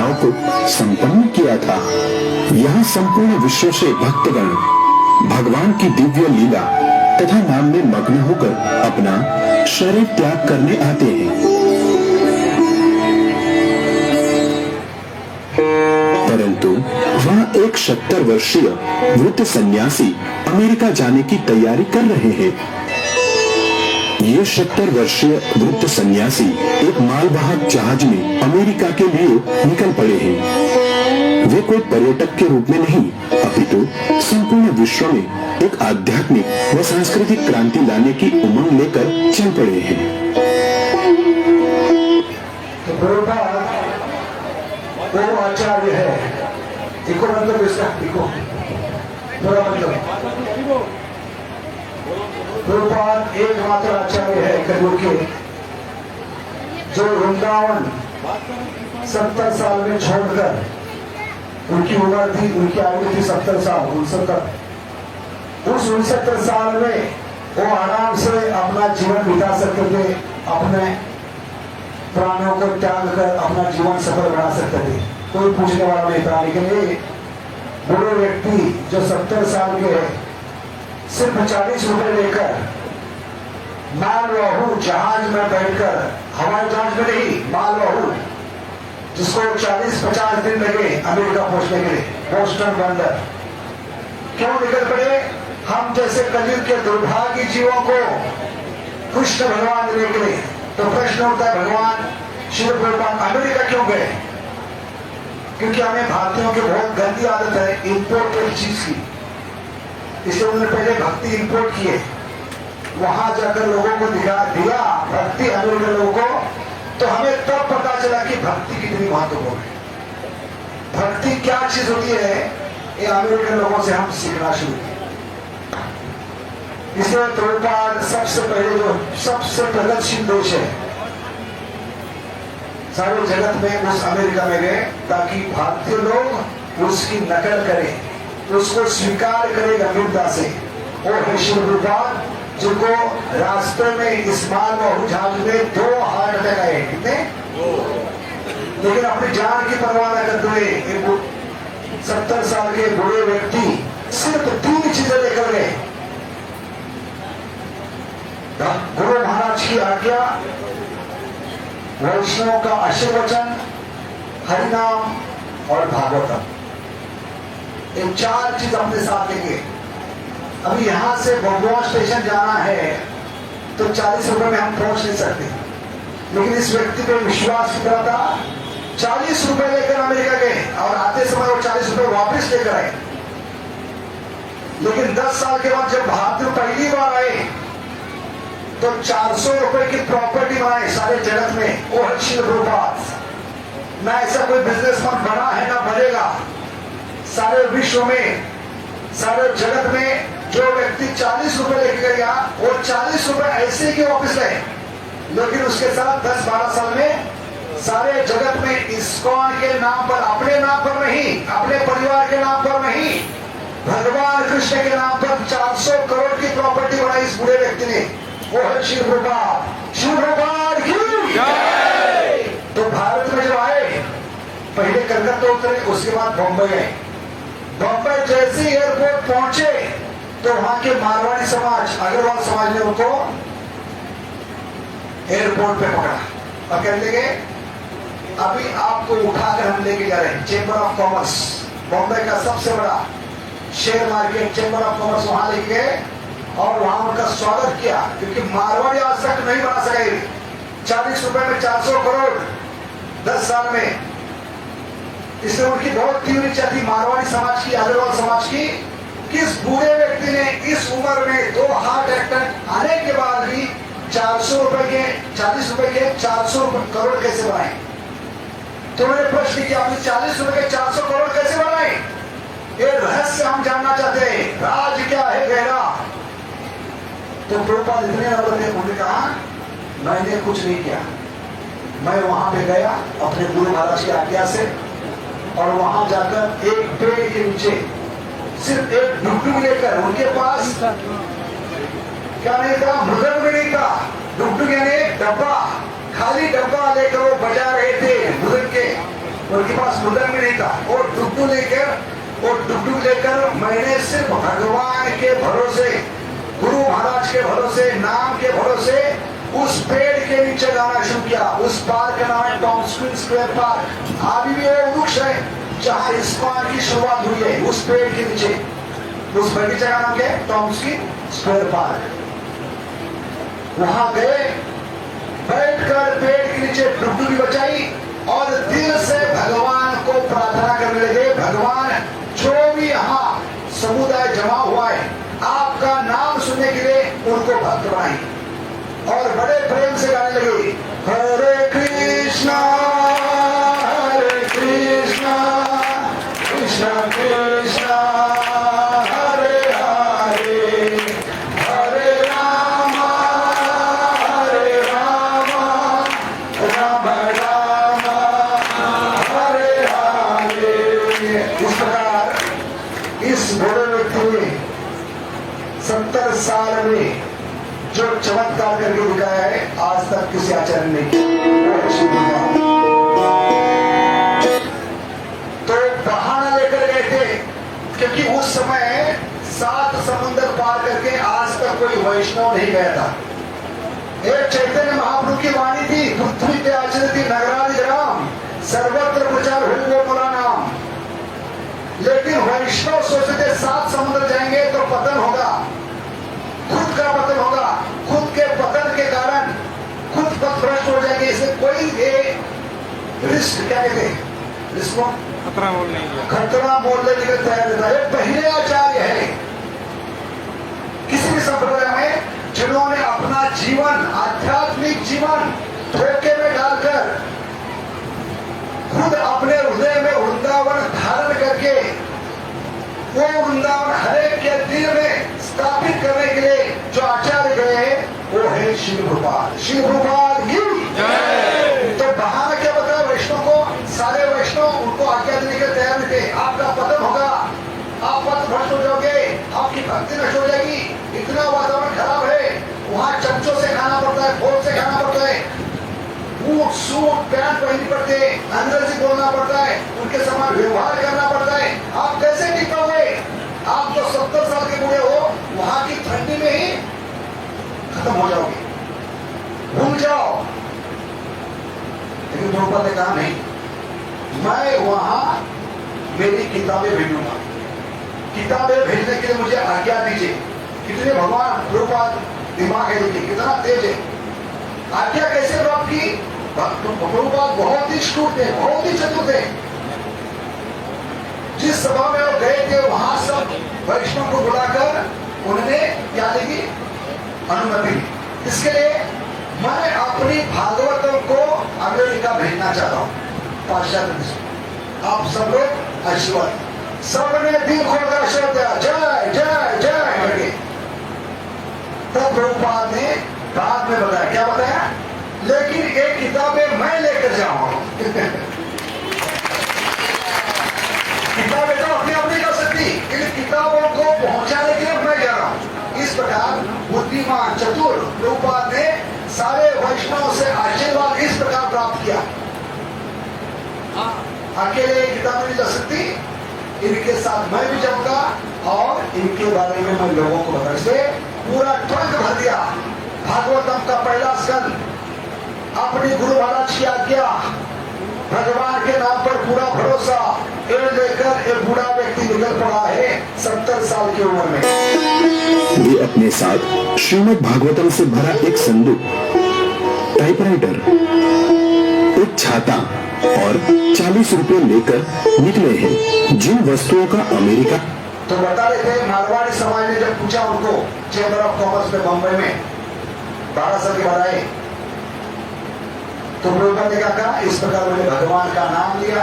घटनाओं को संपन्न किया था। यहाँ संपूर्ण विश्व से भक्तगण भगवान की दिव्य लीला तथा नाम में मग्न होकर अपना शरीर त्याग करने आते हैं। परंतु वहाँ एक 70 वर्षीय वृद्ध सन्यासी अमेरिका जाने की तैयारी कर रहे हैं। ये 70 वर्षीय वृद्ध सन्यासी एक मालवाहक जहाज में अमेरिका के लिए निकल पड़े हैं। वे कोई पर्यटक के रूप में नहीं, अपितु संपूर्ण विश्व में एक आध्यात्मिक व सांस्कृतिक क्रांति लाने की उमंग लेकर चल पड़े हैं। वो आचार्य है, इको मतलब इसका इको पूरा मतलब प्रभुपाद एकमात्र आचार्य है कलयुग के, जो वृंदावन 70 साल में छोड़कर, उनकी उम्र थी, उनकी आयु थी 70 साल, 69। उस 69 साल में वो आराम से अपना जीवन बिता सकते थे, अपने प्राणों को त्याग कर अपना जीवन सफल बना सकते थे, कोई पूछने वाला नहीं था। लेकिन ये बूढ़े व्यक्ति जो 70 साल के है, सिर्फ 40 रुपए लेकर मालवाहू जहाज में बैठकर, हवाई जहाज में नहीं, मालवाहू, जिसको 40-50 दिन लगे अमेरिका पहुंचने के लिए, बोस्टन बंदर, क्यों निकल पड़े? हम जैसे कलयुग के दुर्भाग्य जीवों को कृष्ण भगवान देने के लिए। तो प्रश्न उठता है, भगवान श्री प्रभुपाद अमेरिका क्यों गए? क्योंकि हमें भारतीयों की बहुत गंदी आदत है इंपोर्टेड चीज की, इसलिए उन्होंने पहले भक्ति इंपोर्ट किए, वहां जाकर लोगों को दिया भक्ति अमेरिकन लोगों को। तो हमें तब पता चला कि भक्ति कितनी महत्वपूर्ण है, भक्ति क्या चीज होती है, ये अमेरिकन लोगों से हम सीखना शुरू किए। इसलिए प्रभुपाद सबसे पहले जो सबसे प्रगतिशील देश है सारे जगत में, उस अमेरिका में गए ताकि भारतीय लोग उसकी नकल करें, उसको स्वीकार करें गंभीरता से। और है श्री प्रभुपाद, जिनको रास्ते में इस मालवाहू जहाज में 2 हार्ट अटैक आए। कितने? लेकिन अपनी जान की परवाह न करते हुए एक 70 साल के बूढ़े व्यक्ति सिर्फ 3 चीजें लेकर गए, गुरु महाराज की आज्ञा, वैष्णव का आशीर्वचन, हरिनाम और भागवतम। इन 4 चीज अपने साथ लेंगे। अभी यहां से बंगवा स्टेशन जाना है तो 40 रुपए में हम पहुंच नहीं सकते, लेकिन इस व्यक्ति पे विश्वास कितना था, 40 रुपए लेकर अमेरिका गए और आते समय वो 40 रुपए वापस लेकर आए। लेकिन 10 साल के बाद जब भारत में पहली बार आए तो 400 रुपए की प्रॉपर्टी बनाई सारे जगत में। वो है श्री प्रभुपाद। ना ऐसा कोई बिजनेसमैन बना है ना बनेगा सारे विश्व में, सारे जगत में। जो व्यक्ति 40 रुपए लेके गया वो 40 रुपए ऐसे के वापस गए, लेकिन उसके साथ 10-12 साल में सारे जगत में इस्कॉन के नाम पर, अपने नाम पर नहीं, अपने परिवार के नाम पर नहीं, भगवान कृष्ण के नाम पर 400 करोड़ की प्रॉपर्टी बनाई इस बूढ़े व्यक्ति ने। वो है श्री प्रभुपाद। श्री प्रभुपाद की जय। तो भारत में जब आए, पहले कलकत्ता उतरे, उसके बाद बॉम्बे गए। बॉम्बे जैसे एयरपोर्ट पहुंचे तो वहां के मारवाड़ी समाज, अग्रवाल समाज ने उनको एयरपोर्ट पे पकड़ा और कहने लगे, अभी आपको उठाकर हम लेके जा रहे हैं चेंबर ऑफ कॉमर्स, बॉम्बे का सबसे बड़ा share market chamber of commerce, वहां लेके गए और वहां उनका स्वागत किया। क्योंकि मारवाड़ी आज तक नहीं बना सके 40 रुपए में 400 करोड़ 10 साल में। इसलिए उनकी बहुत तीव्र इच्छा थी मारवाड़ी समाज की, अग्रवाल समाज की, किस बूढ़े व्यक्ति ने इस उम्र में 2 हार्ट अटैक आने के बाद भी 400 रुपए के 40 रुपए के 400 करोड़ कैसे बनाए। तो मैंने प्रश्न किया, आपने 40 रुपए के 400 करोड़ कैसे बनाए? ये रहस्य हम जानना चाहते हैं, राज क्या है गहरा। तो प्रभुपाद इतने नम्र थे, उन्होंने कहा मैंने कुछ नहीं किया, मैं वहां पे गया अपने गुरु महाराज की आज्ञा से, और वहां जाकर एक पेड़ के नीचे सिर्फ एक डुगडुग लेकर, उनके पास क्या नहीं था, मृदंग भी नहीं था, डुगडुग यानी एक डब्बा, खाली डब्बा लेकर वो बजा रहे थे मृदंग के। उनके पास मुद्रण भी नहीं था। वो डुगडुग लेकर मैंने सिर्फ भगवान के भरोसे, गुरु महाराज के भरोसे, नाम के भरोसे उस पेड़ के नीचे जाना शुरू किया। उस पार्क का नाम है टॉम्स्किन स्क्वायर पार्क। अभी भी वो वृक्ष है जहां इस्कॉन की शुरुआत हुई है, उस पेड़ के नीचे। उस बगीचे का नाम क्या है? टॉम्स्किन स्क्वायर पार्क। वहां गए, बैठकर पेड़ के नीचे डुगडुगी बचाई और दिल से भगवान को प्रार्थना करने लगे, भगवान जो भी यहाँ समुदाय जमा हुआ है, आपका नाम सुनने के लिए उनको भक्त बनाई। और बड़े प्रेम से गाने लगे, हरे कृष्णा कृष्णा कृष्णा हरे हरे, हरे राम राम राम हरे हरे। इस प्रकार इस बड़े व्यक्ति ने 70 साल में जो चमत्कार करके दिखाया है, आज तक किसी आचार्य ने किया। तो बहाना लेकर गए थे, क्योंकि उस समय 7 समुद्र पार करके आज तक कोई वैष्णव नहीं गया था। एक चैतन्य महाप्रभु की वाणी थी, पृथ्वी पे आचरती नगरादि ग्राम, सर्वत्र प्रचार हो बोला नाम। लेकिन वैष्णव सोचते थे 7 समुद्र जाएंगे तो पतन होगा, खुद का पतन होगा, खुद के पतन के कारण खुद पथभ्रष्ट हो जाएंगे। इसे कोई रिस्क, क्या कहते हैं इसको, खतरा बोलने के लिए तैयार रहता है। पहले आचार्य है किसी भी संप्रदाय में जिन्होंने अपना जीवन, आध्यात्मिक जीवन धोखे में डालकर खुद अपने हृदय में वृंदावन धारण करके वो वृंदावन हरेक के दिल में स्थापित करने के लिए जो आचार्य गए वो है श्री प्रभुपाद। श्री प्रभुपाद की तो बहाना क्या बताया वैष्णव को? सारे वैष्णव उनको आज्ञा देने के तैयार नहीं थे। आपका पतन होगा, आप पथ भ्रष्ट हो जाओगे, आपकी भक्ति नष्ट हो जाएगी, इतना वातावरण खराब है, वहां चमचों से खाना पड़ता है, फोर्क से खाना पड़ता है, बूट सूट पैंट पहननी पड़ते हैं, अंग्रेजी बोलना पड़ता है, उनके समान व्यवहार करना पड़ता है। आप कैसे टिक पाओगे? आप तो 70 साल के बूढ़े हो, वहां की ठंडी में ही खत्म हो जाओगे, भूल जाओ। लेकिन प्रभुपाद ने कहा नहीं, मैं वहां मेरी किताबें भेजूंगा, किताबें भेजने के लिए मुझे आज्ञा दीजिए। कितने भगवान प्रभुपाद दिमाग है, देखिए कितना तेज है। आज्ञा कैसे प्राप्त की? प्रभुपाद बहुत ही स्टूट थे, बहुत ही चतुर थे। जिस सभा में वो गए थे वहां सब वैष्णव को बुलाकर उन्होंने क्या देगी? अनुमति। इसके लिए मैं अपनी भागवतों को अमेरिका भेजना चाहता हूँ, पाश्चात्य देश। आप सब लोग आशीर्वाद, सबने दिल खोलकर आशीर्वाद दिया, जय जय जय करके। तब प्रभुपाद ने बाद में बताया, क्या बताया? लेकिन एक किताबें मैं लेकर जाऊंगा। किताबें तो अपनी अपनी कर सकती, इन किताबों को पहुंचाने के लिए मैं जा रहा हूं। इस प्रकार बुद्धिमान चतुर प्रभुपाद ने सारे वैष्णव से आशीर्वाद इस प्रकार प्राप्त किया। अकेले किताबें नहीं जा सकती, इनके साथ मैं भी जाऊंगा और इनके बारे में मैं लोगों को बता। इसलिए पूरा ट्रंक भर दिया भागवतम का पहला स्कंद, अपनी गुरु महाराज की आज्ञा, भगवान के नाम पर पूरा भरोसा, ये लेकर एक बूढ़ा व्यक्ति निकल पड़ा है 70 साल की उम्र में। वे अपने साथ श्रीमद् भागवतम से भरा एक संदूक, टाइपराइटर, एक छाता और 40 रुपए लेकर निकले हैं, जिन वस्तुओं का अमेरिका। तो बता रहे थे, मारवाड़ी समाज ने जब पूछा उनको चैम्बर ऑफ कॉमर्स में बम्बई में 12 साल के बाद आए, तो प्रभुपाद ने क्या कहा? इस प्रकार मैंने भगवान का नाम लिया,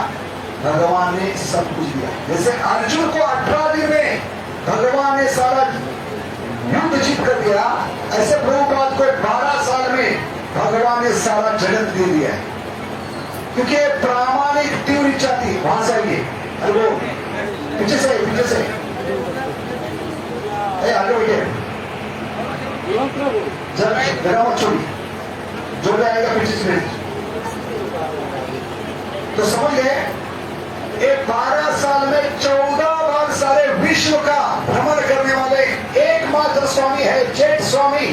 भगवान ने सब कुछ दिया। जैसे अर्जुन को 18 दिन में भगवान ने सारा युद्ध जीत कर दिया, ऐसे प्रभुपाद को 12 साल में भगवान ने सारा जगत दे दिया है। क्योंकि प्रामाणिक तीव्र इच्छा थी। वहां से आइए, अरे वो पीछे से आगे बैठे, जगह मत छोड़ी, जो भी आएगा पीछे से। तो समझ गए एक 12 साल में 14 बार सारे विश्व का भ्रमण करने वाले एकमात्र स्वामी है, जेट स्वामी,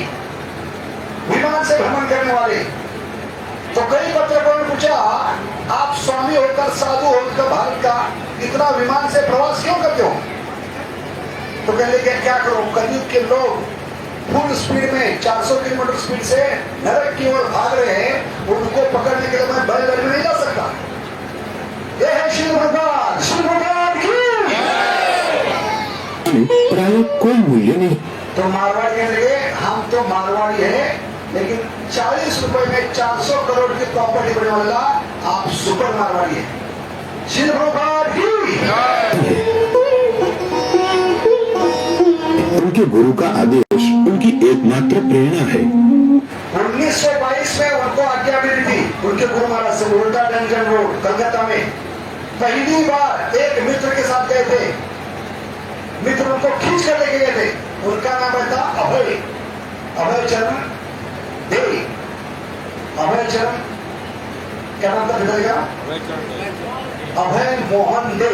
विमान से भ्रमण करने वाले। तो कई पत्रकारों ने पूछा, आप स्वामी होकर, साधु होकर भारत का इतना विमान से प्रवास क्यों करते हो? तो कहने लगे क्या करो, कलयुग के लोग फुल स्पीड में 400 किलोमीटर स्पीड से नरक की ओर भाग रहे हैं, उनको पकड़ने के लिए मैं बैलगाड़ी में नहीं जा सकता। यह है शिव भगवान, शिव भगवान की प्राय कोई मूल्य नहीं। तो मारवाड़ी कहने लगे, हम तो मारवाड़ी है, लेकिन 40 रुपए में 400 करोड़ की प्रॉपर्टी बनने वाला आप सुपर मारवाड़ी है। शिव भगवान की उनके गुरु का आदेश उनकी एकमात्र प्रेरणा है। 1922 में उनको आज्ञा मिली थी उनके गुरु महाराज से, उल्टा डंजन रोड कलकत्ता में। पहली बार एक मित्र के साथ गए थे, मित्र उनको खींच कर लेके गए थे। उनका नाम था अभय, अभय चरण देवी, अभय चरण, क्या नाम था पिता का? अभय मोहन दे।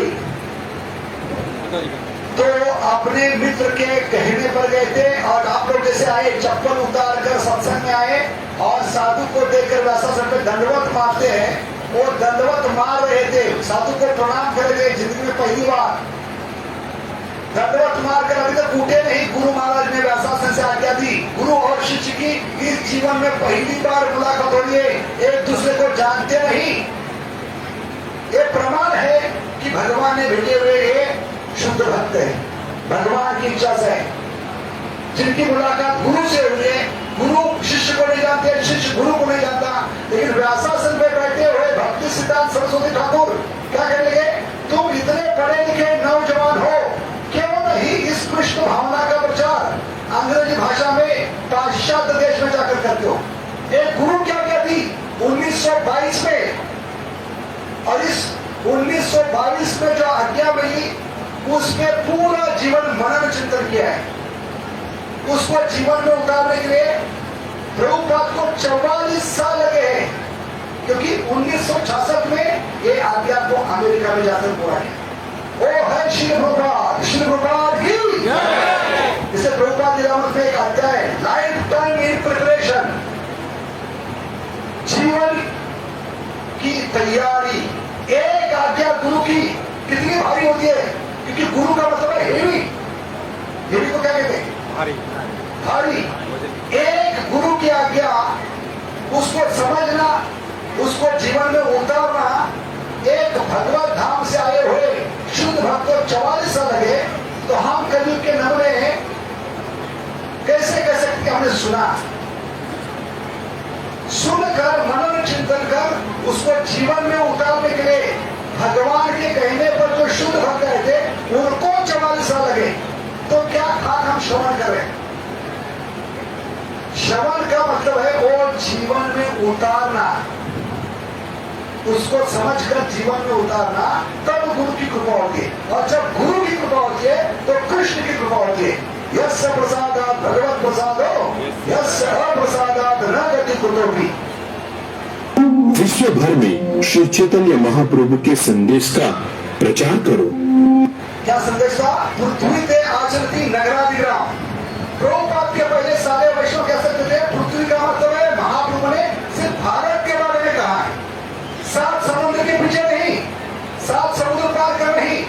तो अपने मित्र के कहने पर गए थे, और आप लोग जैसे आए, चप्पल उतार कर सत्संग में आए और साधु को देखकर व्यासासन पे दंडवत मारते हैं, वो दंडवत मार रहे थे, साधु को प्रणाम कर रहे थे। जिंदगी में पहली बार दंडवत मारकर, अभी तक उठे नहीं। गुरु महाराज ने व्यासासन से आज्ञा दी, गुरु और शिष्य की इस जीवन में पहली बार मुलाकात हो रही है, एक दूसरे को जानते नहीं। ये प्रमाण है कि भगवान ने भेजे हुए ये शुद्ध भक्त है, भगवान की इच्छा से। जिनकी मुलाकात गुरु से हुई है, गुरु शिष्य को नहीं जानते, शिष्य गुरु को नहीं जानता। लेकिन व्यासासन पे बैठे हुए भक्ति सिद्धांत सरस्वती ठाकुर क्या कहने लगे, तुम इतने पढ़े लिखे नौजवान हो, क्यों नहीं इस कृष्ण भावना का प्रचार अंग्रेजी भाषा में पाश्चात्य देश में जाकर करते हो? एक गुरु क्या कहती 1922 में, और इस 1922 में जो आज्ञा मिली उसमें पूरा जीवन मनन चिंतन किया है। उसको जीवन में उतारने के लिए प्रभुपाद को 44 साल लगे हैं, क्योंकि 1966 में ये आज्ञा को अमेरिका में जाकर पूरा किया। वो है श्री प्रभुपाद, श्री प्रभुपाद की जिसे प्रभुपाद लीलामृत में एक अध्याय, लाइफ टाइम इन प्रिपरेशन, जीवन की तैयारी। एक आज्ञा गुरु की कितनी भारी होती है, क्योंकि गुरु का मतलब है हेवी। हेवी को क्या कहते हैं? भारी। भारी। एक गुरु की आज्ञा, उसको समझना, उसको जीवन में उतारना, एक भगवत धाम से आए हुए शुद्ध भक्त को 44 साल लगे। तो हम कलयुग के नमूने कैसे कह सकते? हमने सुना, सुनकर मनन चिंतन कर उसको जीवन में उतारने के लिए भगवान के कहने पर जो शुद्ध भक्त गए थे उनको 44 साल लगे। तो क्या खाक हम श्रवण करें? श्रवण का मतलब है वो जीवन में उतारना, उसको समझकर जीवन में उतारना, तब गुरु की कृपा होती है। और जब गुरु की कृपा होती है तो कृष्ण की कृपा होती है। यस्य प्रसादात् भगवत प्रसादो यस्य अप्रसादात् न गति कुतोपि। विश्व भर में श्री चैतन्य महाप्रभु के संदेश का प्रचार करो। क्या संदेश था? पृथ्वी ते आचरती नगरादिग्राम। प्रभुपाद के पहले सारे वैष्णव कह सकते थे पृथ्वी का मतलब है, महाप्रभु ने सिर्फ भारत के बारे में कहा है, 7 समुद्र के पीछे नहीं, 7 समुद्र पार कर नहीं।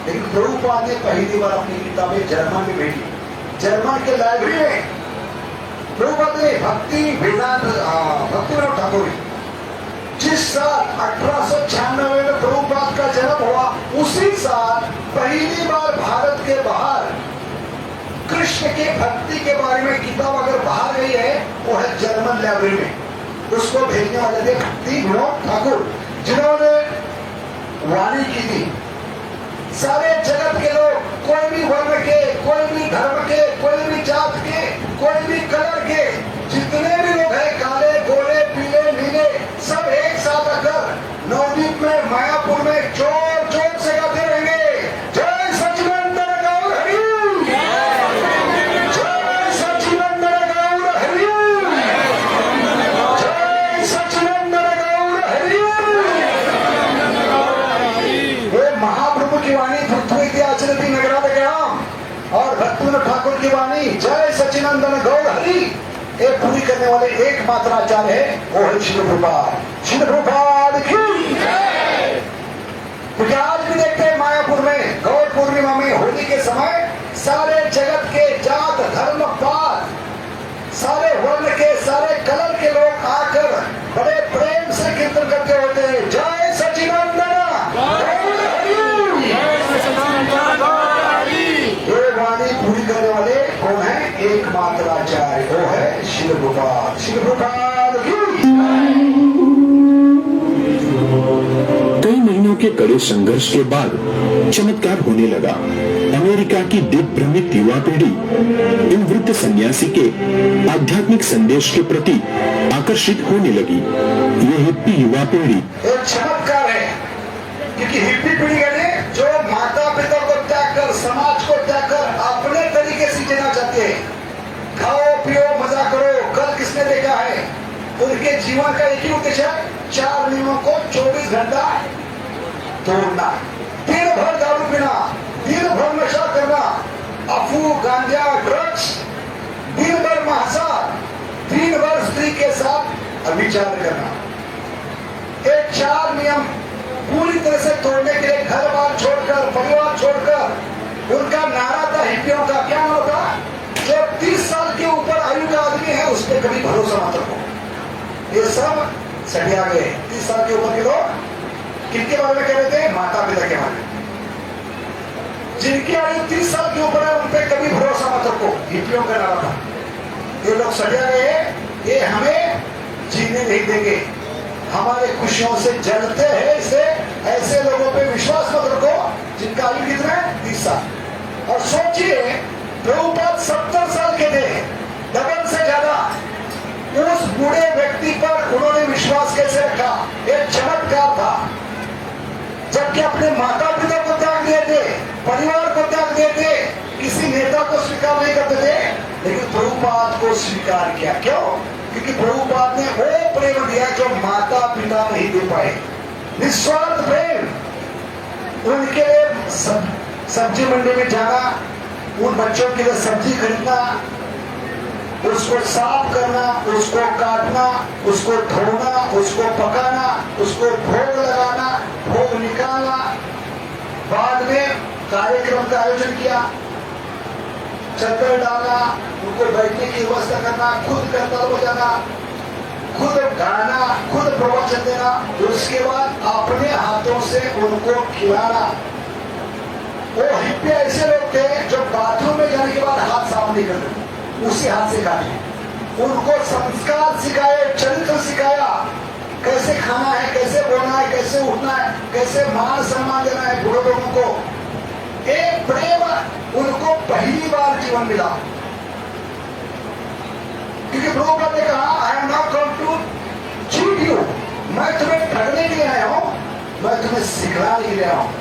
लेकिन प्रभुपाद ने पहली बार अपनी किताबें जर्मन में भेजी, जर्मन के लाइब्रेरी में। प्रभुपाद ने भक्ति वेदांत भक्तिविनोद ठाकुर, जिस साल 1896 में प्रभुपाद का जन्म हुआ, उसी साल पहली बार भारत के बाहर कृष्ण के भक्ति के बारे में किताब अगर बाहर गई है वो है जर्मन लाइब्रेरी में। उसको भेजने वाले थे भक्तिविनोद ठाकुर, जिन्होंने वाणी की थी। सारे जगत के लोग, कोई भी वर्ण के, कोई भी धर्म के, कोई भी जात के, कोई भी कलर के, जितने भी लोग हैं, काले गोरे पीले नीले, सब एक साथ आकर नवदीप में मायापुर में जोर जोर से गाते रहेंगे, जय सच्चिदानंद गौर हरि, जय सच्चिदानंद गौर हरि, जय सच्चिदानंद गौर हरि। सचिनंदन गौर हरि ये पूरी करने वाले एकमात्र आचार्य है, वो है श्रील प्रभुपाद। श्रील प्रभुपाद की जय। क्योंकि आज भी देखते हैं मायापुर में गौर पूर्णिमा में होली के समय सारे जगत के जात धर्म पात सारे वर्ण के सारे कलर के लोग आकर बड़े प्रेम से कीर्तन करते होते हैं, जय सचिनंदन ये वाणी पूरी करने वाले कौन है? एकमात्र आचार्य, वो है श्रील प्रभुपाद। श्रील प्रभुपाद की कई महीनों के कड़े संघर्ष के बाद चमत्कार होने लगा। अमेरिका की दिग्भ्रमित युवा पीढ़ी इन वृद्ध सन्यासी के आध्यात्मिक संदेश के प्रति आकर्षित होने लगी। ये हिप्पी युवा पीढ़ी एक चमत्कार है, क्योंकि हिप्पी पीढ़ी ने जो माता पिता को त्याग कर समाज को त्याग कर अपने तरीके से जीना चाहते हैं, खाओ पियो मजा करो, कल किसने देखा है? उनके जीवन का एक ही उद्देश्य है, 4 नियमों को 24 घंटा तोड़ना, दिन भर दारू पीना, दिन भर नशा करना, अफू गांजा ड्रग्स, दिन भर मांसाहार, दिन भर स्त्री के साथ अभिचार करना। ये 4 नियम पूरी तरह से तोड़ने के लिए घर बार छोड़कर परिवार छोड़कर उनका नारा था हिप्पियों का, क्या नारा था? जो 30 साल के ऊपर आयु का आदमी है उस पर कभी भरोसा मत रखो। ये सब सटिया गए। 30 साल के ऊपर के लोग किनके बारे में कह रहे थे? माता पिता के बारे में। जिनकी आयु 30 साल के ऊपर है उन पर कभी भरोसा मत रखो, हिप्पियों का नारा था। ये लोग सटिया गए, ये हमें जीने नहीं देंगे, हमारे खुशियों से जलते हैं, इसे ऐसे लोगों पे विश्वास मत रखो जिनका आयु कितना है? 30 साल। और सोचिए प्रभुपाद 70 साल के थे, डबल से ज्यादा। उस बूढ़े व्यक्ति पर उन्होंने विश्वास कैसे रखा? एक चमत्कार था। जबकि अपने माता पिता को त्याग दिए थे, परिवार को त्याग दिए थे, किसी नेता को स्वीकार नहीं करते थे, लेकिन प्रभुपाद को स्वीकार किया। क्यों? क्योंकि प्रभुपाद ने वो प्रेम दिया जो माता पिता नहीं दे पाए, निस्वार्थ प्रेम। उनके लिए सब्जी मंडी में जाना, उन बच्चों के लिए सब्जी खरीदना, उसको साफ करना, उसको काटना, उसको धोना, उसको पकाना, उसको भोग लगाना, भोग निकालना, बाद में कार्यक्रम का आयोजन किया, चद्दर डालना, उनको बैठने की व्यवस्था करना, खुद करतल हो जाना, खुद गाना, खुद प्रवचन देना, उसके बाद अपने हाथों से उनको खिलाना। वो हिप्पी ऐसे लोग थे जो बाथरूम में जाने के बाद हाथ साफ नहीं करते, उसी हाथ से खाते। उनको संस्कार सिखाए, चरित्र सिखाया, कैसे खाना है, कैसे बोलना है, कैसे उठना है, कैसे मान सम्मान देना है बूढ़े लोगों को। एक प्रेम उनको पहली बार जीवन मिला, क्योंकि प्रभुपाद ने कहा, I am not come to cheat you, मैं तुम्हें ठगने के लिए आया हूं, मैं तुम्हें सिखलाने के लिए आया हूं।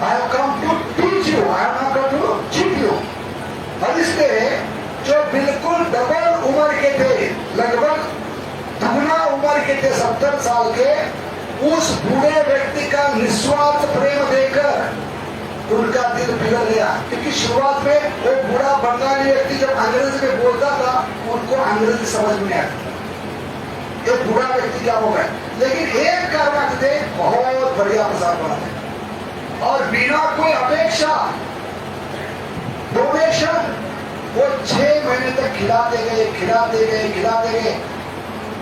I have come to teach you, I have not come to cheat you। और इसलिए जो बिल्कुल डबल उम्र के थे, लगभग दुगना उम्र के थे, 70 साल के, उस बूढ़े व्यक्ति का निस्वार्थ प्रेम देकर उनका दिल पिघल गया। क्योंकि शुरुआत में वो बूढ़ा बंगाली व्यक्ति जब अंग्रेजी में बोलता था, उनको अंग्रेजी समझ में आता, एक बूढ़ा व्यक्ति क्या होगा। लेकिन एक कारण थे, बहुत बढ़िया प्रसाद बनाते और बिना कोई अपेक्षा डोनेशन वो 6 महीने तक खिलाते गए, खिलाते गए, खिलाते गए।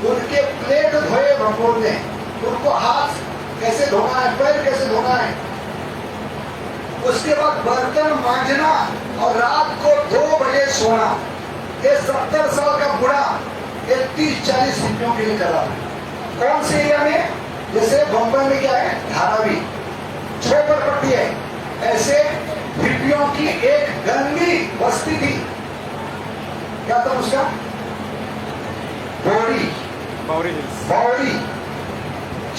उनके प्लेट धोए भगवान ने, उनको हाथ कैसे धोना है, पैर कैसे धोना है, उसके बाद बर्तन मांजना और रात को 2 बजे सोना। ये 70 साल का बूढ़ा 30-40 रुपयों के लिए कर रहा है। कौन से एरिया में? जैसे बम्बई में क्या है, धारावी छोपर पट्टी है, ऐसे हिप्पियों की एक गंदी बस्ती थी। क्या था उसका? बौड़ी,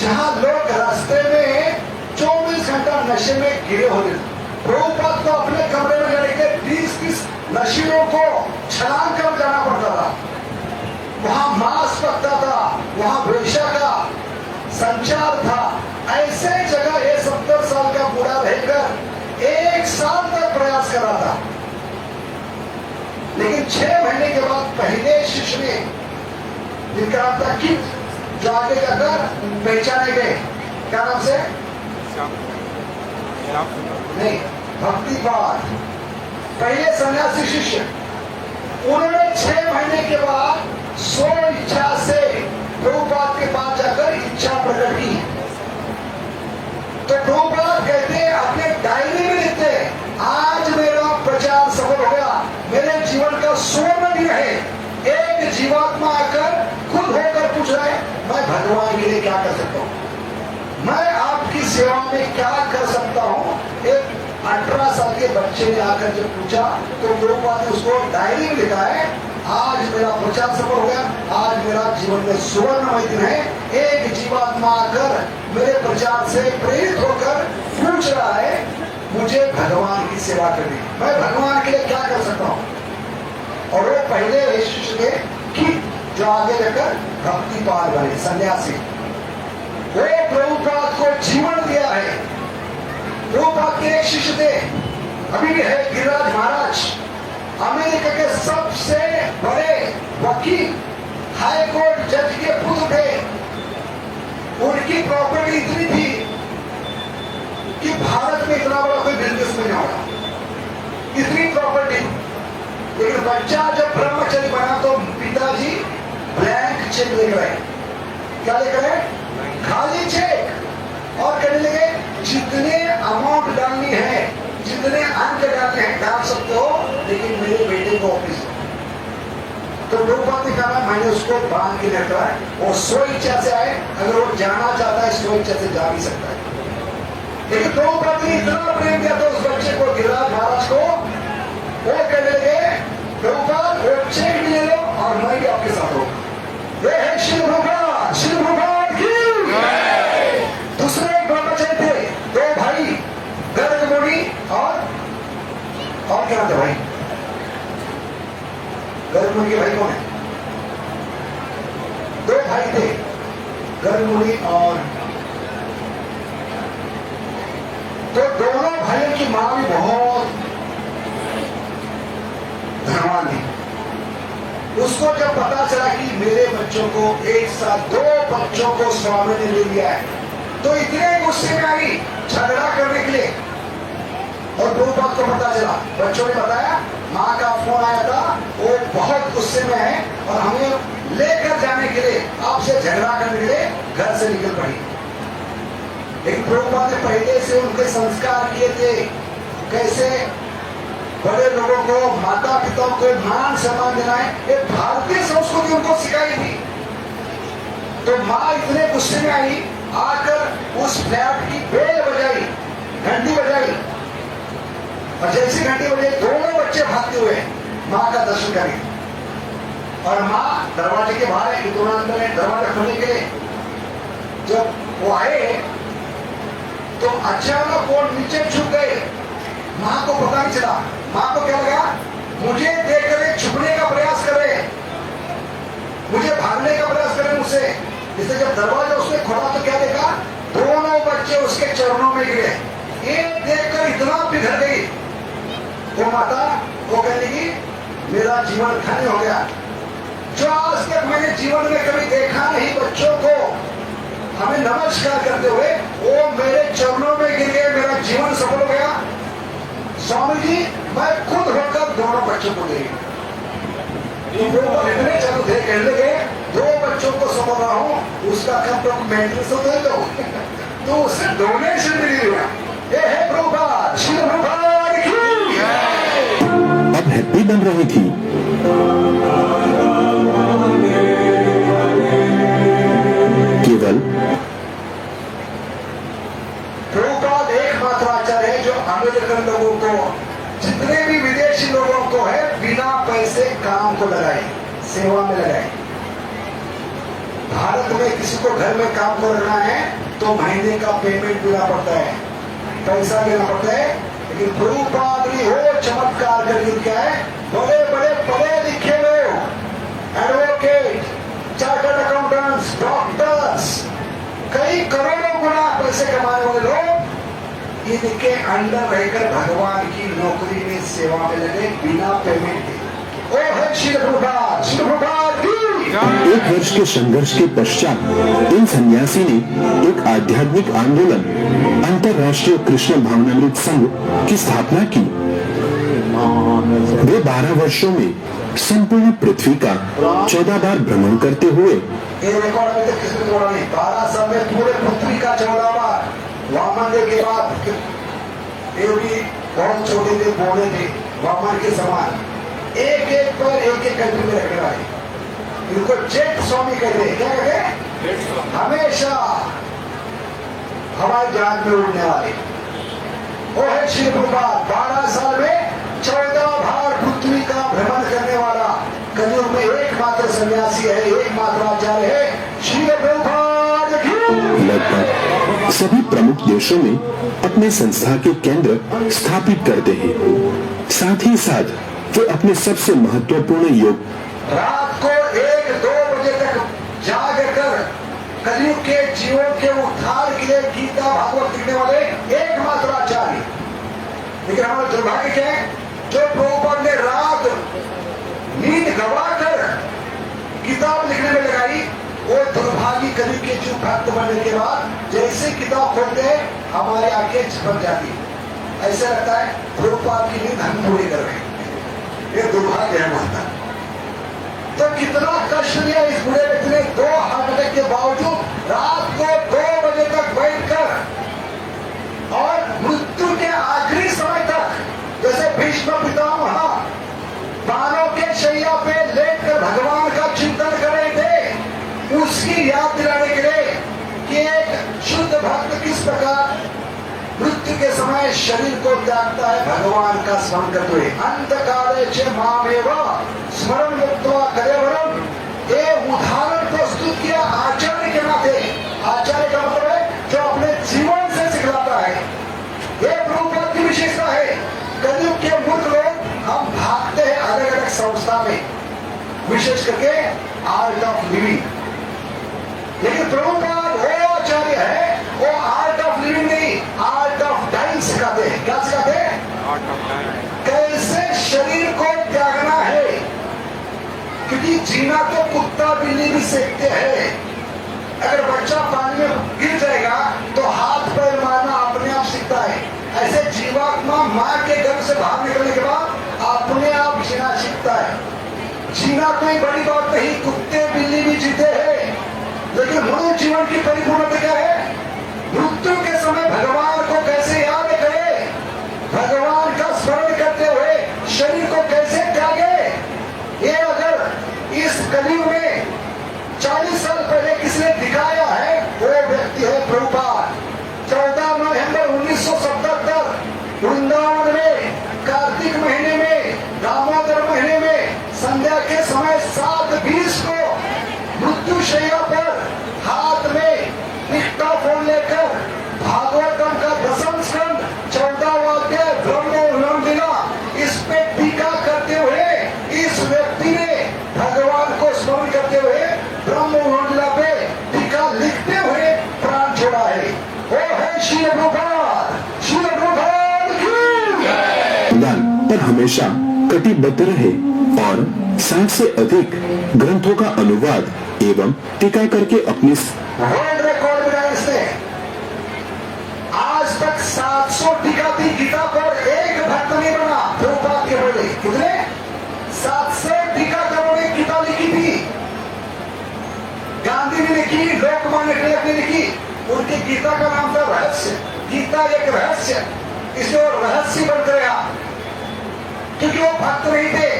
जहां लोग रास्ते में 24 घंटा नशे में गिरे होते थे। प्रभुपाद को अपने कमरे में जाने के 20-30 नशेड़ियों को छलांग कर जाना पड़ता था। वहां मांस पकता था, वहां वेश्या का संचार था। ऐसे जगह ये 70 साल का बूढ़ा रहकर 1 साल तक प्रयास कर रहा था। लेकिन 6 महीने के बाद पहले शिष्य ने, जिनका नाम था किट, जो आगे जाकर पहचाने गए, क्या नाम से? नहीं, भक्तिपाद, पहले सन्यासी शिष्य, उन्होंने 6 महीने के बाद स्व इच्छा से प्रभुपाद के पास जाकर इच्छा प्रकट की। तो प्रभुपाद कहते हैं, अपने डायरी में लिखते हैं, आज मेरा प्रचार सफल हो गया, मेरे जीवन का स्वर्ण दिन है। एक जीवात्मा आकर खुद होकर पूछ रहा है, मैं भगवान के लिए क्या कर सकता हूँ, मैं आपकी सेवा में क्या कर सकता हूँ। एक 18 साल के बच्चे ने आकर जब पूछा तो प्रभुपाद ने उसको डायरी में लिखा है, आज मेरा प्रचार सफल हो गया, आज मेरा जीवन में सुवर्णमय दिन है। एक जीवात्मा आकर मेरे प्रचार से प्रेरित होकर पूछ रहा है, मुझे भगवान की सेवा करनी, मैं भगवान के लिए क्या कर सकता हूँ। और वो पहले शिष्य थे कि जो आगे जाकर भक्तिपाद बने, सन्यासी। वो प्रभुपाद को जीवन दिया है। प्रभुपाद के एक शिष्य थे, अभी भी है, गिरिराज महाराज, अमेरिका के सबसे बड़े वकील, हाई कोर्ट जज के पुत्र थे। उनकी प्रॉपर्टी इतनी थी कि भारत में इतना बड़ा कोई बिजनेस नहीं होगा, इतनी प्रॉपर्टी। लेकिन बच्चा जब ब्रह्मचारी बना तो पिताजी ब्लैंक चेक लेकर आए। क्या लेकर आए? खाली चेक। और कहने लगे, जितने अमाउंट डालनी है, जितने अंक डालने हैं डाल सकते हो, लेकिन मेरे बेटे को ऑफिस। तो प्रभुपाद ने कहा, मैंने उसको बांध के रखा है, वो स्व इच्छा से आए, अगर वो जाना चाहता है स्व इच्छा से जा भी सकता है। लेकिन प्रभुपाद ने इतना प्रेम दिया था उस बच्चे को, गिरिराज महाराज को, वो कहने लगे, प्रभुपाद वो चेक ले लो और मैं भी आपके साथ हूँ। ये है शिव प्रभुपाद, शिव प्रभुपाद की। दूसरे एक ब्रह्मचारी थे, 2 भाई, गर्ग मुनि और क्या थे भाई? गर्ग मुनि के भाई कौन है? 2 भाई थे, गर्ग मुनि और, तो दोनों भाइयों की मां भी बहुत धनवान है। उसको जब पता चला कि मेरे बच्चों को एक साथ 2 बच्चों को स्वामी ने ले लिया है, तो इतने गुस्से में आई झगड़ा करने के लिए। और प्रभुपाद को पता चला, बच्चों ने बताया, माँ का फोन आया था, वो बहुत गुस्से में है और हमें लेकर जाने के लिए, आपसे झगड़ा करने के लिए घर से निकल पड़ी। लेकिन प्रभुपाद ने पहले से उनके संस्कार किए थे, कैसे बड़े लोगों को, माता पिता को मान सम्मान देना है, एक भारतीय संस्कृति उनको सिखाई थी। तो माँ इतने गुस्से में आई, आकर उस फ्लैट की बेल बजाई, घंटी बजाई, और जैसी घंटी बजाई, दोनों बच्चे भागते हुए माँ का दर्शन करें। और माँ दरवाजे के बाहर है कि दोनों अंदर है, दरवाजा खोलने के लिए जब वो आए तो अचानक वो नीचे झुक गए। माँ को पता नहीं चला। माँ को क्या लगा, मुझे देखकर छुपने का प्रयास कर रहे, मुझे भागने का प्रयास कर रहे मुझसे। इसलिए जब दरवाजा उसने खोला तो क्या देखा, दोनों बच्चे उसके चरणों में गिरे। ये देखकर इतना पिघल गई वो माता, वो कहने लगी, मेरा जीवन धन्य हो गया, जो आज तक मैंने जीवन में कभी देखा नहीं बच्चों को हमें नमस्कार करते हुए, वो मेरे चरणों में गिर गए, मेरा जीवन सफल हो गया। स्वामी जी, मैं खुद होकर दोनों बच्चों को दे इतने चलो थे, कहने लगे, 2 बच्चों को सफल रहा हूं, उसका कम तो मेंटेनेंस तो दे दो। तो उससे डोनेशन मिली हुआ। ये है प्रभुपाद, श्री प्रभुपाद की। अब हैप्पी बन रही थी। केवल प्रभुपाद एकमात्र आचार्य है जो अमेरिकन लोगों को, जितने भी विदेशी लोगों को है, बिना पैसे काम को लगाए, सेवा में लगाए। भारत में किसी को घर में काम करना है तो महीने का पेमेंट देना पड़ता है, पैसा देना पड़ता है। लेकिन प्रभुपाद ने वो चमत्कार करके क्या है, बड़े बड़े पढ़े लिखे लोग, एडवोकेट, चार्टर्ड अकाउंटेंट्स, डॉक्टर्स, कई करोड़ों गुना पैसे कमाने वाले लोग इनके अंडर रहकर भगवान की नौकरी में, सेवा में लगे, बिना पेमेंट के। ओ है श्री प्रभुपाद की। एक वर्ष के संघर्ष के पश्चात इन सन्यासी ने एक आध्यात्मिक आंदोलन अंतर्राष्ट्रीय कृष्ण भावनामृत संघ की स्थापना की। वे 12 वर्षों में संपूर्ण पृथ्वी का 14 बार भ्रमण करते हुए ये रिकॉर्ड में तो किसी को नहीं, 12 साल में पूरे पृथ्वी का 14 बार। वामन के बाद ये भी बहुत छोटे थे, बोले थे वामन के समान, एक एक पर एक एक कंट्री में रखने वाले, इनको जेट स्वामी कहते हैं। क्या कहते हैं? हमेशा हवाई जहाज में उड़ने वाले। वो है श्री प्रभुपाद, 12 साल में 14 बार पृथ्वी का भ्रमण करने वाला कलियुग में एकमात्र सन्यासी है, एकमात्र आचार्य है श्री प्रभुपाद की। लगभग सभी प्रमुख देशों में अपने संस्था के केंद्र स्थापित करते हैं। साथ ही साथ वे अपने सबसे महत्वपूर्ण योग रात को 1-2 बजे तक जाग कर कलियुग के जीवन के उद्धार के लिए गीता भागवत लिखने वाले एकमात्र आचार्य। लेकिन हमारा दुर्भाग्य क्या है, जो प्रभुपाद ने रात नींद गवाकर किताब लिखने में लगाई, वो दुर्भाग्य कलियुग के जीव भक्त बनने के बाद जैसे किताब खोलते हैं हमारे आंखें झपक जाती है। ऐसा लगता है प्रभुपाद की नींद हम पूरी कर रहे हैं। ये दुर्भाग्य है हमारा। तो कितना कष्ट लिया इस बुढ़े व्यक्ति ने, 2 हार्ट अटैक के बावजूद रात को 2 बजे तक बैठकर और मृत्यु के आखिरी समय तक, जैसे भीष्म पितामह बाणों के शैया पे लेटकर भगवान का चिंतन कर रहे थे, उसकी याद दिलाने के लिए कि एक शुद्ध भक्त किस प्रकार मृत्यु के समय शरीर को त्यागता है भगवान का स्मरण करते हुए। अंत काले च मामेव स्मरण मुक्त्वा कलेवरम, ये उदाहरण प्रस्तुत किया आचार्य के नाते। आचार्य का मतलब है जो अपने जीवन से सिखलाता है। ये प्रभुपाद की विशेषता है। कलयुग के मूर्ख लोग हम भागते हैं अलग अलग संस्था में, विशेष करके आर्ट ऑफ लिविंग, लेकिन प्रभुपाद वो आचार्य है, वो आर्ट ऑफ लिविंग नहीं, आर्ट ऑफ डाइंग सिखाते हैं। क्या सिखाते हैं? कैसे शरीर को त्यागना है, क्योंकि जीना तो कुत्ता बिल्ली भी सीखते हैं। अगर बच्चा पानी में गिर जाएगा तो हाथ पैर मारना अपने आप सीखता है। ऐसे जीवात्मा मां के गर्भ से बाहर निकलने के बाद अपने आप जीना सीखता है। जीना कोई बड़ी बात नहीं, कुत्ते बिल्ली भी जीते हैं, लेकिन मनुष्य जीवन की परिपूर्णता क्या है? मृत्यु के समय भगवान को कैसे याद करे, भगवान का स्मरण करते हुए शरीर को कैसे त्यागे। ये अगर इस कलयुग में 40 साल पहले किसी ने दिखाया है, वो व्यक्ति है प्रभुपाद। 14 नवंबर 1977 वृंदावन में कार्तिक महीने में, दामोदर महीने में संध्या के समय 7:20 को मृत्युशैया पर हाथ में निष्ठा फोन लेकर भागवतम का 10वां स्कंद 14वां अध्याय ब्रह्म उल्लंघना, इस पे टीका करते हुए इस व्यक्ति ने भगवान को स्मरण करते हुए ब्रह्म उल्लंघना पे टीका लिखते हुए प्राण छोड़ा है। वो है श्री प्रभुपाद, श्री प्रभुपाद की। दान पर हमेशा कटिबद्ध रहे और 60 से अधिक ग्रंथों का अनुवाद एवं टीका करके अपनी वर्ल्ड रिकॉर्ड बनाया इसने। आज तक 700 टीका थी गीता पर, एक भक्त नहीं बना प्रभुपाद के बोले। कितने? 700 टीकाकारों ने गीता लिखी थी। गांधी ने लिखी, लोकमान्य तिलक ने लिखी। उनकी गीता का नाम था रहस्य। गीता एक रहस्य, इसलिए वो रहस्य बनकर गया, क्योंकि वो भक्त नहीं थे।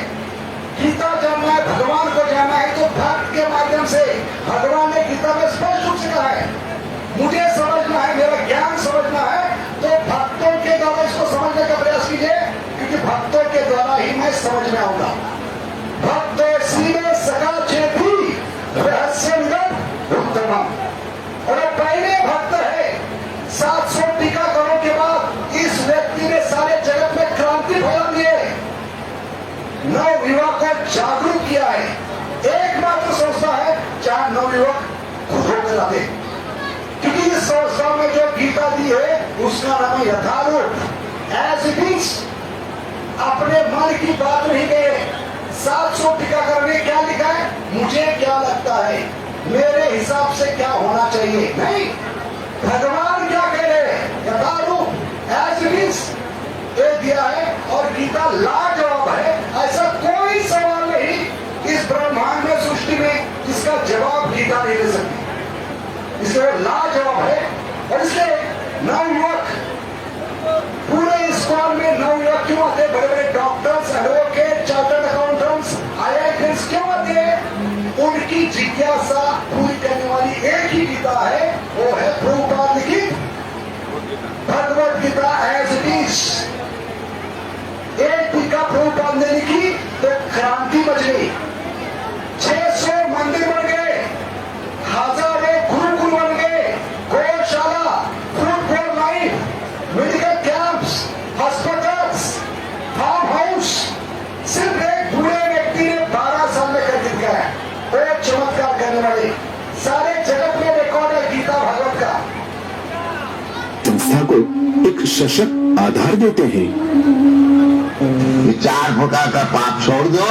गीता जानना है, भगवान को जानना है, तो भक्त के माध्यम से। भगवान ने गीता में स्पष्ट रूप से कहा है, मुझे समझना है, मेरा ज्ञान समझना है, तो भक्तों के द्वारा इसको समझने का प्रयास कीजिए, क्योंकि भक्तों के द्वारा ही मैं समझ में आऊंगा। भक्त सीने सका चेती रहस्य उत्तम, और पहले भक्त है। 700 टीकाकारों के बाद इस व्यक्ति ने सारे जगत में क्रांति फैला दी है, नवयुवक को जागरूक किया है। एकमात्र संस्था है जहां नवयुवक खुद होकर आते, क्योंकि इस संस्था में जो गीता दी है उसका नाम है यथारूप, एज इट इज। अपने मन की बात नहीं कहे, 700 टीकाकरण ने क्या लिखा है? मुझे क्या लगता है, मेरे हिसाब से क्या होना चाहिए, नहीं, भगवान क्या कह रहे हैं, यथारूप एज इट इज ये दिया है। और गीता लाजवाब है, ऐसा कोई सवाल नहीं इस ब्रह्मांड में, सृष्टि में, जिसका जवाब गीता नहीं दे सकती, इसलिए लाजवाब है। और इसलिए नवयुवक, पूरे इस्कॉन में नवयुवक क्यों आते, बड़े बड़े doctors, advocate, chartered accountants, IITs क्यों आते हैं? उनकी जिज्ञासा पूरी करने वाली एक ही गीता है, वो है प्रभुपाद लिखित Bhagavad Gita as it is. एक टीका प्रभुपाद ने लिखी तो क्रांति मच गई, 600 मंदिर बन गए, हजारों गुरुकुल बन गए, gaushala, food for life, medical camps, hospitals, farm house, सिर्फ एक बूढ़े व्यक्ति ने 12 साल में कर दिया है। वो चमत्कार करने वाले सारे जगत में रिकॉर्ड है गीता भागवत का। संस्था को एक सशक्त आधार देते हैं। ये 4 प्रकार का पाप छोड़ दो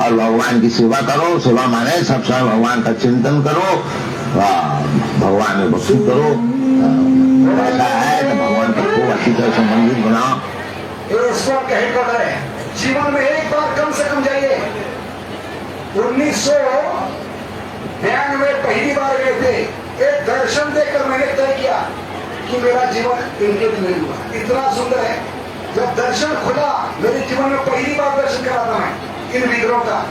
और भगवान की सेवा करो। सेवा माने सब समय भगवान का चिंतन करो, भगवान में भक्ति करो। ऐसा है तो भगवान का खूब अच्छी तरह संबंधित बनाओ। ईश्वर का हेडक्वार्टर है, जीवन में एक बार कम से कम जाइए। 1992 पहली बार गए थे, एक दर्शन देकर मैंने तय किया कि मेरा जीवन इनके नहीं हुआ, इतना सुंदर है। जब दर्शन खुला, मेरे जीवन में पहली बार दर्शन करा था मैं इन विग्रहों का।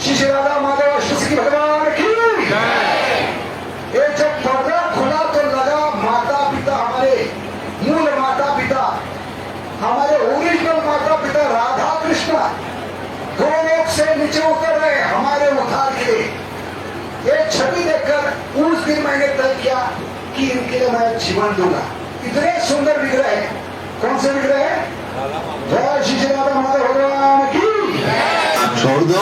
श्री श्री राधा माधव श्री भगवान की। ये जब पर्दा खुला तो लगा माता पिता, हमारे मूल माता पिता, हमारे ओरिजिनल माता पिता राधा कृष्ण गोलोक से नीचे उतर रहे हमारे उद्धार के लिए। ये छवि देखकर उस दिन मैंने तय किया कि इनके लिए मैं जीवन दूंगा। इतने सुंदर विग्रह है। कौन से विग्रह है? जय श्री राधा माधव भगवान की। आप छोड़ दो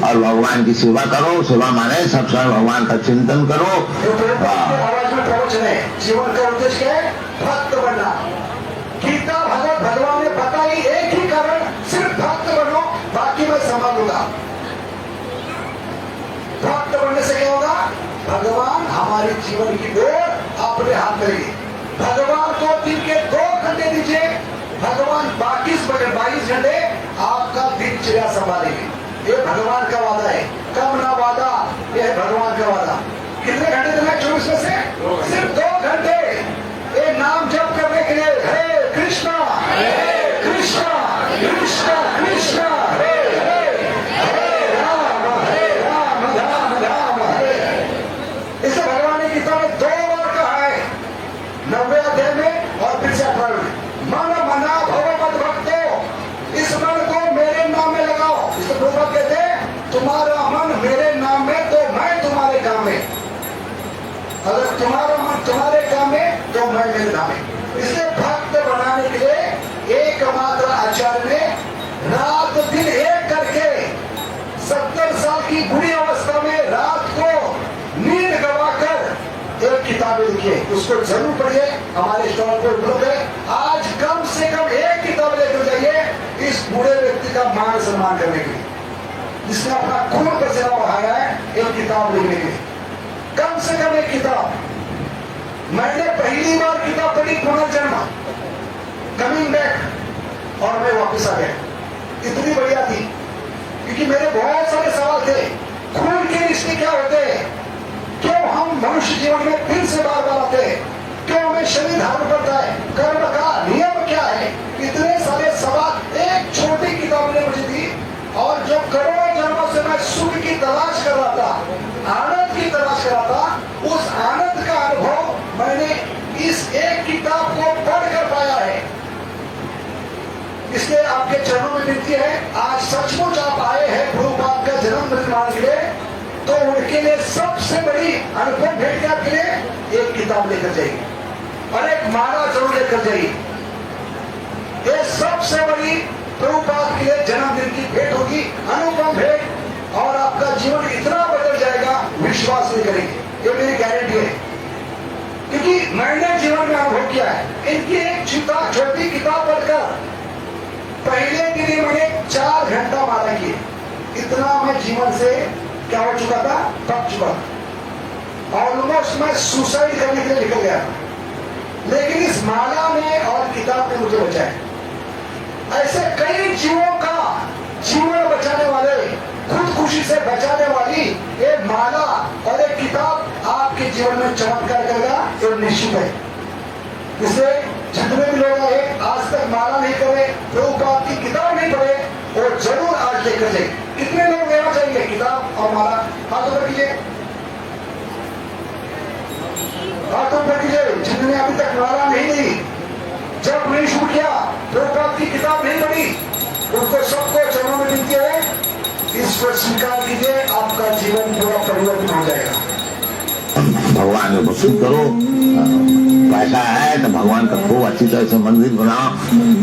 और भगवान की सेवा करो। सेवा माने सब समय भगवान का चिंतन करो। आवाज में प्रवचन है, जीवन का उद्देश्य क्या है? भक्त बनना। गीता भगवत भगवान ने बताई एक ही कारण, सिर्फ भक्त बनो, बाकी मैं संभाल लूंगा। भक्त बनने से क्या होगा? भगवान हमारे जीवन की ओर अपने हाथ करेंगे। भगवान को दिन के 2 घंटे दीजिए, भगवान 22 घंटे आपका दिनचर्या संभालेंगे। ये भगवान का वादा है, कम ना वादा, ये है भगवान का वादा। कितने घंटे देना है 24 में से? सिर्फ 2 घंटे। ये नाम जप करने के लिए हरे कृष्णा कृष्णा कृष्णा कृष्णा हरे हरे, हरे राम राम राम हरे। इसे भगवान ने गीता में 2 बार कहा है, 90 अध्याय में और फिर से 18 में। मन मना भव मत भक्तो, इस मन को मेरे नाम में लगाओ। इसको प्रभुपाद कहते हैं, तुम्हारा मन मेरे नाम में तो मैं तुम्हारे काम में, अगर तुम्हारा मन तुम्हारे काम में तो मैं मेरे नाम में। इसलिए भक्त बनाने के लिए एकमात्र आचार्य ने रात दिन एक करके 70 साल की बुरी अवस्था में रात को नींद गवाकर एक किताब लिखी है। उसको जरूर पढ़िए, हमारे स्टॉल पर उपलब्ध है। आज कम से कम एक किताब लेकर जाइए इस बूढ़े व्यक्ति का मान सम्मान करने के लिए, जिसने अपना खून पसीना बहाया है एक किताब लिखने के लिए। कम से कम एक किताब। मैंने पहली बार किताब पढ़ी पुनर्जन्म, कमिंग बैक, और मैं वापस आ गया। इतनी बढ़िया थी क्योंकि मेरे बहुत सारे सवाल थे। खून के रिश्ते क्या होते हैं? क्यों हम मनुष्य जीवन में फिर से बार बार आते हैं? क्यों हमें शरीर धारण करता है? कर्म का नियम क्या है? इतने सारे सवाल एक छोटी किताब ने मुझे दी। और जो करोड़ों जन्मों से मैं सुख की तलाश कर रहा था, आनंद की तलाश कर रहा था, उस आनंद का अनुभव मैंने इस एक किताब को पढ़कर पाया है। इसलिए आपके चरणों में विनती है, आज सचमुच आप आए हैं प्रभुपाद का जन्मदिन मनाने के लिए, तो उनके लिए सबसे बड़ी अनुभव भेंट के लिए एक किताब लेकर जाइए और एक माला जरूर लेकर जाइए। ये सबसे बड़ी प्रभुपाद के लिए जन्मदिन की भेंट होगी, अनुपम भेंट, और आपका जीवन इतना बदल जाएगा, विश्वास नहीं करेंगे। ये मेरी गारंटी है, क्योंकि मैंने जीवन में अनुभव किया है। इनकी एक छोटी किताब पढ़कर पहले दिन ही मैंने 4 घंटा माला किए। इतना मैं जीवन से क्या हो चुका था, थक चुका था, ऑलमोस्ट मैं सुसाइड करने के लिए निकल गया था, लेकिन इस माला ने और किताब ने मुझे बचाया। ऐसे कई जीवों का जीवन बचाने वाले, खुदकुशी से बचाने वाली एक माला और एक किताब आपके जीवन में चमत्कार करेगा, ये निश्चित है। इसलिए जितने भी लोग हैं आज तक माला नहीं करे, प्रभुपाद की किताब नहीं पढ़े, वो जरूर आज लेकर जाए। कितने लोग लेना चाहिए किताब और माला? हाथों पर कीजिए, हाथों पर कीजिए। जिन्होंने अभी तक माला नहीं ली, जब नहीं शुरू किया, प्रभुपाद की किताब नहीं पढ़ी, उनको सबको चरणों में विनती है, ईश्वर स्वीकार कीजिए, आपका जीवन पूरा परिवर्तन हो जाएगा। भगवान में भक्ति करो, पैसा है तो भगवान का खूब अच्छी तरह से मंदिर बनाओ,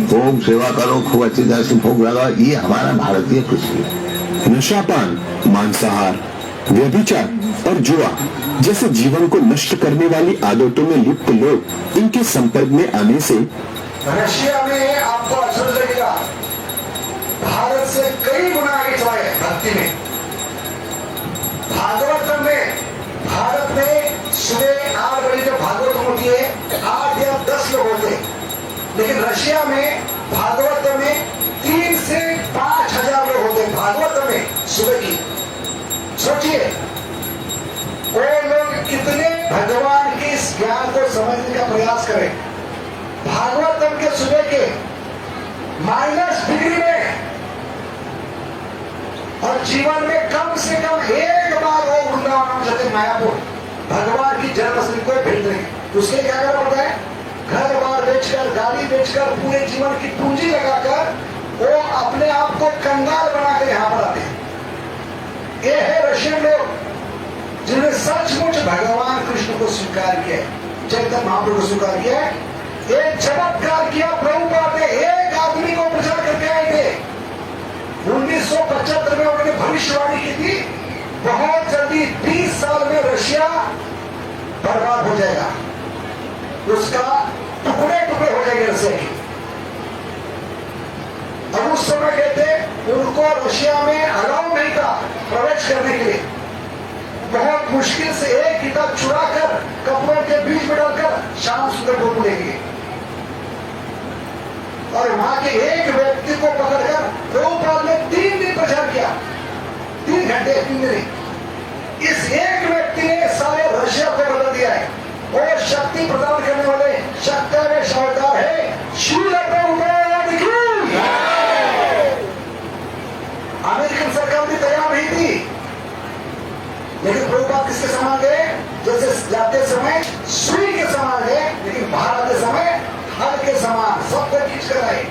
खूब सेवा करो, खूब अच्छी तरह से भोग लगाओ। ये हमारा भारतीय कृषि है। नशापान, मांसाहार, व्यभिचार और जुआ जैसे जीवन को नष्ट करने वाली आदतों में लिप्त लोग इनके संपर्क में आने से रशिया में आपको आश्चर्य लगेगा, भारत से कई गुना आगे चला है भक्ति में। भागवत में भारत में सुबह 8 बजे जब भागवत होती है 8 या 10 लोग होते हैं, लेकिन रशिया में भागवत में 3 से 5 हजार लोग होते हैं भागवत में सुबह की। सोचिए वो लोग कितने भगवान के इस ज्ञान को समझने का प्रयास करें। भागवतम के सुबह के माइनस डिग्री में और जीवन में कम से कम एक बार वो वृंदावन जाते मायापुर भगवान की जन्मस्थली को भेज देंगे। उसके क्या करना पड़ता है? घर बार बेचकर, गाड़ी बेचकर, पूरे जीवन की पूंजी लगाकर वो अपने आप को कंगाल बनाकर यहां पर आते हैं। ये है रशियन लोग जिन्होंने सचमुच भगवान कृष्ण को स्वीकार किया, चैतन्य महाप्रभु को स्वीकार किया। एक चमत्कार किया प्रभुपाद ने, एक आदमी को प्रचार करके आए थे। 1975 में उन्होंने भविष्यवाणी की थी, बहुत जल्दी 20 साल में रशिया बर्बाद हो जाएगा, उसका टुकड़े टुकड़े हो जाएंगे रशिया की। अब उस समय कहते उनको रशिया में अलाउ नहीं था प्रवेश करने के लिए। बहुत मुश्किल से एक किताब चुरा कर कपड़ों के बीच में डालकर श्याम सुंदर को लेंगे और वहां के एक व्यक्ति को पकड़कर प्रभुपाद ने 3 दिन प्रचार किया, 3 घंटे 3 दिन। इस एक व्यक्ति ने सारे रशिया को बदल दिया है। वो शक्ति प्रदान करने वाले शक्ति में अवतार है श्रील प्रभुपाद की। अमेरिकन सरकार भी तैयार नहीं थी, लेकिन प्रभुपाद किसके समान गए? जैसे जाते समय सुई के समान गए, लेकिन बाहर आते समय हल के समान सबको खींच कर आए।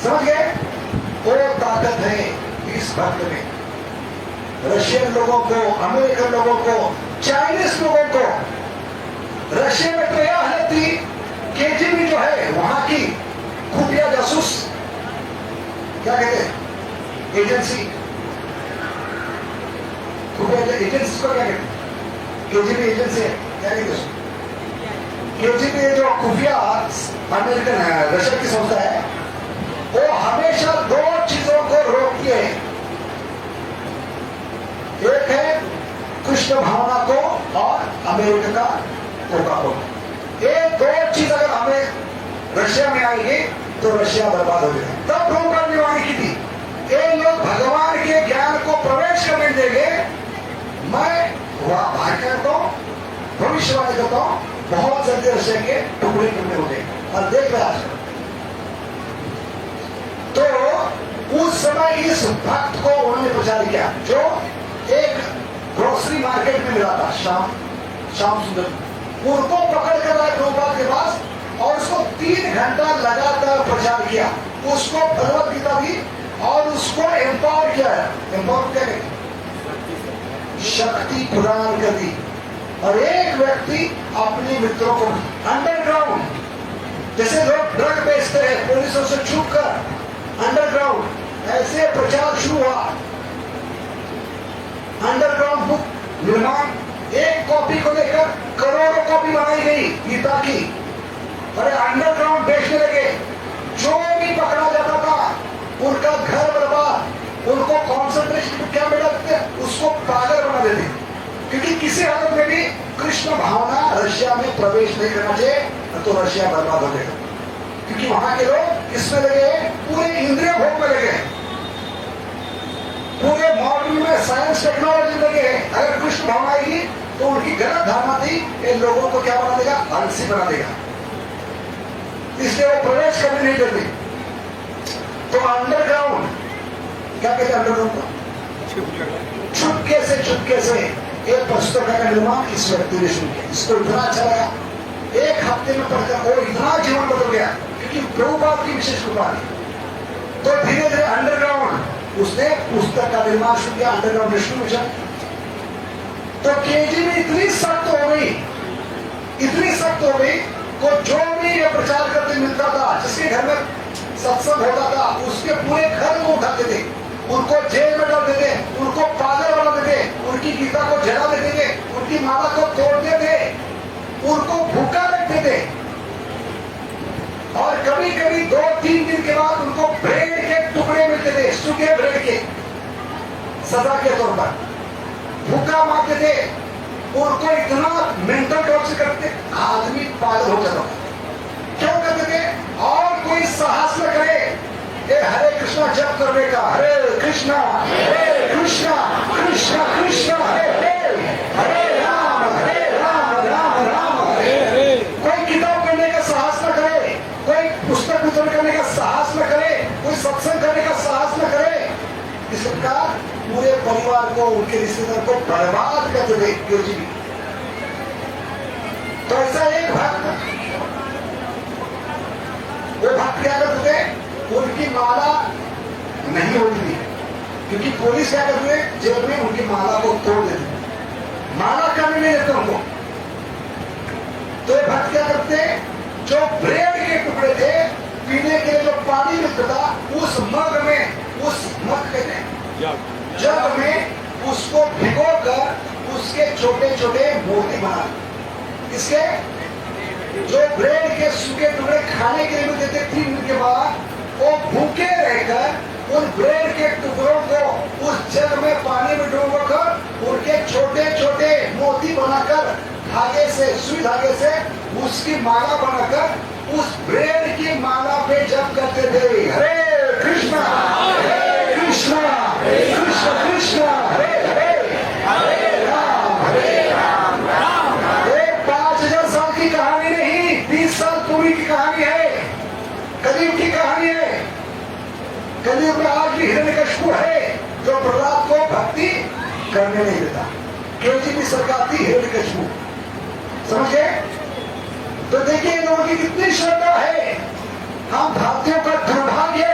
समझ गए? वो ताकत है इस भक्त में। रशियन लोगों को, अमेरिकन लोगों को, चाइनीज लोगों को, रशिया में तो यह हालत थी, केजीबी जो है वहां की खुफिया जासूस, क्या कहते हैं, एजेंसी, खुफिया एजेंसी को क्या कहते हैं? केजीबी एजेंसी है, क्या कहते हैं? केजीबी जो खुफिया अमेरिकन रशिया की संस्था है, वो हमेशा 2 चीजों को रोकती है। एक है कृष्ण भावना को और अमेरिका का धोखा को। ये 2 चीज अगर हमें रशिया में आएगी तो रशिया बर्बाद हो जाएगा। तब प्रभुपाद ने वाणी की थी, ये लोग भगवान के ज्ञान को प्रवेश करने देंगे, मैं भाग्य करता हूं, भविष्यवाणी करता हूं, बहुत जल्दी रशिया के टुकड़े टुकड़े हो गए। और देख रहे आज तो उस समय इस भक्त को उन्होंने प्रचार किया जो एक ग्रोसरी मार्केट में मिला था, श्याम सुंदर। उनको पकड़ कर आए प्रभुपाद के पास और उसको 3 घंटा लगातार प्रचार किया, उसको भगवत गीता दी और उसको एम्पावर किया। एम्पावर क्या कहते? शक्ति प्रदान कर दी। और एक व्यक्ति अपने मित्रों को अंडरग्राउंड, जैसे लोग ड्रग बेचते हैं पुलिसों से छुप कर, अंडरग्राउंड ऐसे प्रचार शुरू हुआ। अंडरग्राउंड बुक निर्माण, एक कॉपी को लेकर करोड़ों कॉपी बनाई गई गीता की। अरे अंडरग्राउंड बेचने लगे, जो भी पकड़ा जाता था उनका घर बर्बाद, उनको कॉन्सेंट्रेशन क्या में डालते हैं, उसको पागल बना देते हैं। क्योंकि किसी हालत में भी कृष्ण भावना रशिया में प्रवेश नहीं करना चाहिए, तो रशिया बर्बाद हो जाएगा। क्योंकि वहां के लोग इसमें लगे, पूरे इंद्रिय भोग में लगे, पूरे मॉडर्न में साइंस टेक्नोलॉजी लगे। अगर कृष्ण भावना आएगी तो उनकी गलत धारणा थी, इन लोगों को क्या बना देगा, आलसी बना देगा, इसलिए वो प्रवेश करने नहीं देते। तो अंडरग्राउंड क्या कहते हैं, अंडरग्राउंड को चुपके से एक पुस्तक का निर्माण इस व्यक्ति ने शुरू किया। इसको इतना अच्छा लगा, एक हफ्ते में पढ़कर वो इतना जीवन बदल गया, क्योंकि प्रभुपाद की विशेष कृपा थी। तो धीरे धीरे अंडरग्राउंड उसने पुस्तक का निर्माण शुरू किया, अंडरग्राउंड विष्णु मिशन। तो केजीबी इतनी सख्त हो गई को जो भी ये प्रचार करते मिलता था, जिसके घर में सत्संग होता था, उसके पूरे घर को उठाते थे, उनको जेल में डाल देते, उनको पागल बना देते, उनकी गीता को जला देते थे, उनकी माला को तोड़ते थे, उनको भूखा रखते थे, और कभी कभी 2-3 दिन के बाद उनको ब्रेड के टुकड़े मिलते थे, सूखे ब्रेड के, सजा के तौर पर भूखा मारते थे, उनको इतना मेंटल टॉर्चर करते, आदमी पागल हो जाता। क्यों करते थे? और कोई साहस न करे ये हरे कृष्णा जप करने का, हरे कृष्णा कृष्णा कृष्णा हरे राम राम राम हरे। कोई किताब करने का साहस न करे, कोई पुस्तक वितरण करने का साहस न करे, कोई सत्संग करने का साहस न करे। इस प्रकार पूरे परिवार को, उनके रिश्तेदार को बर्बाद करते थे केजीबी। तो ऐसा एक भक्त, वो भक्त क्या करते थे, उनकी माला नहीं होती थी, क्योंकि पुलिस क्या करते थे, जेल में उनकी माला को तोड़ देते, माला करने नहीं देते उनको। तो ये भक्त क्या करते, जो ब्रेड के टुकड़े थे, पीने के लिए जो पानी मिलता था, उस मग कहते हैं जग में उसको भिगोकर उसके छोटे छोटे मोती बना, इसके जो ब्रेड के सूखे टुकड़े खाने के लिए मिलते थे 3 दिन के बाद, वो भूखे रहकर उन ब्रेड के टुकड़ों को उस जग में पानी में डुबोकर उनके छोटे छोटे मोती बनाकर धागे से, सुई धागे से उसकी माला बनाकर उस ब्रेड की माला पे जप करते थे, हरे कृष्णा कृष्ण कृष्ण हरे राम ये 5000 साल की कहानी नहीं, 20 साल पूरी की कहानी है, कलयुग की कहानी है। कलयुग में आज भी हिरण्यकशिपु है जो प्रहलाद को भक्ति करने नहीं देता। केजीबी सरकार थी हिरण्यकशिपु, समझ गए? तो देखिए लोगों की कितनी श्रद्धा है। हम भारतीयों का दुर्भाग्य,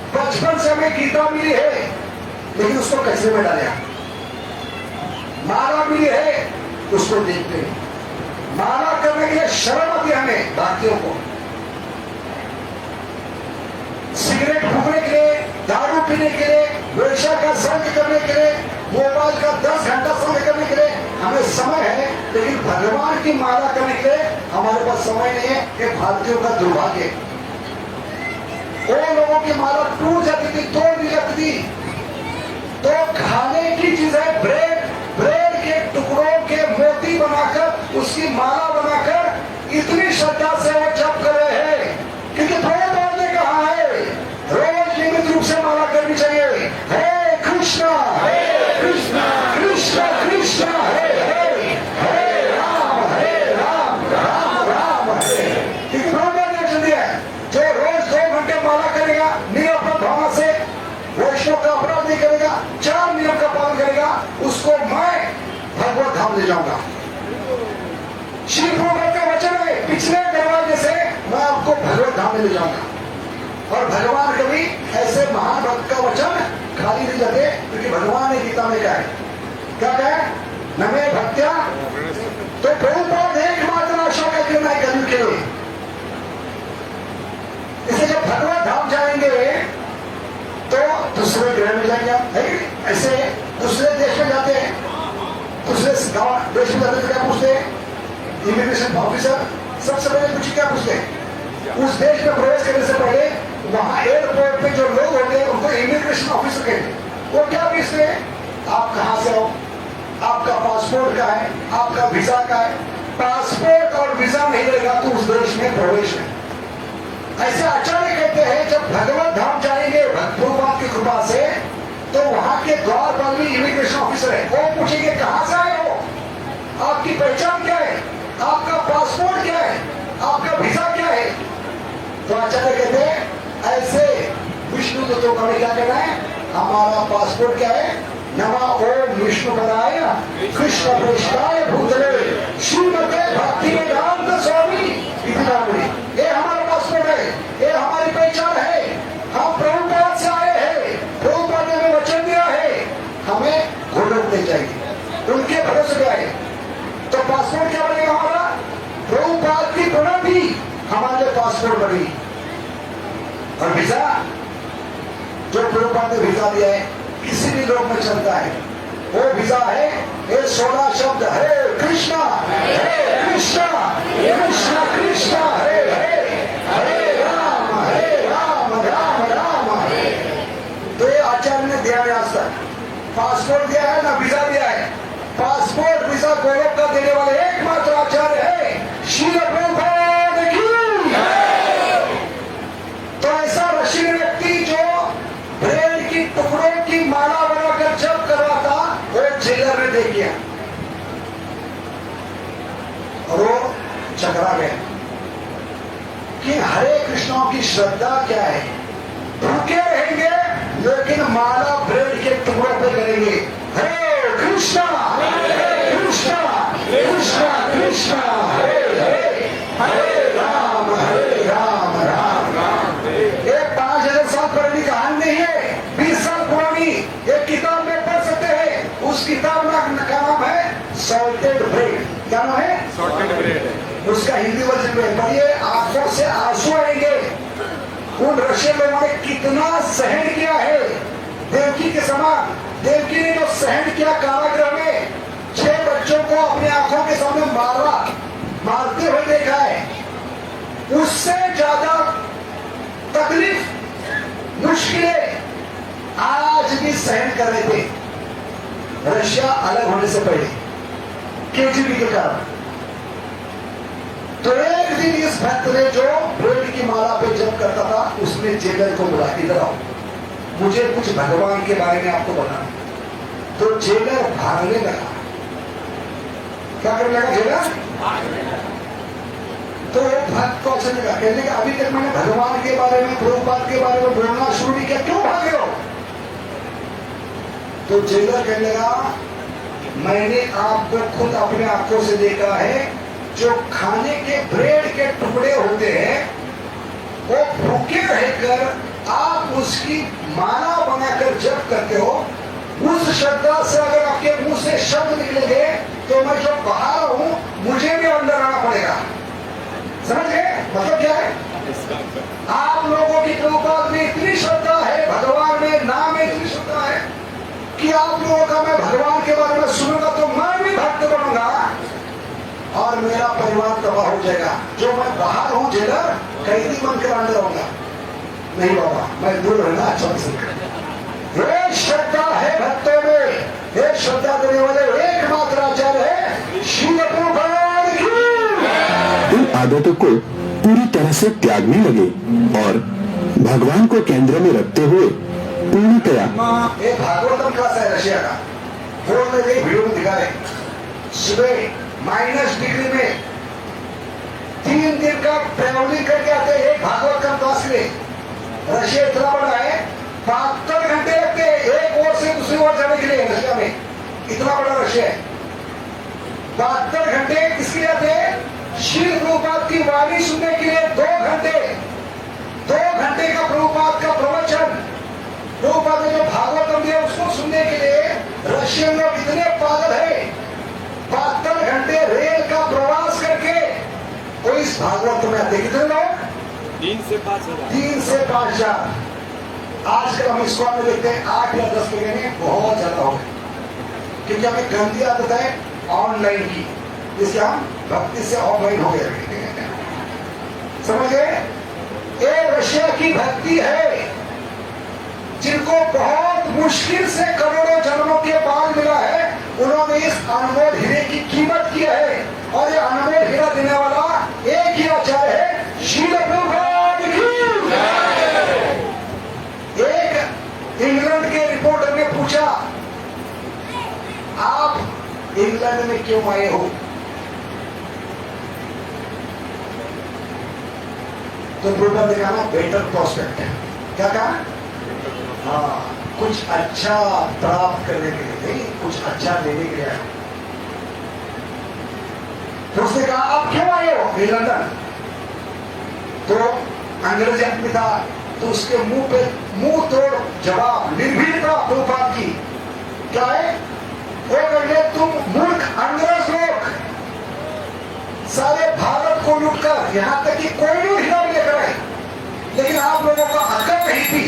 बचपन से हमें गीता मिली है, लेकिन उसको कचरे में डाला, माला मिली है उसको देखते हैं, माला करने के लिए शर्म आती है हमें भारतीयों को। सिगरेट फूकने के लिए, दारू पीने के लिए, वेश्या का संग करने के लिए, मोबाइल का 10 घंटा संग करने के लिए हमें समय है, लेकिन भगवान की माला करने के लिए हमारे पास समय नहीं है। ये भारतीयों का दुर्भाग्य। वो लोगों की माला टूट जाती थी, तोड़ दी जाती थी। तो खाने की चीज है ब्रेड के टुकड़ों के मोती बनाकर उसकी माला बनाकर इतनी श्रद्धा से वो जप कर रहे हैं, क्योंकि प्रभुपाद ने कहा है रोज नियमित रूप से माला करनी चाहिए, हरे कृष्णा कृष्ण कृष्ण हरे राम राम हरे। क्योंकि प्रभुपाद ने वचन दिया है, जो रोज 2 घंटे माला करेगा निरपराध भावना से, वैष्णव का अपराध नहीं करेगा, 4 नियम का पालन करेगा, उसको मैं भगवत धाम ले जाऊंगा। श्री प्रभुपाद का वचन है, पिछले दरवाजे से मैं आपको भगवत धाम ले जाऊंगा। और भगवान कभी ऐसे महान भक्त का वचन खाली नहीं जाते, क्योंकि भगवान ने गीता में कहा है, क्या कहा, न मैं भक्त्या। तो प्रभुपाद एकमात्र आशा का किरण है कलयुग के लिए। इसलिए जब भगवत धाम जाएंगे तो दूसरे ग्रह में जाएंगे आप, ऐसे दूसरे देश में जाते हैं, दूसरे देश में जाते तो क्या पूछते हैं, इमिग्रेशन ऑफिसर सबसे पहले पूछे क्या पूछते हैं, उस देश में प्रवेश करने से पहले वहां एयरपोर्ट पे जो लोग होते हैं उनको इमिग्रेशन ऑफिसर कहते। वो क्या पूछते हैं, आप कहां से हो, आपका पासपोर्ट का है, आपका वीजा का है। पासपोर्ट और वीजा नहीं रहेगा तो उस देश में प्रवेश है। ऐसे आचार्य कहते हैं जब भगवत धाम जाएंगे भगवान की कृपा से, तो वहां के द्वार पर भी इमिग्रेशन ऑफिसर है। वो पूछेंगे कहां से आए हो, आपकी पहचान क्या है, आपका पासपोर्ट क्या है, आपका वीजा क्या है। तो आचार्य कहते हैं ऐसे विष्णु दूतों का हमें क्या कहना है, हमारा पासपोर्ट क्या है, नमा ओम विष्णु पदाय कृष्ण प्रेष्ठाय भूतले श्रीमते भक्ति वेदांत स्वामी इतिनामुनि। ये हमारा पासपोर्ट है, ये हमारी पहचान है। हम प्रभुपाद से आए हैं, प्रभुपाद ने हमें वचन दिया है, हमें घोड़ते चाहिए, उनके भरोसे पे आए। तो पासपोर्ट क्या बनेगा हमारा, प्रभुपाद की प्रणति हमारे लिए पासपोर्ट बनेगी। और वीजा जो प्रभुपाद ने वीजा दिया है किसी भी लोग में चलता है, वो वीजा है ये 16 शब्द, हरे कृष्णा कृष्णा कृष्णा कृष्णा हरे हरे, हरे राम राम राम हरे। तो ये आचार्य ने दिया है आज तक, पासपोर्ट दिया है ना वीजा दिया है। पासपोर्ट वीजा गौरव का देने वाले एकमात्र आचार्य है श्रील प्रभुपाद की। तो ऐसा रशियन व्यक्ति जो ब्रेड की टुकड़ों की माला बनाकर जप कर रहा था, वो जेलर ने देख लिया और वो चकरा गया कि हरे कृष्णों की श्रद्धा क्या है, भूखे रहेंगे लेकिन माला ब्रेड के टुकड़ों पे करेंगे, हरे कृष्णा कृष्णा कृष्णा कृष्णा हरे हरे, हरे राम राम राम। ये 5000 साल पुरानी कहानी नहीं है, 20 साल पुरानी एक किताब में पढ़ सकते हैं। उस किताब का नाम है सॉल्टेड ब्रेड। क्या नाम है, सॉल्टेड ब्रेड। उसका हिंदी वर्जन में पढ़िए, आंखों से आंसू आएंगे। उन रशियन लोगों ने कितना सहन किया है देवकी के समान। देवकी ने जो सहन किया कारागृह में, 6 बच्चों को अपने आंखों के सामने मारते हुए देखा है, उससे ज्यादा तकलीफ मुश्किलें आज भी सहन कर रहे थे रशिया अलग होने से पहले केजीबी के कारण। तो एक दिन इस भक्त ने जो ब्रेड की माला पे जप करता था, उसने जेलर को बुला, इधर आओ, मुझे कुछ भगवान के बारे में आपको बताना। तो जेलर भागने लगा। क्या करने लगा जेलर? तो भक्त को अच्छा लगा, कहने लगा अभी तक मैंने भगवान के बारे में, प्रभुपाद के बारे में बोलना शुरू नहीं किया, क्यों भागे हो? तो जेलर कहने लगा मैंने आपको खुद अपने आंखों से देखा है, जो खाने के ब्रेड के टुकड़े होते हैं वो भूखे रहकर आप उसकी माला बनाकर जप करते हो। उस श्रद्धा से अगर आपके मुंह से शब्द निकलेंगे तो मैं जो बाहर हूं मुझे भी अंदर आना पड़ेगा। समझ गए मतलब क्या है? आप लोगों की प्रभुपाद में इतनी श्रद्धा है, भगवान में नाम में इतनी श्रद्धा है कि आप लोगों का मैं भगवान के बारे में सुनूंगा तो मैं भी भक्त बनूंगा और मेरा परिवार तबाह हो जाएगा। जो मैं बाहर हूं जेलर, कैदी बनकर अंदर होगा। नहीं बाबा, मैं दूर रहना अच्छा पसंद करता। ये श्रद्धा है भक्तों में, ये श्रद्धा देने वाले एकमात्र आचार्य है श्रील प्रभुपाद की। इन आदतों को पूरी तरह से त्यागने लगे और भगवान को केंद्र में रखते हुए पूर्णतया। एक भागवतम क्लास है रशिया का, वो मेरे वीडियो में दिखा रहे, सुबह -डिग्री में 3 दिन का ट्रेवलिंग करके आते हैं एक भागवत का क्लास के लिए। रशिया इतना बड़ा है, 72 घंटे लगते हैं एक ओर से दूसरी ओर जाने के लिए रशिया में, इतना बड़ा रशिया है। 72 घंटे किसके लिए आते हैं? श्री प्रभुपाद की वाणी सुनने के लिए 2 घंटे का प्रभुपाद का प्रवचन, प्रभुपाद ने जो भागवतम दिया उसको सुनने के लिए रशियन लोग इतने पागल है, 72 घंटे रेल का प्रवास करके वो इस भागवत में आते। कितने लोग? 3 से 5 हजार। 3 से 5 हजार। आजकल हम स्कूल में देखते हैं 8 या 10 के लिए बहुत ज्यादा हो गए, क्योंकि हमें गंदी आदत है ऑनलाइन की, जिससे हम भक्ति से ऑफलाइन हो गए। समझे? ये रशिया की भक्ति है, जिनको बहुत मुश्किल से करोड़ों जन्मों के बाद मिला है, उन्होंने इस अनमोल हीरे की कीमत की है। और ये अनमोल हीरा देने वाला एक ही आचार्य है, श्रील प्रभुपाद की। एक इंग्लैंड के रिपोर्टर ने पूछा, आप इंग्लैंड में क्यों आए हो? तो प्रभुपाद ने कहा, बेटर प्रोस्पेक्ट। क्या कहा? हाँ, कुछ अच्छा प्राप्त करने के लिए नहीं, कुछ अच्छा देने के लिए आए। तो उसने कहा, आप क्यों आए हो लंदन? तो अंग्रेजी आदमी था, तो उसके मुंह पे मुंह तोड़ जवाब, निर्भीकता प्रभुपाद की। क्या है वो? कहते तुम मूर्ख अंग्रेज लोग सारे भारत को लूटकर यहां तक कि कोई भी हीरा भी लेकर आए, लेकिन आप लोगों को अकल नहीं थी।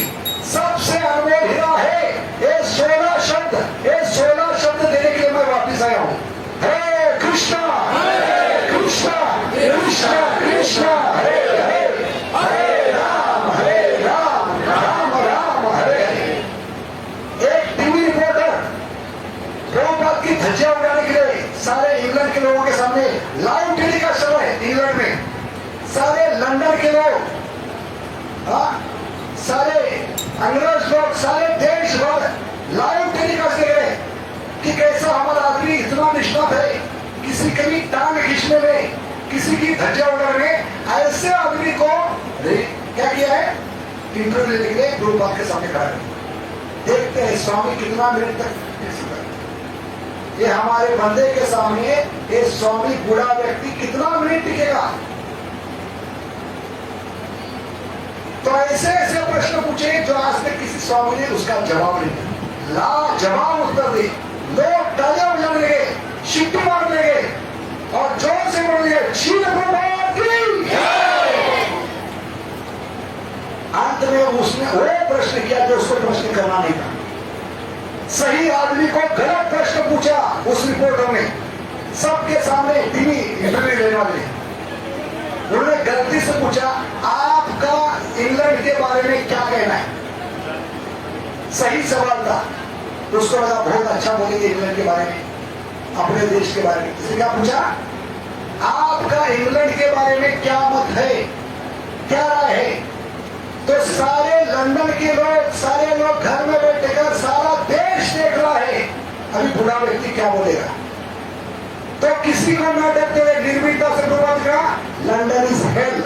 सबसे अनमोल हीरा है ये 16 शब्द। ये 16 शब्द देने के लिए मैं वापिस आया हूं। हरे कृष्णा कृष्णा कृष्णा कृष्णा हरे हरे, हरे राम राम राम हरे हरे। एक टीवी रिपोर्टर प्रभुपाद की धज्जियां उड़ाने के लिए सारे इंग्लैंड के लोगों के सामने, लाइव टेलीकास्ट चल रहा है इंग्लैंड में, सारे लंदन के लोग, सारे अंग्रेज लोग, सारे देश भर लाइव टेलीकास्ट दे रहे कि कैसा हमारा आदमी इतना निष्णात है, किसी की भी टांग खींचने में, किसी की धज्जियां उड़ाने में। ऐसे आदमी को क्या किया है? इंटरव्यू लेने के लिए प्रभुपाद के सामने खड़ा है। देखते हैं स्वामी कितना मिनट तक। ये हमारे बंदे के सामने ये स्वामी बूढ़ा व्यक्ति कितना मिनट टिकेगा? तो ऐसे ऐसे प्रश्न पूछे जो आज तक किसी स्वामी ने उसका जवाब नहीं दिया। लाजवाब उत्तर दे, लोग तालियां बजाने लगे, शिट्टी मारने लगे और जोर से बोल दिए, श्रील प्रभुपाद की जय। अंत में उसने वो प्रश्न किया जो उसको प्रश्न करना नहीं था। सही आदमी को गलत प्रश्न पूछा उस रिपोर्टर ने, सबके सामने टीवी इंटरव्यू लेने वाले। उन्होंने गलती से पूछा, आपका इंग्लैंड के बारे में क्या कहना है? सही सवाल था, उसको लगा बहुत अच्छा बोलेंगे इंग्लैंड के बारे में, अपने देश के बारे में। किसी क्या पूछा, आपका इंग्लैंड के बारे में क्या मत है, क्या राय है? तो सारे लंदन के लोग, सारे लोग घर में बैठकर सारा देश देख रहा है, अभी बूढ़ा व्यक्ति क्या बोलेगा। तो किसी को न डरते हुए निर्भीकता से प्रभावित कहा, लंदन इज हेल।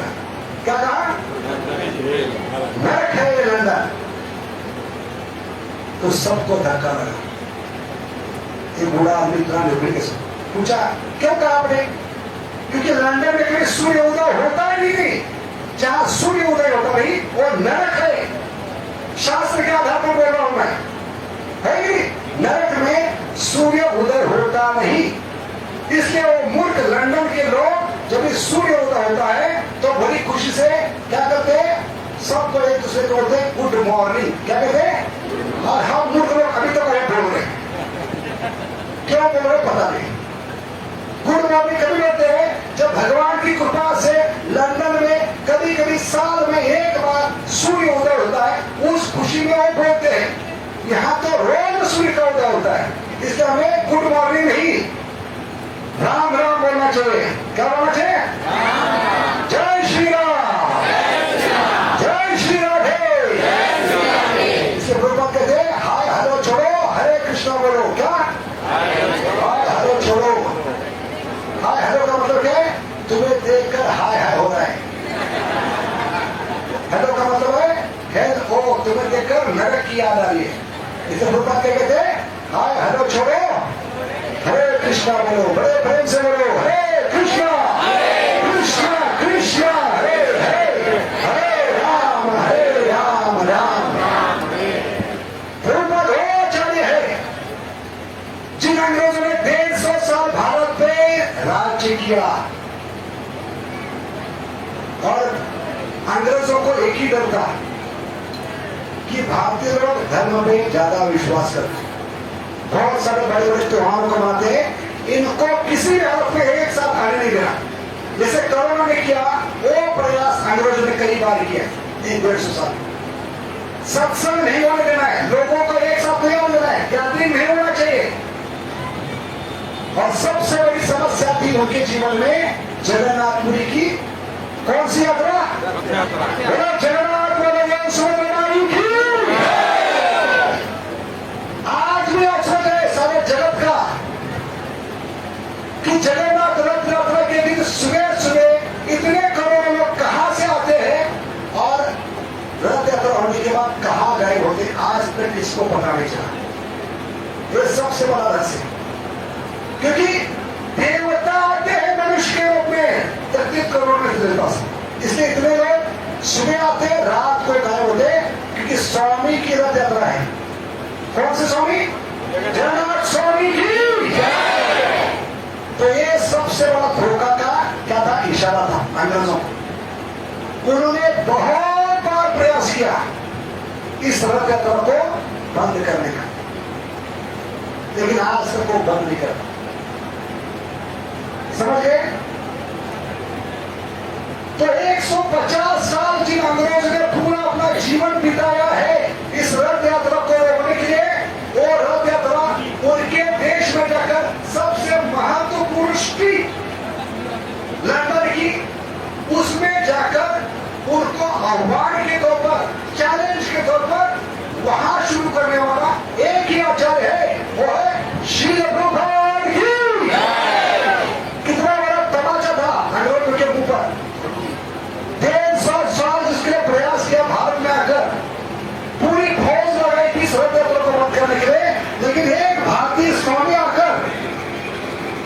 क्या कहा? नरक है ये लंदन। तो सबको धक्का लगा। ये बूढ़ा आदमी इतना निर्भीक से पूछा, क्यों कहा आपने? क्योंकि लंदन में कभी सूर्य उदय होता ही नहीं। जहां सूर्य उदय होता नहीं वो नरक है। शास्त्र के आधार पर बोल रहा हूं मैं, है कि नरक में सूर्य उदय होता नहीं। इसलिए वो मूर्ख लंदन के लोग जब सूर्य उदय होता है तो बड़ी खुशी से क्या करते हैं? सबको एक दूसरे को बोलते हैं गुड मॉर्निंग। क्या कहते हैं? और हम मूर्ख लोग अभी तक वो बोल रहे, क्यों बोल रहे पता नहीं। गुड मॉर्निंग कभी बोलते हैं जब भगवान की कृपा से लंदन में कभी कभी साल में एक बार सूर्य उदय होता है, उस खुशी में वो बोलते हैं। यहाँ तो रोज सूर्य का उदय होता है, इसलिए हमें गुड मॉर्निंग नहीं, राम राम बोलना चाहिए। क्या बोलना चाहिए? जय श्री राम, जय श्री राधे। इसलिए प्रभुपाद कहते हैं, हाय हेलो छोड़ो, हरे कृष्णा बोलो। क्या हाय हेलो छोड़ो? हाय हेलो का मतलब क्या है? तुम्हें देखकर हाय हाय हो रहा है। हेलो का मतलब है हेल ओ, तुम्हें देखकर नरक की याद आ रही है। इसे प्रभुपाद क्या कहते हैं? हाय हेलो छोड़ो, हरे कृष्णा बोलो, बड़े प्रेम से बोलो, हरे कृष्णा कृष्णा कृष्णा हरे हरे, हरे राम राम राम। प्रभुपाद वो आचार्य है जिन अंग्रेजों ने 150 साल भारत पे राज्य किया, और अंग्रेजों को एक ही डर था कि भारतीय लोग धर्म में ज्यादा विश्वास करते, बहुत सारे बड़े बड़े त्योहारों को मनाते, इनको किसी भी हालत में एक साथ आने नहीं देना। जैसे कोरोना ने किया वो प्रयास कई बार किया 100-150 साल। सत्संग नहीं होने देना है, लोगों को एक साथ नहीं होने देना है, गैदरिंग नहीं होना चाहिए। और सबसे बड़ी समस्या थी उनके जीवन में जगन्नाथपुरी की कौन सी यात्रा? जगन्नाथ बलराम सुभद्रा की। आज भी अवसर है सारे जगत का कि जगन्नाथ रथ यात्रा के दिन सुबह सुबह इतने करोड़ों लोग कहां से आते हैं और रथ यात्रा होने के बाद कहां गायब होते, आज तक इसको पता नहीं चला। ये सबसे बड़ा रहस्य है, क्योंकि देवता आते हैं मनुष्य के रूप में 33 करोड़ में पास, इसलिए इतने लोग सुबह आते हैं रात को गायब होते, क्योंकि स्वामी की रथ यात्रा है। कौन से स्वामी? जगन्नाथ स्वामी की। तो ये सबसे बड़ा धोखा का क्या था? इशारा था अंग्रेजों को। उन्होंने बहुत बार प्रयास किया इस रथ यात्रा को बंद करने का, लेकिन आज तक वो बंद नहीं कर, समझ गए? तो 150 साल जिन अंग्रेज ने पूरा अपना जीवन बिताया है इस रथ यात्रा को रोकने के लिए, वो रथ यात्रा उनके देश में जाकर सबसे महत्वपूर्ण स्ट्रीट लंदन की, उसमें जाकर उनको आह्वान के तौर पर, चैलेंज के तौर पर वहां शुरू करने वाला एक ही आचार्य है, वो है श्री प्रभुपाद की। कितना बड़ा तमाचा था अंग्रेजों के ऊपर। 150 साल जिसके लिए प्रयास किया भारत में आकर, पूरी फौज लगाई थी इस रथ यात्रा को बंद करने के लिए, लेकिन एक भारतीय स्वामी आकर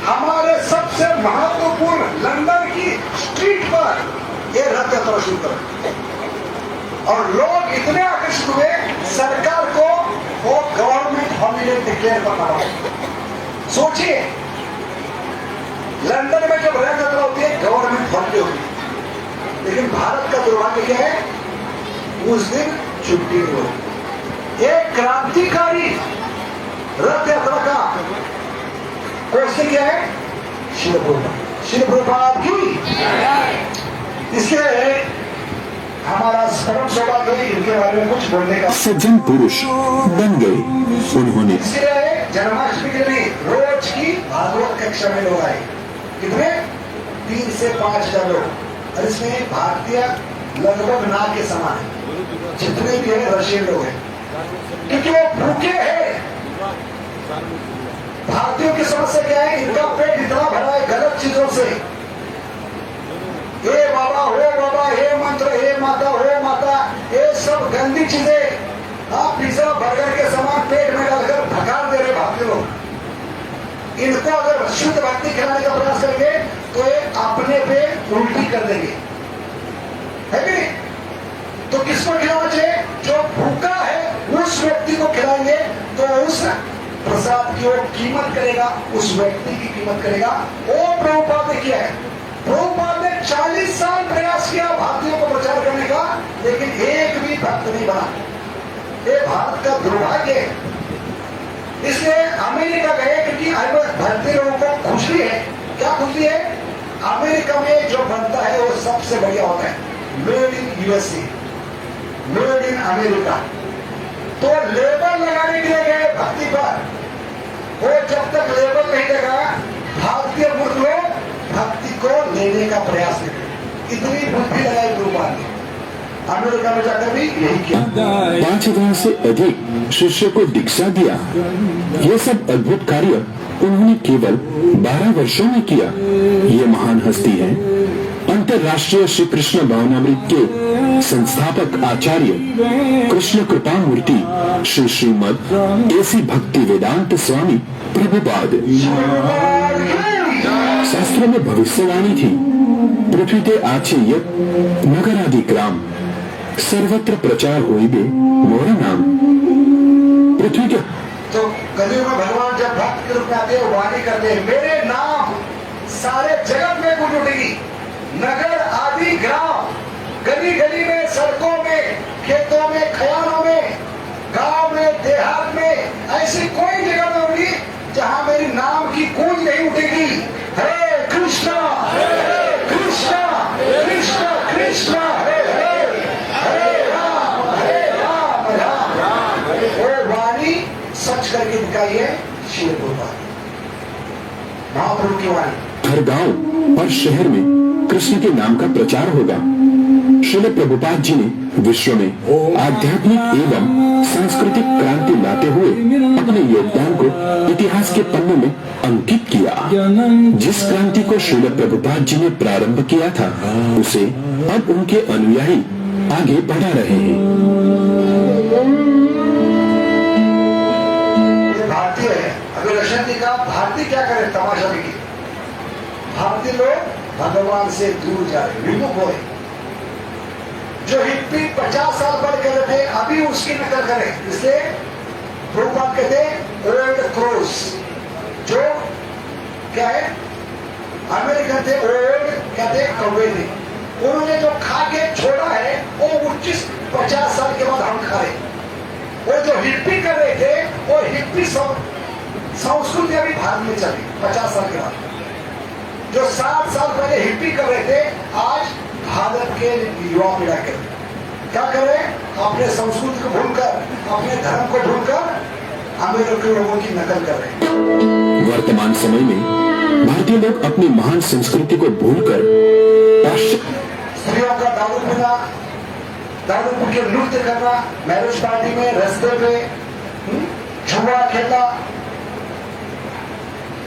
हमारे सबसे महत्वपूर्ण लंदन की स्ट्रीट पर यह रथ यात्रा शुरू कर, और लोग इतने आकर्षित हुए सरकार को वो गवर्नमेंट हॉलीडे डिक्लेयर करना पड़ा। सोचिए, लंदन में जब रथ यात्रा होती है गवर्नमेंट हॉलीडे होती है, लेकिन भारत का दुर्भाग्य क्या है? उस दिन छुट्टी नहीं होती। एक क्रांतिकारी रथ यात्रा का क्वेश्चन क्या है? श्री प्रभुपाद की। इसलिए हमारा परम सौभाग्य है इनके बारे में कुछ बोलने का। सज्जन पुरुष बन गए उन्होंने। इसलिए जन्माष्टमी के लिए रोज की भागवत कक्षा में लोग आए, कितने? 3 से 5 हजार लोग, और इसमें भारतीय लगभग ना के समान है, जितने भी है रशियन लोग हैं, क्योंकि वो भूखे हैं। भारतीयों की समस्या क्या है? इनका पेट इतना भरा है गलत चीजों से, हे बाबा हो बाबा, हे मंत्र, हे माता हो माता, ये सब गंदी चीजें पिज्जा बर्गर के समान पेट में डालकर भगाड़ दे रहे भारतीय लोग। इनको अगर शुद्ध भक्ति खिलाने का प्रयास करेंगे तो ये अपने पे उल्टी कर देंगे, है कि नहीं? तो किसको खिलाना चाहिए? जो भूखा है उस व्यक्ति को खिलाएंगे तो उस प्रसाद की वो कीमत करेगा, उस व्यक्ति की कीमत करेगा। वो प्रभुपाद ने किया है। प्रभुपाद ने 40 साल प्रयास किया भारतीयों को प्रचार करने का, लेकिन एक भी भक्त नहीं बना। ये भारत का दुर्भाग्य है। इसलिए अमेरिका गए, क्योंकि भारतीय लोगों को खुशी है। क्या खुशी है? अमेरिका में जो बनता है वो सबसे बढ़िया होता है, made in USA, made in America. तो लेबल लगाने के लिए गए भक्ति पर, वो जब तक लेबल नहीं लगा भारतीय मूर्ख लोग भक्ति को लेने का प्रयास नहीं करते। इतनी बुद्धि लगाई गुरुपाद ने। अमेरिका में जाकर भी यही किया। 5000 से अधिक शिष्य को दीक्षा दिया। ये सब अद्भुत कार्य उन्होंने केवल 12 वर्षों में किया। ये महान हस्ती है अंतर्राष्ट्रीय श्री कृष्ण भावनामृत के संस्थापक आचार्य कृष्ण कृपा मूर्ति श्री श्रीमद एसी भक्ति वेदांत स्वामी प्रभुपाद। शास्त्रों में भविष्यवाणी थी, पृथ्वी ते आछे यत नगर आदि ग्राम, सर्वत्र प्रचार होइबे मोर नाम। पृथ्वी के तो कलयुग में भगवान जब भक्त के रूप में आते हैं, वाणी करते हैं, मेरे नाम सारे जगत में गूंज उठेगी। नगर आदि ग्राम, गली गली में, सड़कों में, खेतों में, खयानों में, गांव में, देहात में, ऐसी कोई जगह में होगी जहां मेरी नाम की गूंज नहीं उठेगी। हरे कृष्णा कृष्णा कृष्णा कृष्णा हरे हरे। महाप्रभु की वाणी। हर गांव और शहर में कृष्ण के नाम का प्रचार होगा। श्रील प्रभुपाद जी ने विश्व में आध्यात्मिक एवं सांस्कृतिक क्रांति लाते हुए अपने योगदान को इतिहास के पन्नों में अंकित किया। जिस क्रांति को श्रील प्रभुपाद जी ने प्रारंभ किया था, उसे अब उनके अनुयायी आगे बढ़ा रहे हैं। भारतीय है, अभी रशियन जी का भारतीय क्या करे, तमाशा देखिए। भारतीय लोग भगवान से दूर जा रहे, विमुख हो रहे। जो हिप्पी 50 साल पहले कर रहे थे, अभी उसकी नकल करें। इसलिए प्रभुपाद कहते हैं ओल्ड क्रोस, जो क्या है, अमेरिकन थे, ओल्ड कहते हैं कौवे थे। उन्होंने जो खा के छोड़ा है वो 50 साल के बाद हम खा रहे। वो जो हिप्पी कर रहे थे, वो हिप्पी संस्कृति अभी भारत में चली 50 साल के बाद। जो 60 साल पहले हिप्पी कर रहे थे, आज भारत के युवा पीढ़ा के क्या करें, अपने संस्कृति को भूलकर, अपने धर्म को भूलकर अमेरिकी लोगों की नकल कर रहे हैं। वर्तमान समय में भारतीय लोग अपनी महान संस्कृति को भूलकर स्त्रियों का दारू पीना, दारू पी के नृत्य करना, मैरिज पार्टी में, रास्ते पे जुआ खेलना,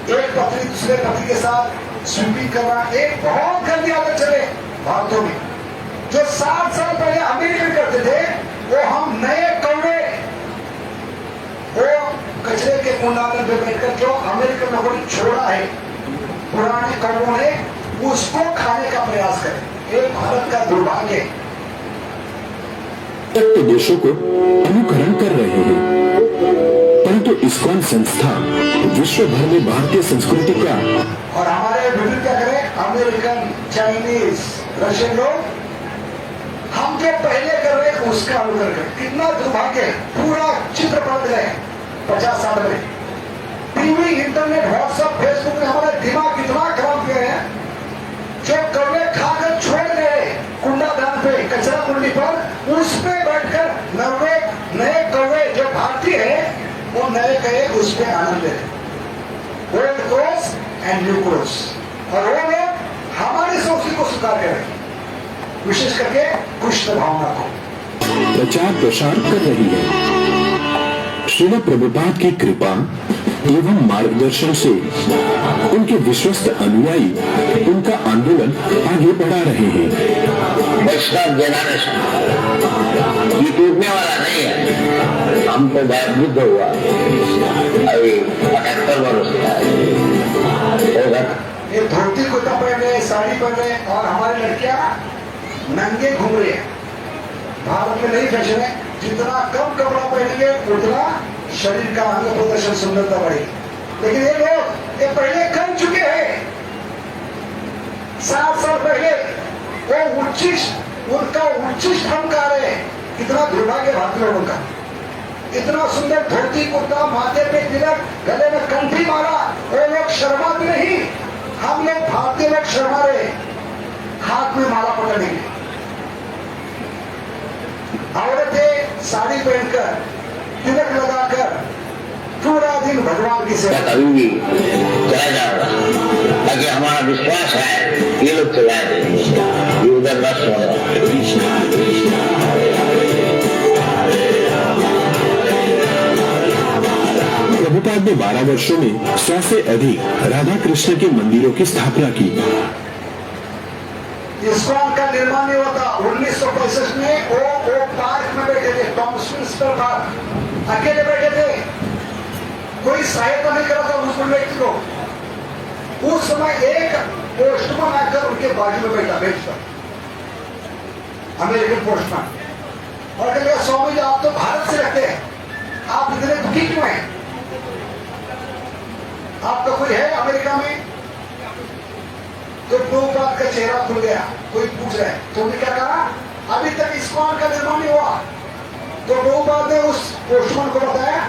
एक पत्नी दूसरे पति के साथ स्विमिंग करना, एक बहुत गंदी आदत चले भारतों में। जो 60 साल पहले अमेरिकन करते थे, वो हम नए कौवे, वो कचरे के कुंडालन पे बैठकर जो अमेरिकन लोगों ने छोड़ा है, पुराने कौवों ने, उसको खाने का प्रयास करें। ये भारत का दुर्भाग्य है। तक देशों को अनुकरण कर रहे हैं, परंतु इस्कॉन संस्था विश्व भर में भारतीय संस्कृति का और हमारे विभिन्न क्या करें, अमेरिकन, चाइनीज, रशियन लोग हम जो पहले कर रहे हैं उसका अनुकरण करें। कितना दुर्भाग्य है, पूरा चित्र पलट गए 50 साल में। टीवी, इंटरनेट, व्हाट्सएप, फेसबुक ने हमारा दिमाग कितना खराब किया है। जो कौवे खाकर छोड़ गए कुंडादान पे, कचरा कुंडी पर, उस पे बैठकर नए कौवे जो भारतीय है, वो नए कहे उस पे आनंद ले रहे। Old cross and new cross, और वो लोग हमारी संस्कृति को स्वीकार करें, विशेष करके कृष्ण भावना को प्रचार प्रसार कर रही है। श्रील प्रभुपाद की कृपा एवं मार्गदर्शन से उनके विश्वस्त अनुयायी उनका आंदोलन आगे बढ़ा रहे हैं। वैष्णव जनरेशन ये टूटने वाला नहीं है। हम तो बुद्ध हुआ अभी 78 वर्ष का होगा। ये धोती कुर्ता पहन रहे, साड़ी पहन रहे, और हमारी लड़कियां नंगे घूम रही है। भारत में नहीं फैशन है, जितना कम कपड़ा पहनेंगे उतना शरीर का अंग प्रदर्शन, सुंदरता बढ़ेगी। लेकिन ये लोग ये पहले कर चुके हैं। 7 साल पहले वो उनका उच्चिष्ट हम कर रहे हैं। कितना दुर्भाग्य भारतीय लोगों का। इतना सुंदर धोती कुर्ता, माथे पे तिलक, गले में कंठी माला, वो लोग शर्माते नहीं। हम लोग भारतीय लोग शर्मा रहे, हाथ में माला पकड़ने के। औरतें साड़ी पहनकर, तिलक लगाकर पूरा दिन भगवान की सेवा। कभी भी चला जाएगा, ताकि हमारा विश्वास है ये लोग चलाए देंगे, ये उधर नष्ट होगा। प्रभुपाद ने 12 वर्षों में 100 से अधिक राधा कृष्ण के मंदिरों की स्थापना की। इस्कॉन का निर्माण नहीं होता। 1965 में वो पार्क में बैठे थे, टॉमस्विंसर पार्क, अकेले बैठे थे, कोई सहायता नहीं करा था उस व्यक्ति को। उस समय एक पोस्टमैन आकर उनके बाजू में बैठा, अमेरिकन पोस्टमैन, और कह लिया, स्वामी जी आप तो भारत से रहते हैं, आप इतने दुखी क्यों हैं? आपका कोई है अमेरिका में? तो प्रभुपाद का चेहरा खुल गया। कोई पूछ रहा है, तुमने क्या कहा? अभी तक इस्कॉन का निर्माण नहीं हुआ। तो प्रभुपाद ने उस पोस्टमैन को बताया,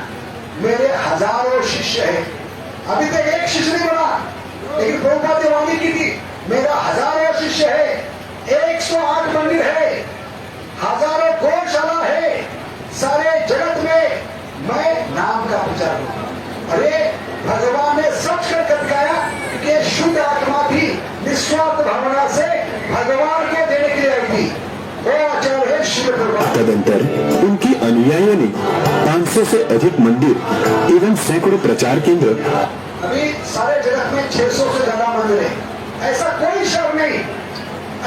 मेरे हजारों शिष्य हैं, अभी तक एक शिष्य नहीं बना। लेकिन प्रभुपाद ने वाणी की थी, मेरा हजारों शिष्य है, 108 मंदिर है, हजारों गौशाला है, सारे जगत में मैं नाम का प्रचार करूं। अरे भगवान ने सच कर दिखाया कि निस्वार्थ भावना से भगवान को देने के लिए आई थी। वो आचार्य है श्री प्रभुपाद। तदंतर उनकी अनुयायियों ने 500 से अधिक मंदिर एवं सैकड़ों प्रचार केंद्र, अभी सारे जगत में 600 से ज्यादा मंदिर है। ऐसा कोई शहर नहीं,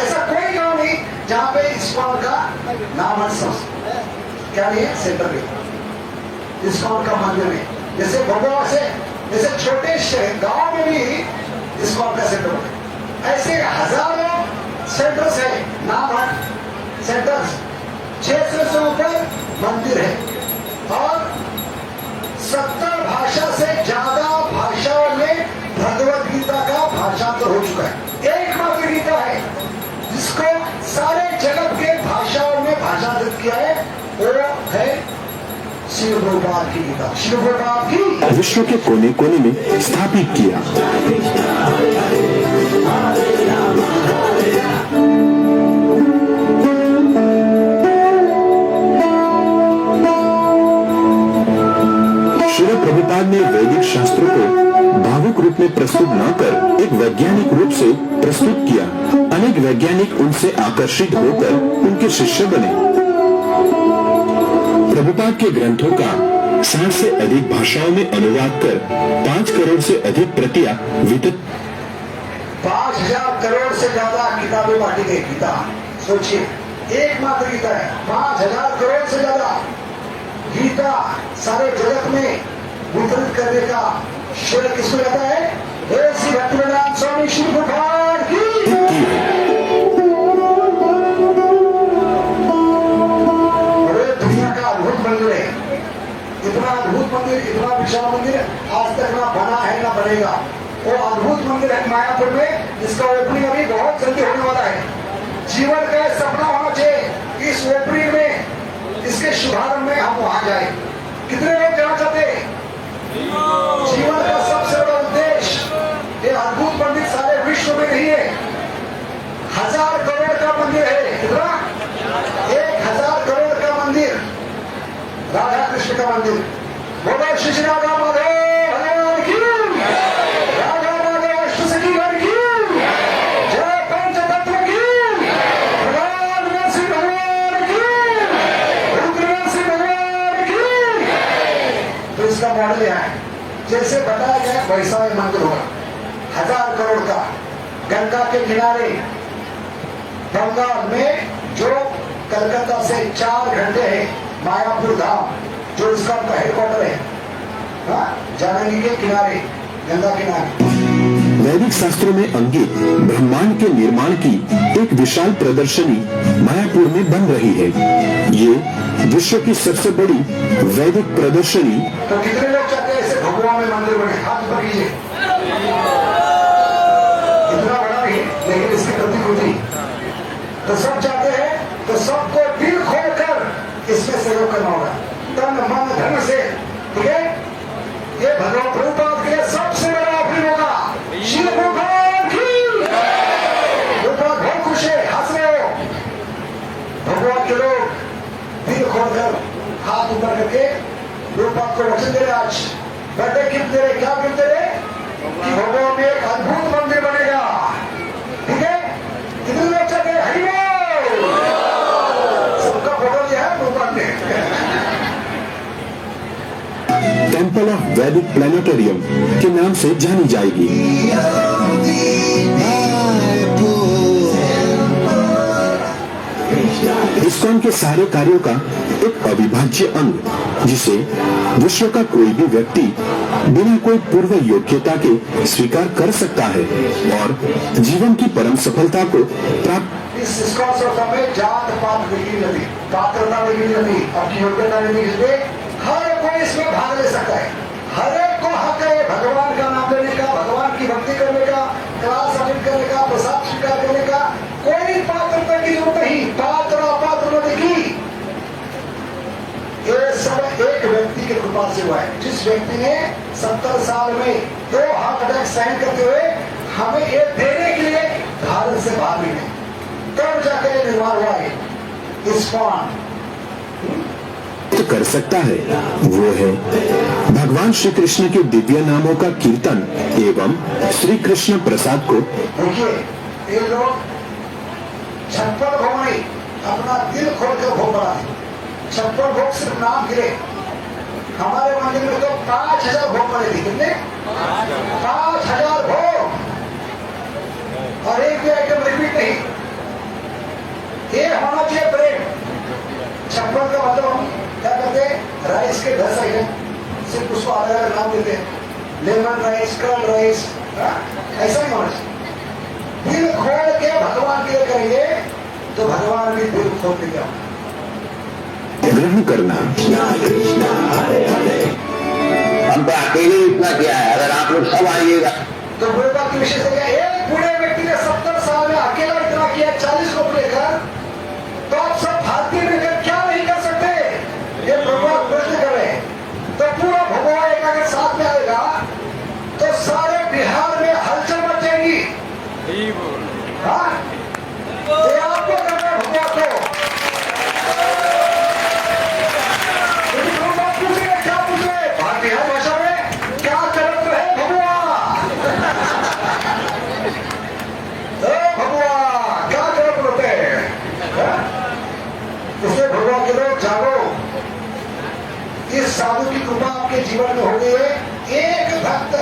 ऐसा कोई गांव नहीं जहां पे इस्कॉन का नाम क्या नहीं है, सेंटर में इस्कॉन का मंदिर में। जैसे भगवान से जैसे छोटे शहर गांव में भी इस्कॉन का सेंटर है, ऐसे हजारों सेंटर्स है, नाम है सेंटर्स। 600 से ऊपर मंदिर है और 70 भाषा से ज्यादा भाषाओं में भगवत गीता का भाषांतर हो चुका है। एकमात्र गीता है जिसको सारे जगत के भाषाओं में भाषांतरित किया है, वो है श्री प्रभुपाद की गीता। श्री प्रभुपाद की विश्व के कोने कोने में स्थापित किया। श्री प्रभुपाद ने वैदिक शास्त्रों को भावुक रूप में प्रस्तुत न कर एक वैज्ञानिक रूप से प्रस्तुत किया। अनेक वैज्ञानिक उनसे आकर्षित होकर उनके शिष्य बने। प्रभुपाद के ग्रंथों का 60 से अधिक भाषाओं में अनुवाद कर 5 करोड़ से अधिक प्रतियां वितरित 5000 करोड़ से ज्यादा किताबें बांटी गई। गीता सोचिए, एकमात्र गीता है। 5000 करोड़ से ज्यादा गीता सारे जगत में वितरित करने का श्रेय किसको जाता है? हे श्री भक्तिवेदांत स्वामी श्री प्रभुपाद की। बड़े दुनिया का अद्भुत मंदिर है, इतना अद्भुत मंदिर, इतना विशाल मंदिर आज तक ना बना है ना बनेगा। वो अद्भुत मंदिर है मायापुर में, जिसका ओपनिंग अभी बहुत जल्दी होने वाला है। जीवन का सपना होना चाहिए इस ओपनिंग में, इसके शुभारंभ में हम वहां जाए। कितने लोग जाना चाहते हैं? जीवन का सबसे बड़ा उद्देश्य ये अद्भुत मंदिर सारे विश्व में नहीं है। 1000 करोड़ का मंदिर है। कितना? 1000 करोड़ का मंदिर, राधा कृष्ण का मंदिर। बोलो श्री श्री राधा माधव भगवान की, राधा माधव अष्टसखी गण की, जय पंचतत्व की, भगवान नरसिंह भगवान की, रुद्र नरसिंह भगवान की। तो इसका मॉडल यहाँ है, जैसे बताया गया वैसा ही मंदिर होगा। 1000 करोड़ का, गंगा के किनारे, बंगाल में, जो कलकत्ता से 4 घंटे है, मायापुर धाम, जो इसका हेडक्वार्टर है, जानेंगे के किनारे, गंगा किनारे। वैदिक शास्त्रों में अंकित ब्रह्मांड के निर्माण की एक विशाल प्रदर्शनी मायापुर में बन रही है। ये विश्व की सबसे बड़ी वैदिक प्रदर्शनी। तो कितने लोग चाहते हैं ऐसे भगवान में मंदिर बने? हाथ पर कीजिए। इतना बड़ा नहीं, लेकिन इसकी प्रतिकृति तो सब चाहते हैं। तो सबको दिल खोलकर इसमें सहयोग करना होगा, तन मन धन से। ठीक है, ये भगवान प्रभुपाद के लिए सबसे बड़ा ऑफरिंग होगा। श्री प्रभुपाद की। प्रभुपाद बहुत खुश है, हंस रहे हो। भगवान के लोग दिल खोलकर हाथ ऊपर करके प्रभुपाद को वचन दे रहे। आज बर्थडे गिफ्ट दे रहे। क्या गिफ्ट दे रहे? कि भगवान में एक अद्भुत मंदिर बनेगा। ठीक है, कितने लोग चाहते हैं? हरि बोल। सबका फोटो लिया है प्रभुपाद ने। टेम्पल ऑफ वैदिक प्लानिटोरियम के नाम से जानी जाएगी। इस्कॉन के सारे कार्यों का एक अविभाज्य अंग, जिसे विश्व का कोई भी व्यक्ति बिना कोई पूर्व योग्यता के स्वीकार कर सकता है और जीवन की परम सफलता को प्राप्त। इस इस्कॉन संस्था में जात पात नहीं लगी, पात्रता नहीं लगी, अपनी योग्यता नहीं लगी। हर कोई इसमें भाग ले सकता है। हर एक को हक है भगवान का नाम लेने का, भगवान की भक्ति करने का, क्लास अटेंड करने का, प्रसाद स्वीकार करने का। कोई पात्रता की जरूरत नहीं, पात्र अपात्र की। ये सब एक व्यक्ति की कृपा से हुआ है, जिस व्यक्ति ने 70 साल में 2 हार्ट अटैक सहन करते हुए हमें ये देने के लिए भारत से बाहर निकले, तब जाकर ये निर्माण हुआ है इस्कॉन। कर सकता है वो है भगवान श्री कृष्ण के दिव्य नामों का कीर्तन एवं श्री कृष्ण प्रसाद को। देखिए, ये लोग 56 भोग नहीं, अपना दिल खोलकर भोग बनाते। 56 भोग सिर्फ नाम गिरे। हमारे मंदिर में तो 5000 भोग पड़े थे। कितने? 5000 भोग, और एक भी आइटम रिपीट नहीं। ये होना चाहिए ब्रेड। 56 का मतलब हम क्या करते हैं, राइस के 10 आइटम, सिर्फ उसको अलग अलग नाम देते हैं, लेमन राइस, कर्ड राइस, ऐसा ही होना चाहिए। दिल खोल के भगवान के लिए करेंगे तो भगवान भी दिल खोल के क्या ग्रहण करना। हम तो अकेले इतना किया है, अगर आप लोग सब आइएगा तो बुढ़े बात की विशेष है। एक बूढ़े व्यक्ति ने 70 साल में अकेला इतना किया, 40 को लेकर, तो आप सब भारतीय मिलकर क्या नहीं कर सकते? ये भगवान प्रश्न कर रहे हैं। तो पूरा भगवान एक अगर साथ में आएगा तो सारे बिहार में हलचल मच जाएगी। हाँ, ये आपको करना है भगवान को। भगवान पूछेंगे, क्या पूछे? भारतीय भाषा में क्या करत है भगवान? भगवान क्या करत होते हैं? इसलिए भगवान के लोग जागो। इस साधु की कृपा आपके जीवन में हो गई है। एक भक्त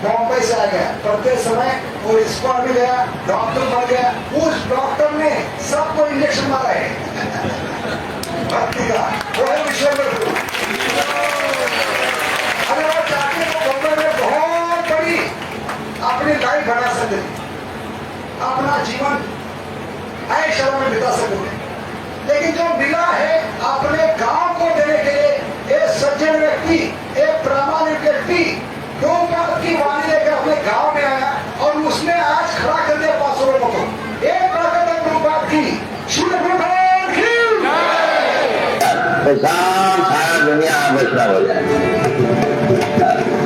बॉम्बे से आ गया, पढ़ते समय वो स्कॉट में गया, डॉक्टर बन गया। उस डॉक्टर ने सबको इंजेक्शन मारा है भक्ति का। वो है विश्वम्भर गुरु। अगर वो चाहते तो बॉम्बे में बहुत बड़ी अपनी लाइफ बना सकते, अपना जीवन ऐश आराम में बिता सकते। लेकिन जो मिला है अपने गांव को देने के लिए, एक सज्जन व्यक्ति, एक प्रामाणिक व्यक्ति दो बात की वाणी लेकर अपने गांव में आया और उसने आज खड़ा कर दिया 500 लोगों को। एक बात की शिव भगवान की तो सारा दुनिया वैष्णव हो जाए।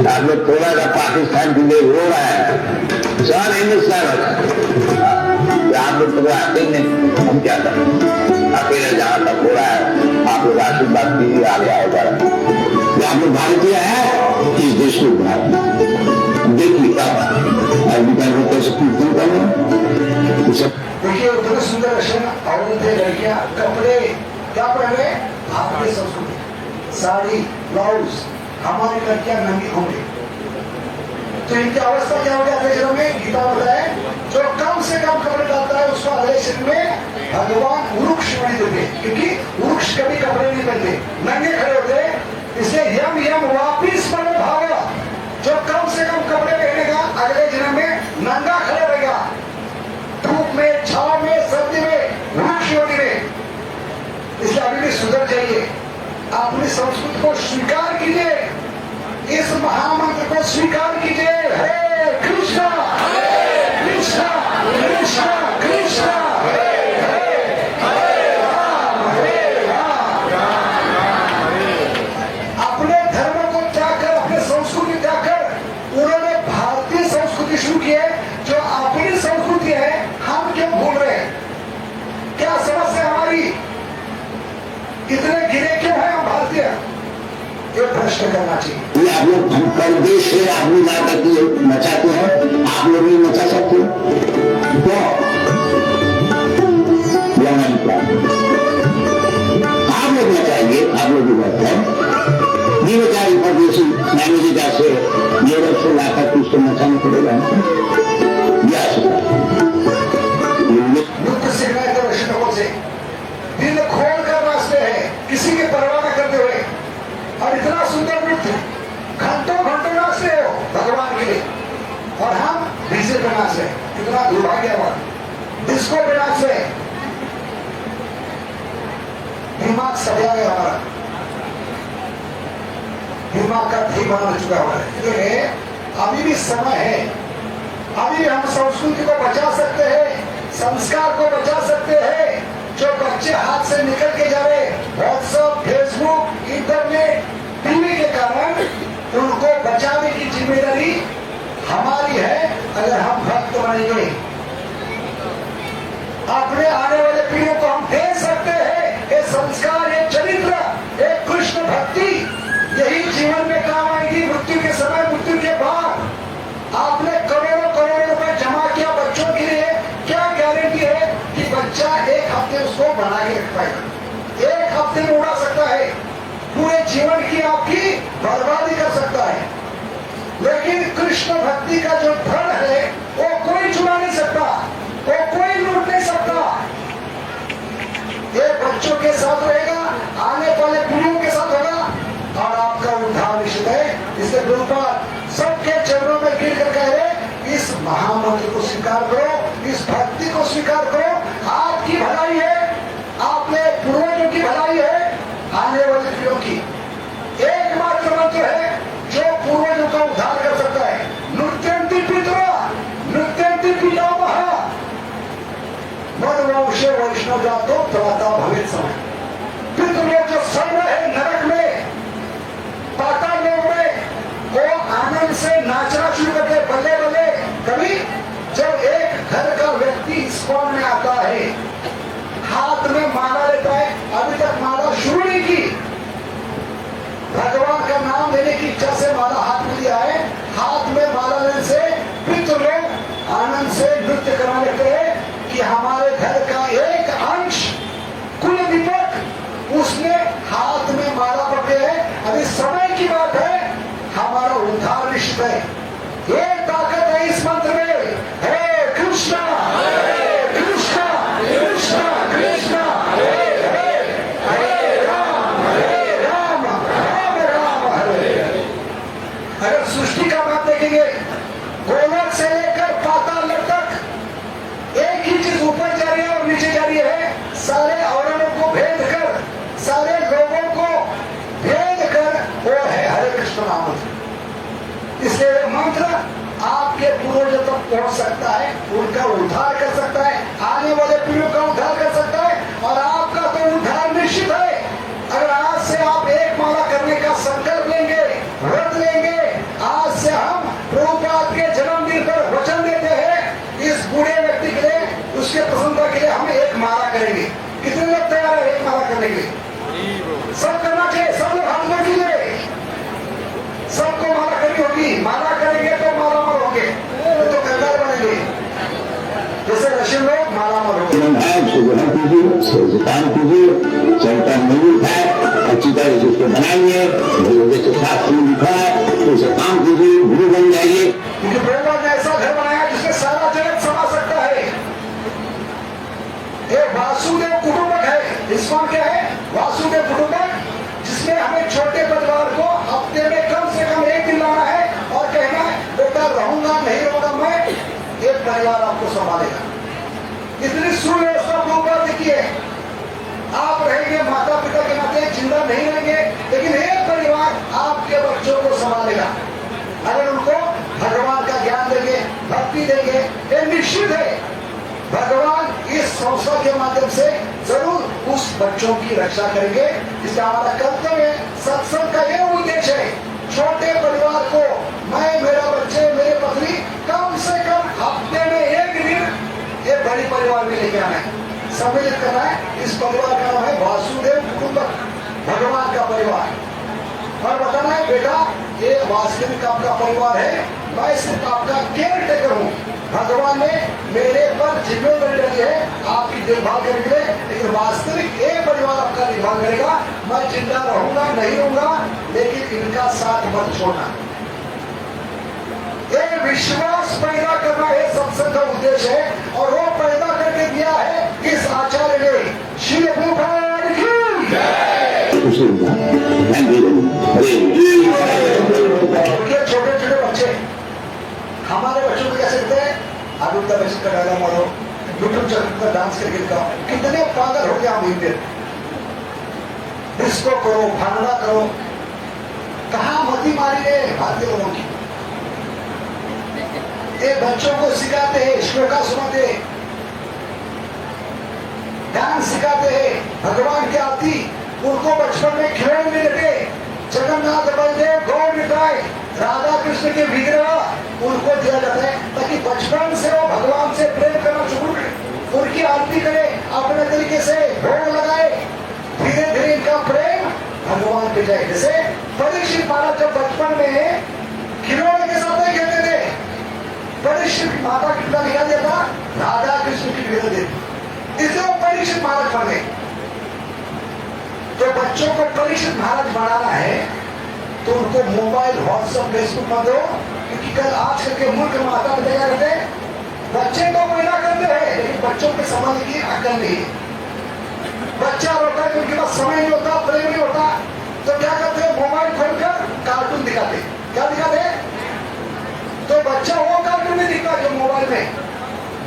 आप लोग थोड़ा सा पाकिस्तान के लिए रो रहा है, सारा हिंदुस्तान हो जाए। आप लोग तो आते ही नहीं, हम क्या करें? अकेले जहाँ तक हो रहा है, आप लोग आशीर्वाद कीजिए, आगे आएगा। आप लोग भारतीय है, इस देश को देखिए कैसे कीर्तन करें। देखिए उतने सुंदर दर्शन, औरतें, लड़कियां, कपड़े क्या पहने? भारतीय संस्कृति, साड़ी, ब्लाउज। हमारी लड़कियां नंगी घूमे, तो इनकी अवस्था क्या हो गया? अगले जन्म में गीता बताए, जो कम से कम कपड़े डालता है उसको अगले जन्म में भगवान वृक्ष बनी देते, क्योंकि वृक्ष कभी कपड़े नहीं पहनते, नंगे खड़े होते। इसलिए यम यम वापिस बने भागा। जो कम से कम कपड़े पहनेगा अगले जन्म में नंगा खड़े रहेगा, धूप में, छाव में, सर्दी में, वृक्ष योनि में। इसलिए अभी भी सुधर जाइए, अपनी संस्कृति को स्वीकार कीजिए, इस महामंत्र को स्वीकार कीजिए। हरे कृष्णा कृष्णा कृष्णा कृष्णा हरे हरे, हरे राम अपने धर्म को त्याग कर, अपने संस्कृति त्याग कर उन्होंने भारतीय संस्कृति शुरू की है। जो अपनी संस्कृति है हम क्यों भूल रहे हैं? क्या समस्या हमारी? इतने गिरे क्यों है हम भारतीय? ये प्रश्न करना चाहिए। ये आप लोग हम परदेश से आदमी ला करके नचाते हैं, आप लोग भी नचा सकते हो तो आप लोग नचाएंगे, आप लोग भी नचाएं। ये बेचारी परदेशी अमेरिका से, यूरोप से लाकर के उसको नचाना पड़ेगा। युद्ध सीखना है तो वैष्णवों से दिल खोल कर रास्ते हैं, किसी की परवाह न करते हुए। और इतना सुंदर नृत्य, घंटों घंटों नाच रहे हो भगवान के लिए, और हम डीजे पे नाच रहे। कितना दुर्भाग्यवान, डिस्को पे नाच रहे। दिमाग सजा गया हमारा, दिमाग का ठीक बना चुका हुआ है। अभी भी समय है, अभी हम संस्कृति को बचा सकते हैं, संस्कार को बचा सकते हैं। जो बच्चे हाथ से निकल के जा रहे व्हाट्सएप, फेसबुक, इंटरनेट, टीवी के कारण, उनको बचाने की जिम्मेदारी हमारी है। अगर हम भक्त बनेंगे, अपने आने वाले पीढ़ियों को हम दे सकते हैं ये संस्कार, ये चरित्र, ये कृष्ण भक्ति। यही जीवन में काम आएगी मृत्यु के समय, मृत्यु के बाद। आपने करोड़ों करोड़ों रुपए जमा किया बच्चों के लिए, क्या से उसको बना के रख पाएगा। एक हफ्ते में उड़ा सकता है, पूरे जीवन की आपकी बर्बादी कर सकता है। लेकिन कृष्ण भक्ति का जो धन है वो कोई चुरा नहीं सकता, वो कोई लूट नहीं सकता। ये बच्चों के साथ रहेगा, आने वाले पीढ़ियों के साथ होगा और आपका उद्धार निश्चित है। इसलिए गुरुपाद सबके चरणों में गिर कर कह रहे, इस महामंत्र को स्वीकार करो, इस भक्ति को स्वीकार करो। आपकी भलाई है, आपने पूर्वजों की भलाई है, आने वाली पीढ़ियों की। एकमात्र मंत्र है जो पूर्वजों का उद्धार कर सकता है। नृत्यंती पितरा नृत्यंती पितामह मधुवंशे वैष्णव जातो त्राता भविष्य समय। पितृलोक जो स्वर्ग है नरक में, पाताल लोक में, वो आनंद से नाचना शुरू करते बल्ले बल्ले। कभी जब एक घर का व्यक्ति इस्कॉन में आता है, हाथ में माला लेता है, अभी तक माला शुरू नहीं की, भगवान का नाम लेने की इच्छा से माला हाथ में लिया है, हाथ में माला लेने से पितृलोक आनंद से नृत्य करने लगते हैं कि हमारे घर का एक अंश कुल दीपक उसने हाथ में माला पकड़े है। अभी समय की बात है, हमारा उद्धार निश्चित है। ये ताकत है इस मंत्र में। हे कृष्णा कृष्णा कृष्णा कृष्णा हरे हरे हरे राम राम राम हरे हरे। अगर सृष्टि का बात देखेंगे, गोलक से लेकर पाताल तक एक ही चीज ऊपर जा रही है और नीचे जा रही है। सारे औरणों को भेद कर, सारे लोगों को भेद कर वो है हरे कृष्ण नाम। इसलिए मंत्र आपके पूर्वजों तक पहुंच सकता है, उनका उद्धार कर सकता है, आने वाले पीढ़ियों का उद्धार कर सकता है और आपका तो उद्धार निश्चित है। अगर आज से आप एक माला करने का संकल्प लेंगे, व्रत लेंगे, आज से हम प्रभुपाद के जन्मदिन पर वचन देते हैं, इस बूढ़े व्यक्ति के लिए, उसके प्रसन्नता के लिए हम एक माला करेंगे। कितने लोग तैयार है एक माला करने के लिए? सब करना चाहिए, सब लोग हाथ में कीजिए। सबको माला करनी होगी, माला करेंगे तो माला मर होंगे, तो कंगाल बनेंगे। जैसे रशियन लोग माला मर होंगे। सुग्रहण कीजिए, उससे काम कीजिए, चलता नहीं है, अच्छी तरह से उसको बनाइए, जैसे शास्त्र में लिखा है उसे काम कीजिए, गुरु बन जाइए। क्योंकि ब्रह्मा ने ऐसा घर बनाया जिसमें सारा जगत समा सकता है। ये वासुदेव कुटुंबक है। इस्कॉन क्या है? वासुदेव कुटुंबक, जिसमें हमें छोटे परिवार को हफ्ते में कम से कम एक दिन लाना है और कहना है बेटा रहूंगा नहीं रहूंगा मैं, एक परिवार आपको संभालेगा। इतनी सुव्यवस्था प्रभुपाद की है। आप रहेंगे माता पिता के नाते जिंदा नहीं रहेंगे, लेकिन एक परिवार आपके बच्चों को संभालेगा अगर उनको भगवान का ज्ञान देंगे, भक्ति देंगे। ये निश्चित है भगवान इस संस्था के माध्यम से जरूर उस बच्चों की रक्षा करेंगे। इसलिए हमारा कर्तव्य है, सत्संग का यह उद्देश्य है, छोटे परिवार को मैं, मेरा बच्चे, मेरे पत्नी कम से कम हफ्ते में एक दिन ये बड़ी परिवार में लेके आना है, सम्मिलित करना है। इस परिवार का नाम है वासुदेव कुटुंबक, भगवान का परिवार। और बताना है बेटा ये वास्तविक आपका परिवार है, मैं सिर्फ आपका केयर टेकर हूँ। भगवान ने मेरे पर जिम्मेदारी रखी है आपकी देखभाल करने के लिए, लेकिन वास्तविक एक परिवार आपका देखभाल करेगा। मैं जिंदा रहूंगा नहीं रहूंगा, लेकिन इनका साथ मत छोड़ना। ये विश्वास पैदा करना है सत्संग का उद्देश्य है, और वो पैदा करके दिया है इस आचार्य ने। श्री प्रभुपाद की छोटे छोटे बच्चे हमारे बच्चों को कैसे कहते हैं, अमिताभ बच्चन का डायलॉग मारो, यूट्यूब चैनल पर डांस करके दिखाओ। कितने पागल हो गए हम इंडियन। डिस्को करो, भांगड़ा करो, कहाँ मती मारी है भारतीय लोगों की। ये बच्चों को सिखाते हैं, श्लोका सुनाते हैं, डांस सिखाते हैं, भगवान की आरती। उनको बचपन में खिलौने में देते, जगन्नाथ बलदेव गौर निताय राधा कृष्ण के विग्रह उनको दिया जाता है, ताकि बचपन से वो भगवान से प्रेम करना शुरू करें, उनकी आरती करें, अपने तरीके से भोग लगाए। धीरे धीरे इनका प्रेम भगवान पे जाए। जैसे परीक्षित महाराज जब बचपन में खिलौने के साथ नहीं खेलते थे, परीक्षित माता कितना निकाल दिया था, राधा कृष्ण की विग्रह देती, इसलिए परीक्षित महाराज बने। तो बच्चों को परीक्षित महाराज बनाना है तो उनको मोबाइल, व्हाट्सएप, फेसबुक मत दो, क्योंकि कल आजकल के मुल्क में माता पिता क्या करते हैं, बच्चे तो पैदा करते हैं लेकिन बच्चों के समझ की अकल नहीं है। बच्चा रोता है, उनके पास समय नहीं होता, प्रेम नहीं होता, तो क्या करते हैं, मोबाइल खोलकर कार्टून दिखाते। क्या दिखाते? तो बच्चा वो कार्टून नहीं दिखता जो मोबाइल में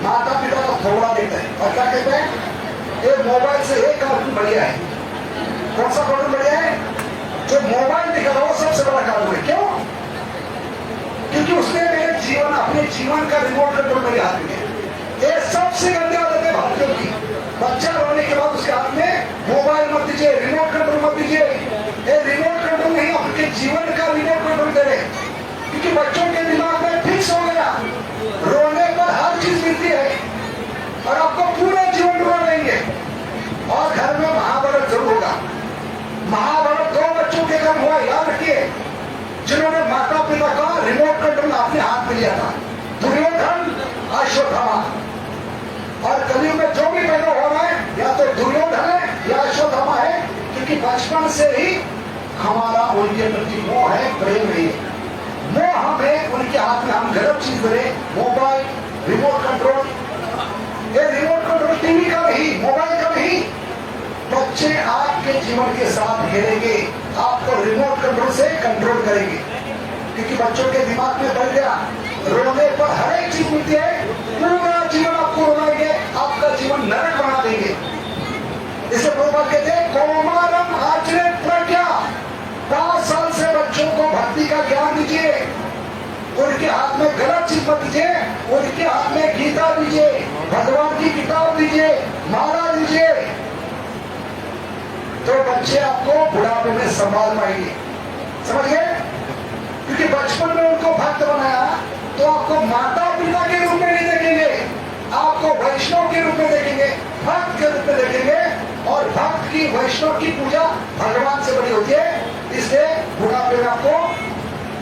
माता पिता का थोड़ा देता है, और क्या कहते हैं, ये मोबाइल से एक कार्टून बढ़िया है। कौन सा कार्टून बढ़िया है? जो मोबाइल दिखा रहा हो सबसे बड़ा कार्टून है। क्यों? क्योंकि उसने मेरे जीवन, अपने जीवन का रिमोट कंट्रोल मेरे हाथ में है। ये सबसे गंदी आदत है भारतीयों की। बच्चा रोने के बाद उसके हाथ में मोबाइल मत दीजिए, रिमोट कंट्रोल मत दीजिए। ये रिमोट कंट्रोल नहीं, आपके जीवन का रिमोट कंट्रोल करे, क्योंकि बच्चों के दिमाग में फिक्स हो गया रोने पर हर चीज मिलती है और आपको पूरा जीवन रो लेंगे। और घर में महाभारत जरूर होगा। महाभारत 2 बच्चों के घर हुआ, याद रखिए, जिन्होंने माता पिता का रिमोट कंट्रोल अपने हाथ में लिया था, दुर्योधन, अश्वत्थामा। और कलयुग में जो भी पैदा हो रहा है या तो दुर्योधन है या अश्वत्थामा है, क्योंकि बचपन से ही हमारा उनके प्रति मोह है, प्रेम नहीं है। मोह हमें उनके हाथ में हम गलत चीज करें, मोबाइल, रिमोट कंट्रोल। ये रिमोट कंट्रोल टीवी का नहीं, मोबाइल का नहीं, बच्चे आपके जीवन के साथ खेलेंगे, आपको रिमोट कंट्रोल से कंट्रोल करेंगे, क्योंकि बच्चों के दिमाग में बढ़ गया रोने पर हर एक चीज मिलती है, पूरा जीवन आपको रोएंगे, आपका जीवन नरक बना देंगे। इसे प्रभुपाद कहते हैं कौमारम आचरण प्रज्ञा। 5 साल से बच्चों को भक्ति का ज्ञान दीजिए, उनके हाथ में गलत चीज मत दीजिए, उनके हाथ में गीता दीजिए, भगवान की किताब दीजिए, माला दीजिए, तो बच्चे आपको बुढ़ापे में संभाल पाएंगे। समझ गए? क्योंकि बचपन में उनको भक्त बनाया तो आपको माता पिता के रूप में नहीं देखेंगे, आपको वैष्णव के रूप में देखेंगे, भक्त के रूप में देखेंगे। और भक्त की, वैष्णव की पूजा भगवान से बड़ी होती है, इसलिए बुढ़ापे में आपको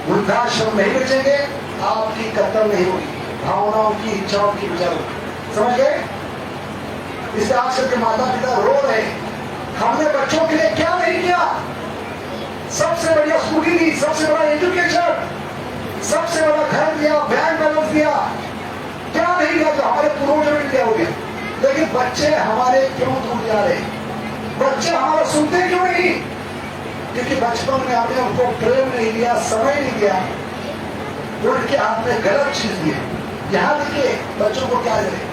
वृद्धाश्रम नहीं बेचेंगे, आपकी कत्ल नहीं होगी, भावनाओं की, इच्छाओं की पूजा होगी। समझ गए? इसलिए आजकल के माता पिता रो रहे, हमने बच्चों के लिए क्या नहीं किया। सबसे बढ़िया स्कूटी दी, सबसे बड़ा एजुकेशन, सबसे बड़ा घर दिया, बैंक बैलेंस दिया, क्या नहीं दिया जो हमारे पूर्वजों ने दिया हो गया। लेकिन बच्चे हमारे क्यों दूर जा रहे? बच्चे हमारा सुनते क्यों नहीं? क्योंकि बचपन में हमने उनको प्रेम नहीं दिया, समय नहीं दिया, उनके हाथ में गलत चीज दी। यहां देखिए बच्चों को क्या दे,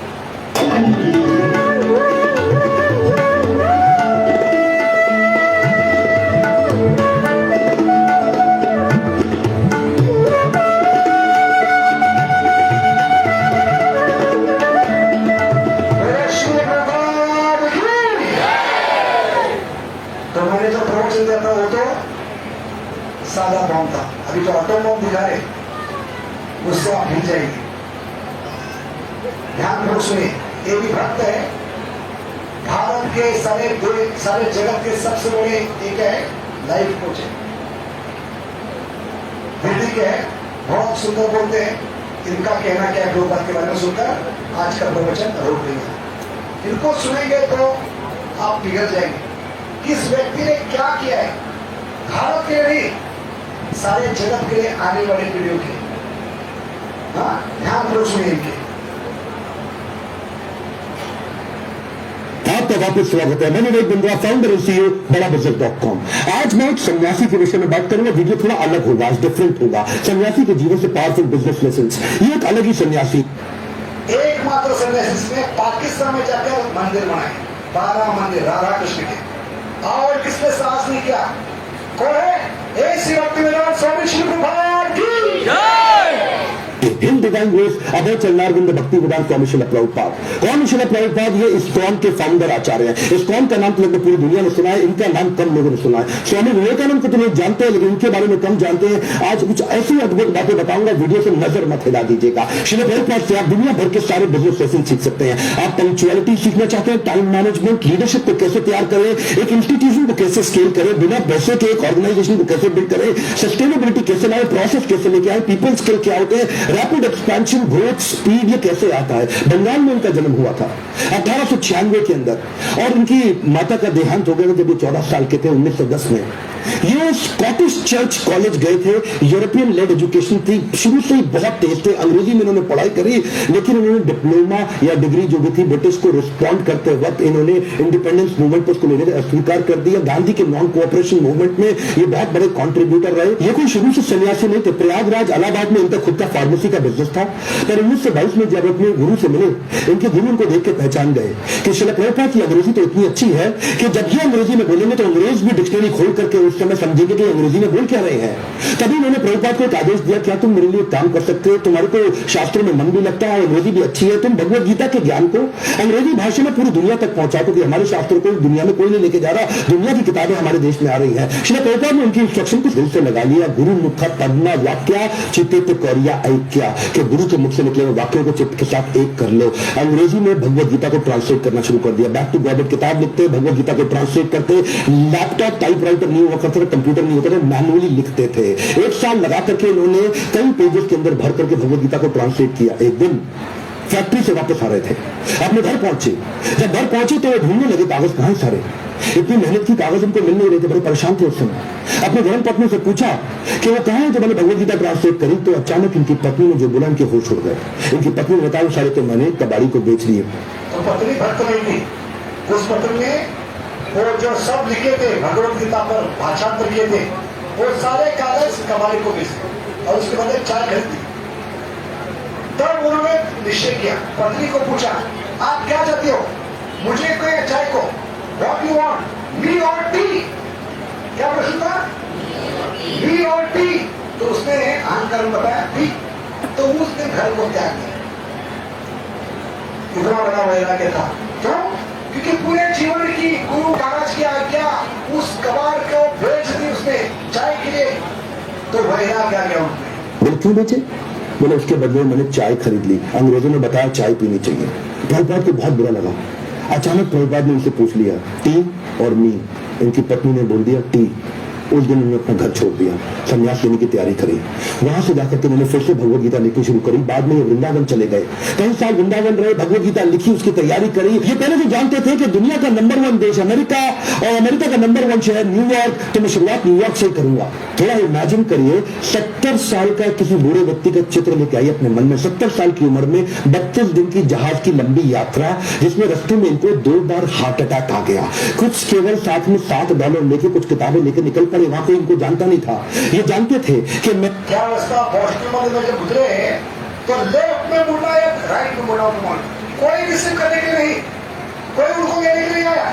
वो तो सादा बॉम्ब था, अभी जो ऑटो बॉम्ब दिखा रहे उससे आप हिल जाएंगे। ध्यान में सुनिए, ये भी भक्त है, भारत के सारे जगत के सबसे बड़े एक है लाइफ कोच है, हिंदी के है, बहुत सुंदर बोलते हैं। इनका कहना क्या है प्रभुपाद के बारे में सुनकर आज का प्रवचन रोक देंगे। इनको सुनेंगे तो आप पिघल जाएंगे। किस व्यक्ति ने क्या किया है भारत के लिए, सारे जगत के लिए, आने वाले पीढ़ियों के। हाँ, ध्यान पूर्वक सुनिए इनके। आपका वापस स्वागत है। मैंने विवेक बिंद्रा, फाउंडर और सीईओ बड़ाबिजनेस.com। आज मैं एक सन्यासी के विषय में बात करूंगा। वीडियो थोड़ा अलग होगा, आज डिफरेंट होगा। सन्यासी के जीवन से पावरफुल बिजनेस लेसन्स। ये एक अलग ही सन्यासी, एकमात्र सन्यासी ने पाकिस्तान में जाकर मंदिर बनाए, 12 मंदिर राधा कृष्ण के, और किसने साहस नहीं किया? कौन है? श्री भक्तिवेदांत स्वामी श्री प्रभुपाद की जय। इन डिवाइन ग्रेस अभय चरणारविंद भक्ति वेदांत स्वामी श्रील प्रभुपाद। कौन श्रील प्रभुपाद? ये इस्कॉन के फाउंडर आचार्य हैं। इस्कॉन का नाम तो लगभग पूरी दुनिया ने सुना है, इनका नाम कम लोगों ने सुना है। स्वामी विवेकानंद को तो लोग जानते हैं, लेकिन इनके बारे में कम जानते हैं। आज कुछ ऐसी अद्भुत बातें बताऊंगा, वीडियो से नजर मत हिला दीजिएगा। श्रील प्रभुपाद से आप दुनिया भर के सारे बिजनेस लेसन सीख सकते हैं। आप पंक्चुअलिटी सीखना चाहते हैं, टाइम मैनेजमेंट, लीडरशिप को कैसे तैयार करें, एक इंस्टीट्यूशन को कैसे स्केल करें, बिना पैसे के एक ऑर्गेनाइजेशन को कैसे बिल्ड करें, सस्टेनेबिलिटी कैसे लाए, प्रोसेस कैसे लेके आए, पीपल स्किल क्या होते हैं, रैपिड एक्सपेंशन, ग्रोथ, स्पीड ये कैसे आता है? बंगाल में इनका जन्म हुआ था 1896 के अंदर, और इनकी माता का देहांत हो गया जब ये 14 साल के थे 1910 में। ये स्कॉटिश चर्च कॉलेज गए थे, यूरोपियन लेड एजुकेशन थी, शुरू से ही बहुत तेज थे, अंग्रेजी में इन्होंने पढ़ाई करी, लेकिन इन्होंने डिप्लोमा या डिग्री जो भी थी ब्रिटिश को रिस्पॉन्ड करते वक्त इन्होंने इंडिपेंडेंस मूवमेंट पर उसको लेने का स्वीकार कर दिया। गांधी के नॉन कोऑपरेशन मूवमेंट में ये बहुत बड़े कॉन्ट्रीब्यूटर रहे। ये कोई शुरू से सन्यासी नहीं थे। प्रयागराज इलाहाबाद में इनका खुद का फार्मेसी का बिजनेस था, पर 1922 में जब अपने गुरु से मिले, इनके गुरु उनको देख के पहचान गए कि श्रील प्रभुपाद की अंग्रेजी तो इतनी अच्छी है कि जब ये अंग्रेजी में बोलेंगे तो अंग्रेज भी डिक्शनरी खोल करके उस समय समझेंगे कि अंग्रेजी में बोल क्या रहे हैं। तभी उन्होंने प्रभुपाद को एक आदेश दिया, क्या तुम मेरे लिए काम कर सकते हो? तुम्हारे को शास्त्रों में मन भी लगता है, अंग्रेजी भी अच्छी है, तुम भगवत गीता के ज्ञान को अंग्रेजी भाषा में पूरी दुनिया तक पहुंचा दो, कि हमारे शास्त्रों को दुनिया में कोई नहीं लेके जा रहा, दुनिया की किताबें हमारे देश में आ रही है। श्रील प्रभुपाद ने उनकी इंस्ट्रक्शन को दिल से लगा लिया। गुरु मुख पद्मा वाक्या चित्त कौरिया ऐक्या, कि गुरु के मुख से निकले हुए वाक्यों को चित्त के साथ एक कर लो। अंग्रेजी में भगवत गीता को ट्रांसलेट करना शुरू कर दिया। बैक टू गॉड किताब लिखते, भगवत गीता को ट्रांसलेट करते, लैपटॉप टाइपराइटर नहीं हुआ करता था, कंप्यूटर नहीं होता था, मैनुअली लिखते थे। 1 साल लगा करके इन्होंने कई पेजेस के अंदर भर करके भगवत गीता को ट्रांसलेट किया। एक दिन फैक्ट्री से वापस आ रहे थे, अपने घर पहुंचे। जब घर पहुंचे तो ढूंढने लगे कागज कहां सारे, इतनी मेहनत की कागज उनको मिल नहीं रहे थे, बड़े परेशान थे उस समय। अपने धर्म पत्नी से पूछा कि वो कहां है, तो मैंने भगवत गीता ट्रांसलेट करी तो अचानक इनकी पत्नी ने जो बोला इनके होश उड़ गए। इनकी पत्नी ने बताया सारे तो मैंने कबाड़ी को बेच दिए। तो पत्नी भक्त नहीं थी, उस पत्नी ने वो जो सब लिखे थे भगवत गीता पर भाषांतर किए थे, वो सारे कागज कबाड़ी को बेच दिए और उसके बदले चाय खरीदी। तब उन्होंने निश्चय किया, पत्नी को पूछा आप क्या चाहती हो, मुझे को या चाय को? What you want? मी और टी? क्या प्रश्न था? मी और टी? तो उसने अहंकार में बताया टी, तो उसने घर को त्याग दिया। इतना बड़ा वैराग्य था। क्यों? क्योंकि पूरे जीवन की गुरु महाराज की आज्ञा उस कबाड़ को बेच दी उसने चाय के लिए, तो वैराग्य आ गया उनमें। बोले क्यों बेचे? बोले उसके बदले मैंने चाय खरीद ली, अंग्रेजों ने बताया चाय पीनी चाहिए। प्रभुपाद को बहुत बुरा लगा। अचानक प्रभुपाद ने उनसे पूछ लिया टी और मी? इनकी पत्नी ने बोल दिया टी। उस दिन उन्होंने अपना घर छोड़ दिया, संन्यास लेने की तैयारी करी। वहां से जाकर के उन्होंने फिर से भगवत गीता लिखनी शुरू करी। बाद में ये वृंदावन चले गए, कई साल वृंदावन रहे, भगवत गीता लिखी, उसकी तैयारी करी। ये पहले से जानते थे कि दुनिया का नंबर 1 देश अमेरिका और अमेरिका का नंबर 1 शहर न्यूयॉर्क, तो मैं शुरुआत न्यूयॉर्क से करूंगा। थोड़ा इमेजिन करिए, 70 साल का किसी बूढ़े व्यक्ति का चित्र लेके आइए अपने मन में। 70 साल की उम्र में 32 दिन की जहाज की लंबी यात्रा, जिसमें रास्ते में इनको 2 बार हार्ट अटैक आ गया। कुछ केवल साथ में $7 लेके कुछ किताबें लेकर निकल पड़े। वहां कोई इनको जानता नहीं था। ये जानते थे कि मैं क्या रास्ता बॉस्टन में जब गुजरे तो लेफ्ट में मुड़ना या राइट में मुड़ना, कोई रिसीव करने के लिए नहीं, कोई उनको लेने के लिए नहीं आया।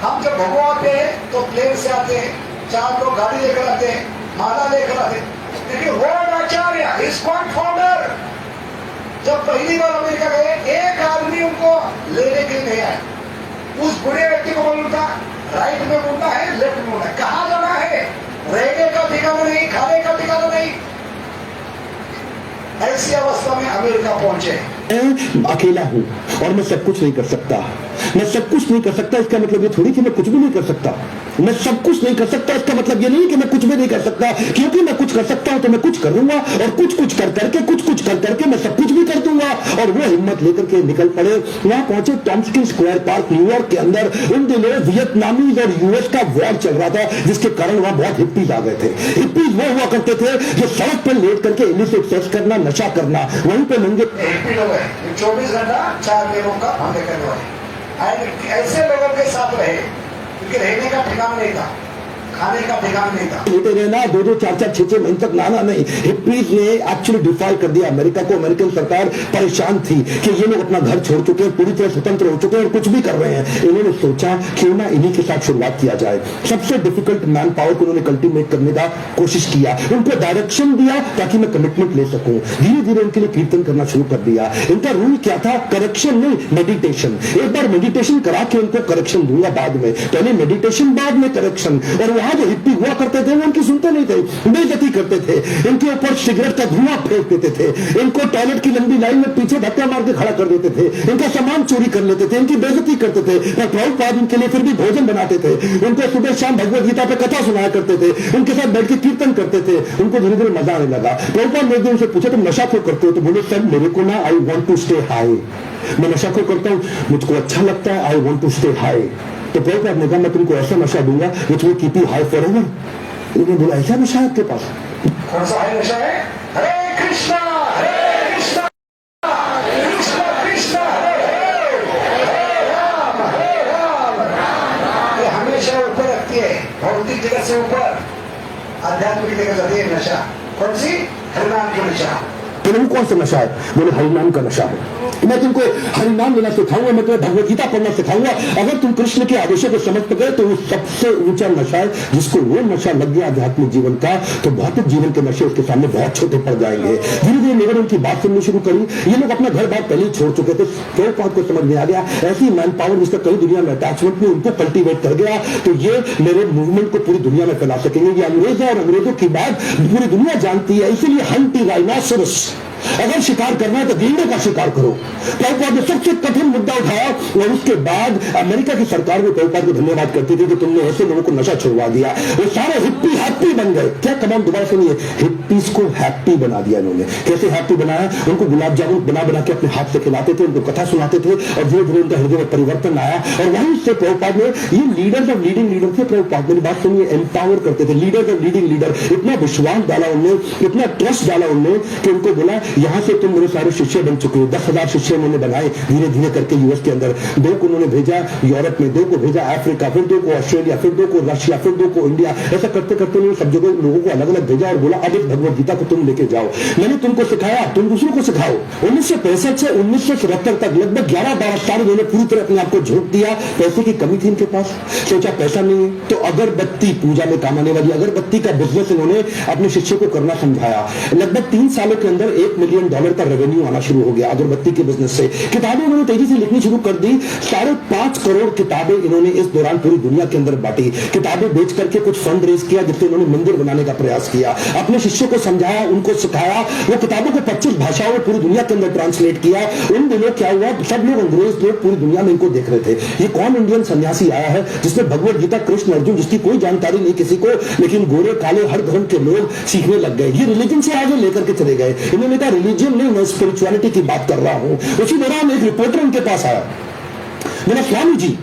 हम जब भगवा आते हैं तो प्लेन से आते हैं, 4 लोग गाड़ी लेकर आते हैं, माला लेकर आते हैं, लेकिन वर्ल्ड आचार्य इस्कॉन फाउंडर जब पहली बार अमेरिका गए, एक आदमी उनको लेने के लिए नहीं आया। उस बुढ़े व्यक्ति को बोलूं था राइट में मुड़ना है, लेफ्ट में मुड़ना है, कहां जाना है? रहने का ठिकाना नहीं, खाने का ठिकाना नहीं। ऐसी अवस्था में अमेरिका पहुंचे। मैं अकेला हूं और मैं सब कुछ नहीं कर सकता। मैं सब कुछ नहीं कर सकता इसका मतलब ये थोड़ी कि मैं कुछ भी नहीं कर सकता। मैं सब कुछ नहीं कर सकता इसका मतलब ये नहीं कि मैं कुछ भी नहीं कर सकता, क्योंकि मैं कुछ कर सकता हूं तो मैं कुछ करूंगा, और कुछ कर करके कुछ कर करके मैं सब कुछ भी कर दूंगा। और वो हिम्मत लेकर के निकल पड़े। वहां पहुंचे टॉम्स्किन स्क्वायर पार्क न्यूयॉर्क के अंदर। उन दिनों वियतनामीज और यूएस का वॉर चल रहा था, जिसके कारण वहां बहुत हिप्पीज आ गए थे। हिप्पीज वो हुआ करते थे जो सड़क पर लेट करके इलिसिट सेक्स करना, नशा करना, वहीं पे नंगे 24 घंटा 4 लोगों का धंधे करने वाले ऐसे लोगों के साथ रहे, क्योंकि रहने का ठिकाना नहीं था, खाने का ठिकाना नहीं था। लेते रहना 2-2, 4-4, 6-6 महीने तक नहाना नहीं। हिप्पीज ने एक्चुअली डिफाई कर दिया अमेरिका को। अमेरिकन सरकार परेशान थी कि ये लोग अपना घर छोड़ चुके हैं, पूरी तरह स्वतंत्र हो चुके हैं और कुछ भी कर रहे हैं। इन्होंने सोचा क्यों ना इन्हीं के साथ शुरुआत किया जाए। सबसे डिफिकल्ट मैन पावर को उन्होंने कल्टीवेट करने का कोशिश किया, उनको डायरेक्शन दिया ताकि मैं कमिटमेंट ले सकूं। धीरे धीरे उनके लिए कीर्तन करना शुरू कर दिया। इनका रूल क्या था? करेक्शन नहीं, मेडिटेशन। एक बार मेडिटेशन करा के उनको करेक्शन दूंगा बाद में, पहले मेडिटेशन बाद में करेक्शन। और यहाँ जो हिप्पी हुआ करते थे वो उनकी सुनते नहीं थे, बेइज्जती करते थे, इनके ऊपर सिगरेट का धुआं फेंक देते थे, इनको टॉयलेट की लंबी लाइन में पीछे धक्का मार के खड़ा कर देते थे, इनका सामान चोरी कर लेते थे, इनकी बेइज्जती करते थे। और प्रभुपाद उनके लिए फिर भी भोजन बनाते थे, उनको सुबह शाम भगवत गीता पे कथा सुनाया करते थे, उनके साथ बैठ के कीर्तन करते थे। उनको धीरे धीरे मजा आने लगा। प्रभुपाद ने एक दिन उनसे पूछा तुम नशा क्यों करते हो? तो बोले सर मेरे को ना I want to stay high, मैं नशा क्यों करता हूँ, मुझको अच्छा लगता है, I want to stay high. तो प्रभुपाद ने कहा मैं तुमको ऐसा नशा दूंगा which will keep you high forever. उन्होंने बोला ऐसा नशा है आपके पास? कौन सा है नशा है? हरे कृष्णा कृष्णा कृष्णा हरे राम ये हमेशा ऊपर रखती है, भौतिक जगत से ऊपर आध्यात्मिक जगत रहती है नशा। कौन सी? हरिनाम की नशा। तो कौन सा नशा है? बोले हरिनाम का नशा है। मैं तुमको हरिनाम लेना सिखाऊंगा, मैं तुम्हें भगवत गीता पढ़ना सिखाऊंगा। अगर तुम कृष्ण के आदेशों को समझ गए तो वो सबसे ऊंचा नशा है। जिसको वो नशा लग गया आध्यात्मिक जीवन का, तो भौतिक जीवन के नशे उसके सामने बहुत छोटे पड़ जाएंगे। धीरे धीरे लोगों ने उनकी बात सुननी शुरू करी। ये लोग अपना घर बार पहले ही छोड़ चुके थे। प्रभुपाद को समझ में आ गया ऐसी मैन पावर जिसका कई दुनिया में अटैचमेंट में उनको कल्टीवेट कर गया, तो ये मेरे मूवमेंट को पूरी दुनिया में फैला सकेंगे। ये अंग्रेज है और अंग्रेजों की बात पूरी दुनिया जानती है। इसीलिए हंटी राइनोसरस, अगर शिकार करना है तो गैंडे का शिकार करो। प्रभुपाद ने सबसे कठिन मुद्दा उठाया और उसके बाद अमेरिका की सरकार भी प्रभुपाद को धन्यवाद करती थी कि तुमने ऐसे लोगों को नशा छुड़वा दिया। वो सारे हिप्पी हैप्पी बन गए। क्या कमाल, दोबारा सुनिए, हिप्पीज को हैप्पी बना दिया इन्होंने। कैसे हैप्पी बनाया? उनको गुलाब जामुन बना बना के अपने हाथ से खिलाते थे, उनको कथा सुनाते थे और धीरे धीरे उनका हृदय में परिवर्तन आया। और वहीं से प्रभुपाद ने ये लीडर्स ऑफ लीडिंग लीडर थे। प्रभुपाद मेरी बात सुनिए, एम्पावर करते थे लीडर्स ऑफ लीडिंग लीडर। इतना विश्वास डाला उनने, इतना ट्रस्ट डाला उनने कि उनको बोला यहां से तुम मेरे सारे शिष्य बन चुके हो। 10,000 शिष्य उन्होंने बनाए धीरे धीरे करके यूएस के अंदर। 2 को उन्होंने भेजा यूरोप में, 2 को भेजा अफ्रीका, फिर 2 को ऑस्ट्रेलिया, फिर 2 को रशिया, फिर 2 को इंडिया। ऐसा करते करते उन्होंने सब जगह लोगों को अलग अलग भेजा और बोला अब इस भगवत गीता को तुम लेके जाओ। मैंने तुमको सिखाया, तुम दूसरों को सिखाओ। 1965 से 1977 तक लगभग 11-12 साल उन्होंने पूरी तरह अपने आप को झोंक दिया। पैसे की कमी थी इनके पास, सोचा पैसा नहीं तो अगरबत्ती पूजा में काम आने वाली अगरबत्ती का बिजनेस इन्होंने अपने शिष्य को करना समझाया। लगभग 3 सालों के अंदर $1 मिलियन का रेवेन्यू आना शुरू हो गया अगरबत्ती के बिजनेस से। किताबें उन्होंने तेजी से लिखनी शुरू कर दी। 5.5 करोड़ किताबें इन्होंने इस दौरान पूरी दुनिया के अंदर बांटी। किताबें बेच करके कुछ फंड रेज किया जिससे उन्होंने मंदिर बनाने का प्रयास किया। अपने शिष्यों को समझाया, उनको सिखाया। वो किताबों को 25 भाषाओं में पूरी दुनिया के अंदर ट्रांसलेट किया। उन दिनों क्या हुआ, सब लोग अंग्रेज लोग पूरी दुनिया में इनको देख रहे थे। ये कौन इंडियन सन्यासी आया है जिसने भगवत गीता कृष्ण अर्जुन, जिसकी कोई जानकारी नहीं किसी को, लेकिन गोरे काले हर धर्म के लोग सीखने लग गए। ये रिलीजन से आगे लेकर के चले गए। इन्होंने कहा रिलीजन नहीं, मैं स्पिरिचुअलिटी की बात कर रहा हूं। उसी दौरान एक रिपोर्टर उनके पास आया, बोला Swami ji,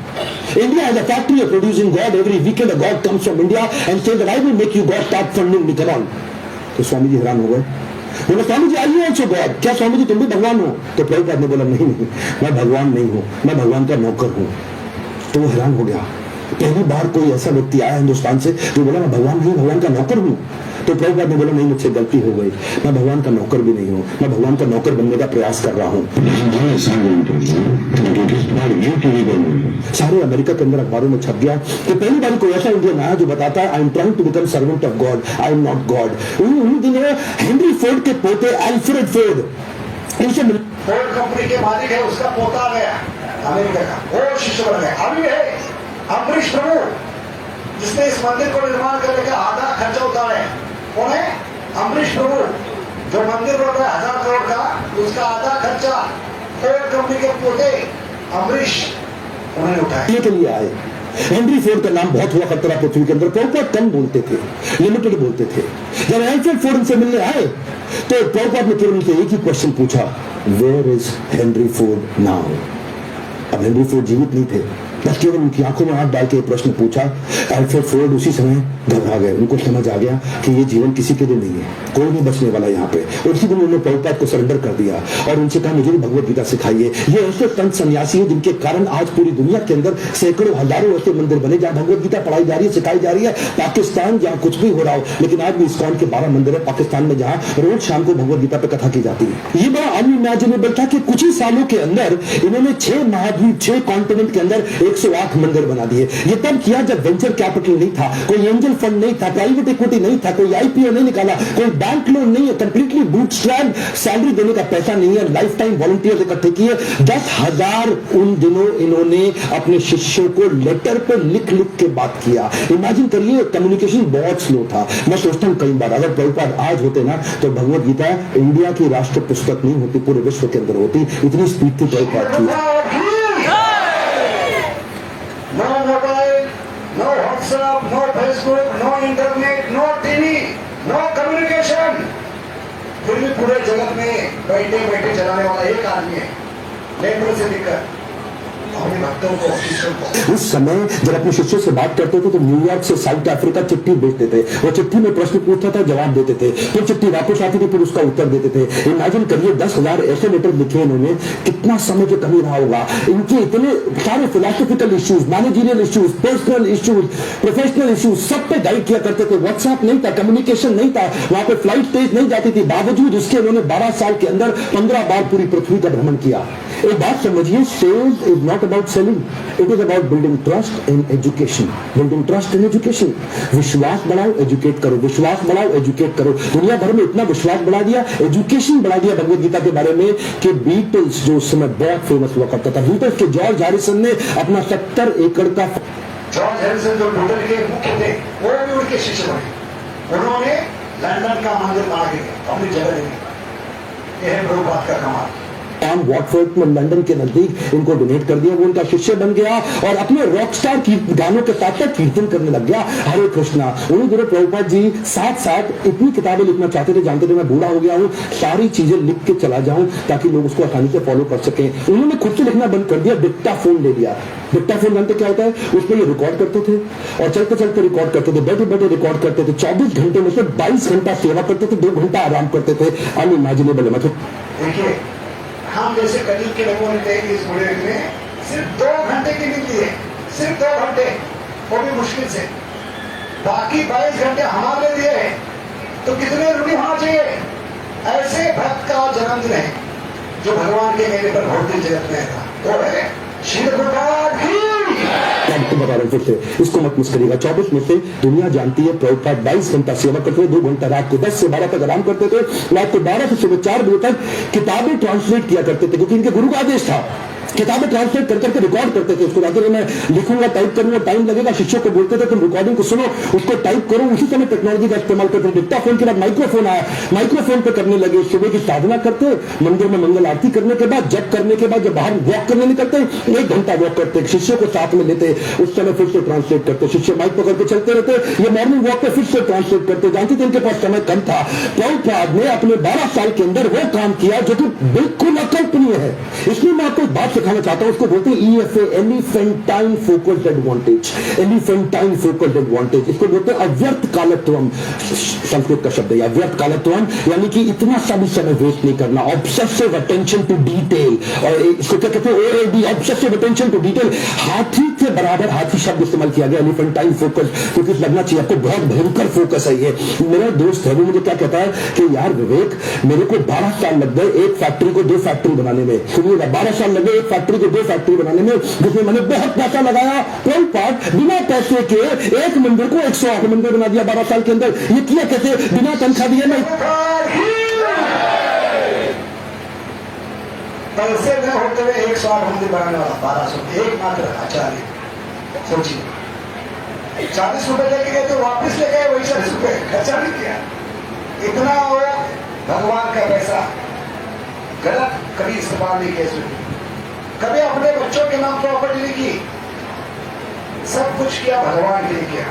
India has a factory of producing God. Every weekend a God comes from India and says that I will make you God, start funding me, come on. तो स्वामी जी हैरान हो गए। बोला स्वामी जी आइए ऑल्सो गॉड, क्या स्वामी जी तुम भी भगवान हो? तो प्रभुपाद ने बोला नहीं नहीं, मैं भगवान नहीं हूं, मैं भगवान का नौकर हूं। तो वो हैरान हो गया। पहली बार कोई ऐसा व्यक्ति आया हिंदुस्तान से जो बोला मैं भगवान नहीं, भगवान का नौकर हूं। तो प्रभुपाद ने बोला नहीं, मुझसे गलती हो गई, मैं भगवान का नौकर भी नहीं हूं, मैं भगवान का नौकर बनने का प्रयास कर रहा हूं। सारे अमेरिका के अंदर अखबारों में छप गया कि पहली बार कोई ऐसा इंडियन आया जो बताता है I am trying to become servant of God, I am not God. उन्हीं दिनों हेनरी फोर्ड के पोते अल्फ्रेड फोर्ड, इनसे फोर्ड कंपनी के मालिक है, उसका पोता आ गया अमेरिका का, वो शिष्य बन गया। अभी है अम्बरीश प्रभु जिसने इस मंदिर को निर्माण करने का आधा खर्चा उठाया है। कौन है? अम्बरीश प्रभु, जो मंदिर बन रहा है 1000 करोड़ का, उसका आधा खर्चा फोर्ड कंपनी के पोते अम्बरीश उन्होंने उठाया। के लिए आए। हेनरी फोर्ड का नाम बहुत हुआ करता पृथ्वी के अंदर। प्रभुपाद कम बोलते थे, लिमिटेड बोलते थे। जब अल्फ्रेड फोर्ड से मिलने आए तो प्रभुपाद ने केवल उनसे एक ही क्वेश्चन पूछा, where is Henry Ford now? अब हेनरी फोर्ड जीवित नहीं थे, बस केवल उनकी आंखों में हाथ डाल के प्रश्न पूछा। अल्फ्रेड फोर्ड उसी समय घबरा गए। उनको समझ आ गया कि ये जीवन किसी के लिए नहीं है, कोई नहीं बचने वाला यहाँ पे। और उसी दिन उन्होंने प्रभुपाद को सरेंडर कर दिया और उनसे कहा मुझे भी भगवत गीता सिखाइए। ये ऐसे संत सन्यासी हैं जिनके कारण आज पूरी दुनिया के अंदर सैकड़ों हजारों ऐसे मंदिर बने जहां भगवत गीता पढ़ाई जा रही है, सिखाई जा रही है। पाकिस्तान जहां कुछ भी हो रहा हो, लेकिन आज भी इस्कॉन के 12 मंदिर है पाकिस्तान में जहां रोज शाम को भगवत गीता पे कथा की जाती है। ये बड़ा अनइमेजिनेबल था कि कुछ ही सालों के अंदर इन्होंने 6 महाद्वीप, 6 कॉन्टिनेंट के अंदर 108 मंदिर बना दिए। ये तब किया जब वेंचर कैपिटल नहीं था, कोई एंजल फंड नहीं था, प्राइवेट इक्विटी नहीं था, कोई आईपीओ नहीं निकाला, कोई बैंक लोन नहीं है, कंप्लीटली बूटस्ट्रैप, सैलरी देने का पैसा नहीं है, लाइफ टाइम वॉलंटियर्स इकट्ठे किए। 10,000 उन दिनों इन्होंने अपने शिष्यों को लेटर पे लिख लिख के बात किया। इमेजिन करिए, कम्युनिकेशन बहुत स्लो था। मैं सोचता हूं कई बार अगर प्रभुपाद आज होते ना तो भगवत गीता इंडिया की राष्ट्र पुस्तक नहीं होती, पूरे विश्व के अंदर होती। इतनी स्पीड थी प्रभुपाद की। No mobile, no WhatsApp, no Facebook, no internet, no TV, no communication. फिर भी पूरे जगत में बैठे बैठे चलाने वाला एक आदमी है, नेटवर्क से लेकर अपने भक्तों को, शिष्यों को। उस समय जब अपने शिष्यों से बात करते थे तो न्यूयॉर्क से साउथ अफ्रीका चिट्ठी भेजते थे। वो चिट्ठी में प्रश्न पूछता था, जवाब देते थे, फिर चिट्ठी वापस आती थी, फिर उसका उत्तर देते थे। इमेजिन करिए 10,000 ऐसे लेटर लिखे इन्होंने, कितना समय की कमी रहा होगा। इनके इतने सारे philosophical issues, managerial issues, personal issues, professional issues, सब पे गाइड किया करते थे। व्हाट्सएप नहीं था, कम्युनिकेशन नहीं था, वहां पे फ्लाइट तेज नहीं जाती थी। बावजूद उसके उन्होंने 12 साल के अंदर 15 बार पूरी पृथ्वी का भ्रमण किया। एक बात समझिए, sales is not about selling, it is about building trust in education, building trust in education। विश्वास बढ़ाओ, एजुकेट करो, विश्वास बढ़ाओ, एजुकेट करो। दुनिया भर में इतना विश्वास बढ़ा दिया, एजुकेशन बढ़ा दिया भगवत गीता के बारे में कि बीटल्स जो उस समय बहुत फेमस हुआ करता था, बीटल्स के जॉर्ज हैरिसन ने अपना 70 एकड़ का, जॉर्ज हैरिसन जो बीटल के मुख्य थे, वो भी उनके शिष्य बने। उन्होंने लंदन का मंदिर बना के अपनी जगह ले ली। यह है प्रभुपाद का कमाल। टॉम वॉटफोर्ड में लंदन के नजदीक इनको डोनेट कर दिया। वो उनका शिष्य बन गया और अपने रॉकस्टार गानों के साथ साथ कीर्तन करने लग गया, हरे कृष्णा। उन्हीं दिनों प्रभुपाद जी साथ साथ इतनी किताबें लिखना चाहते थे, जानते थे मैं बूढ़ा हो गया हूं, सारी चीजें लिख के चला जाऊं ताकि लोग उसको आसानी से फॉलो कर सकें। उन्होंने खुद से लिखना बंद कर दिया, डिक्टाफोन ले लिया। डिक्टाफोन जानते क्या होता है? उसमें ये रिकॉर्ड करते थे और चलते चलते रिकॉर्ड करते थे, बैठे बैठे रिकॉर्ड करते थे। 24 घंटे में से 22 घंटा सेवा करते थे, 2 घंटा आराम करते थे। अनइमेजिनेबल है। मतलब देखिए, हम जैसे करीब के लोगों ने थे इस बुढ़े में सिर्फ 2 घंटे की नींद लिए, सिर्फ 2 घंटे, वो भी मुश्किल से। बाकी 22 घंटे हमारे लिए है, तो कितने ऋणी होना चाहिए। ऐसे भक्त का जन्मदिन है जो भगवान के मेले पर भौतिक जगत में था, वो है श्री प्रभुपाद की। आपको बता रहे फिर से, इसको मत मिस करिएगा। 24 में से दुनिया जानती है प्रभुपाद 22 घंटा सेवा करते थे, 2 घंटा रात को 10 से 12 तक आराम करते थे, रात को 12 से सुबह 4 बजे तक किताबें ट्रांसलेट किया करते थे, क्योंकि इनके गुरु का आदेश था। किताबें ट्रांसलेट कर करके रिकॉर्ड करते थे। उसको जाकर मैं लिखूंगा, टाइप करूंगा, टाइम लगेगा। शिष्यों को बोलते थे तुम रिकॉर्डिंग को सुनो, उसको टाइप करो। उसी समय टेक्नोलॉजी का इस्तेमाल करते थे। डिक्टाफोन के बाद माइक्रोफोन आया, माइक्रोफोन पे करने लगे। सुबह की साधना करते, मंदिर में मंगल आरती करने के बाद, जप करने के बाद जब बाहर वॉक करने निकलते, 1 घंटा वॉक करते, शिष्यों को साथ में लेते, उस समय फिर से ट्रांसलेट करते। शिष्य माइक पकड़ के चलते रहते, ये मॉर्निंग वॉक पे फिर से ट्रांसलेट करते। जानते थे इनके पास समय कम था। प्रभुपाद ने अपने 12 साल के अंदर वो काम किया जो कि बिल्कुल अकल्पनीय है। इसलिए मैं आपको एक बात सिखाना चाहता हूं, उसको बोलते हैं EFA, elephantine focused advantage. Elephantine focused advantage, इसको बोलते हैं अव्यर्थ कालत्वम। संस्कृत का शब्द है अव्यर्थ कालत्वम, यानी कि इतना सा भी समय वेस्ट नहीं करना। ऑब्सेसिव अटेंशन टू डिटेल, और इसको क्या कहते हैं OAD, obsessive attention to detail. हाथी के बराबर हाथी शब्द इस्तेमाल किया गया, एलिफेंटाइन फोकस, क्योंकि लगना चाहिए आपको बहुत भयंकर फोकस है ये। मेरा दोस्त है, वो मुझे क्या कहता है कि यार विवेक, मेरे को 12 साल लग गए एक फैक्ट्री को 2 फैक्ट्री बनाने में। सुनिएगा, 12 साल लग गए एक फैक्ट्री को 2 फैक्ट्री बनाने में, जिसमें मैंने बहुत पैसा लगाया। प्रभुपाद बिना पैसे के एक मंदिर को 108 मंदिर बना दिया 12 साल के अंदर। ये किया कैसे? बिना तनख्वाह दिए नहीं। पैसे न होते हुए 108 मंदिर बनाने वाला 1200 एकमात्र आचार्य। सोचिए, 40 रुपए लेके गए तो वापस ले गए वही 40 रुपए, खर्चा नहीं किया। इतना वो भगवान का पैसा गलत कभी इस्तेमाल नहीं किया। कभी अपने बच्चों के नाम प्रॉपर्टी नहीं की, सब कुछ किया भगवान के लिए किया।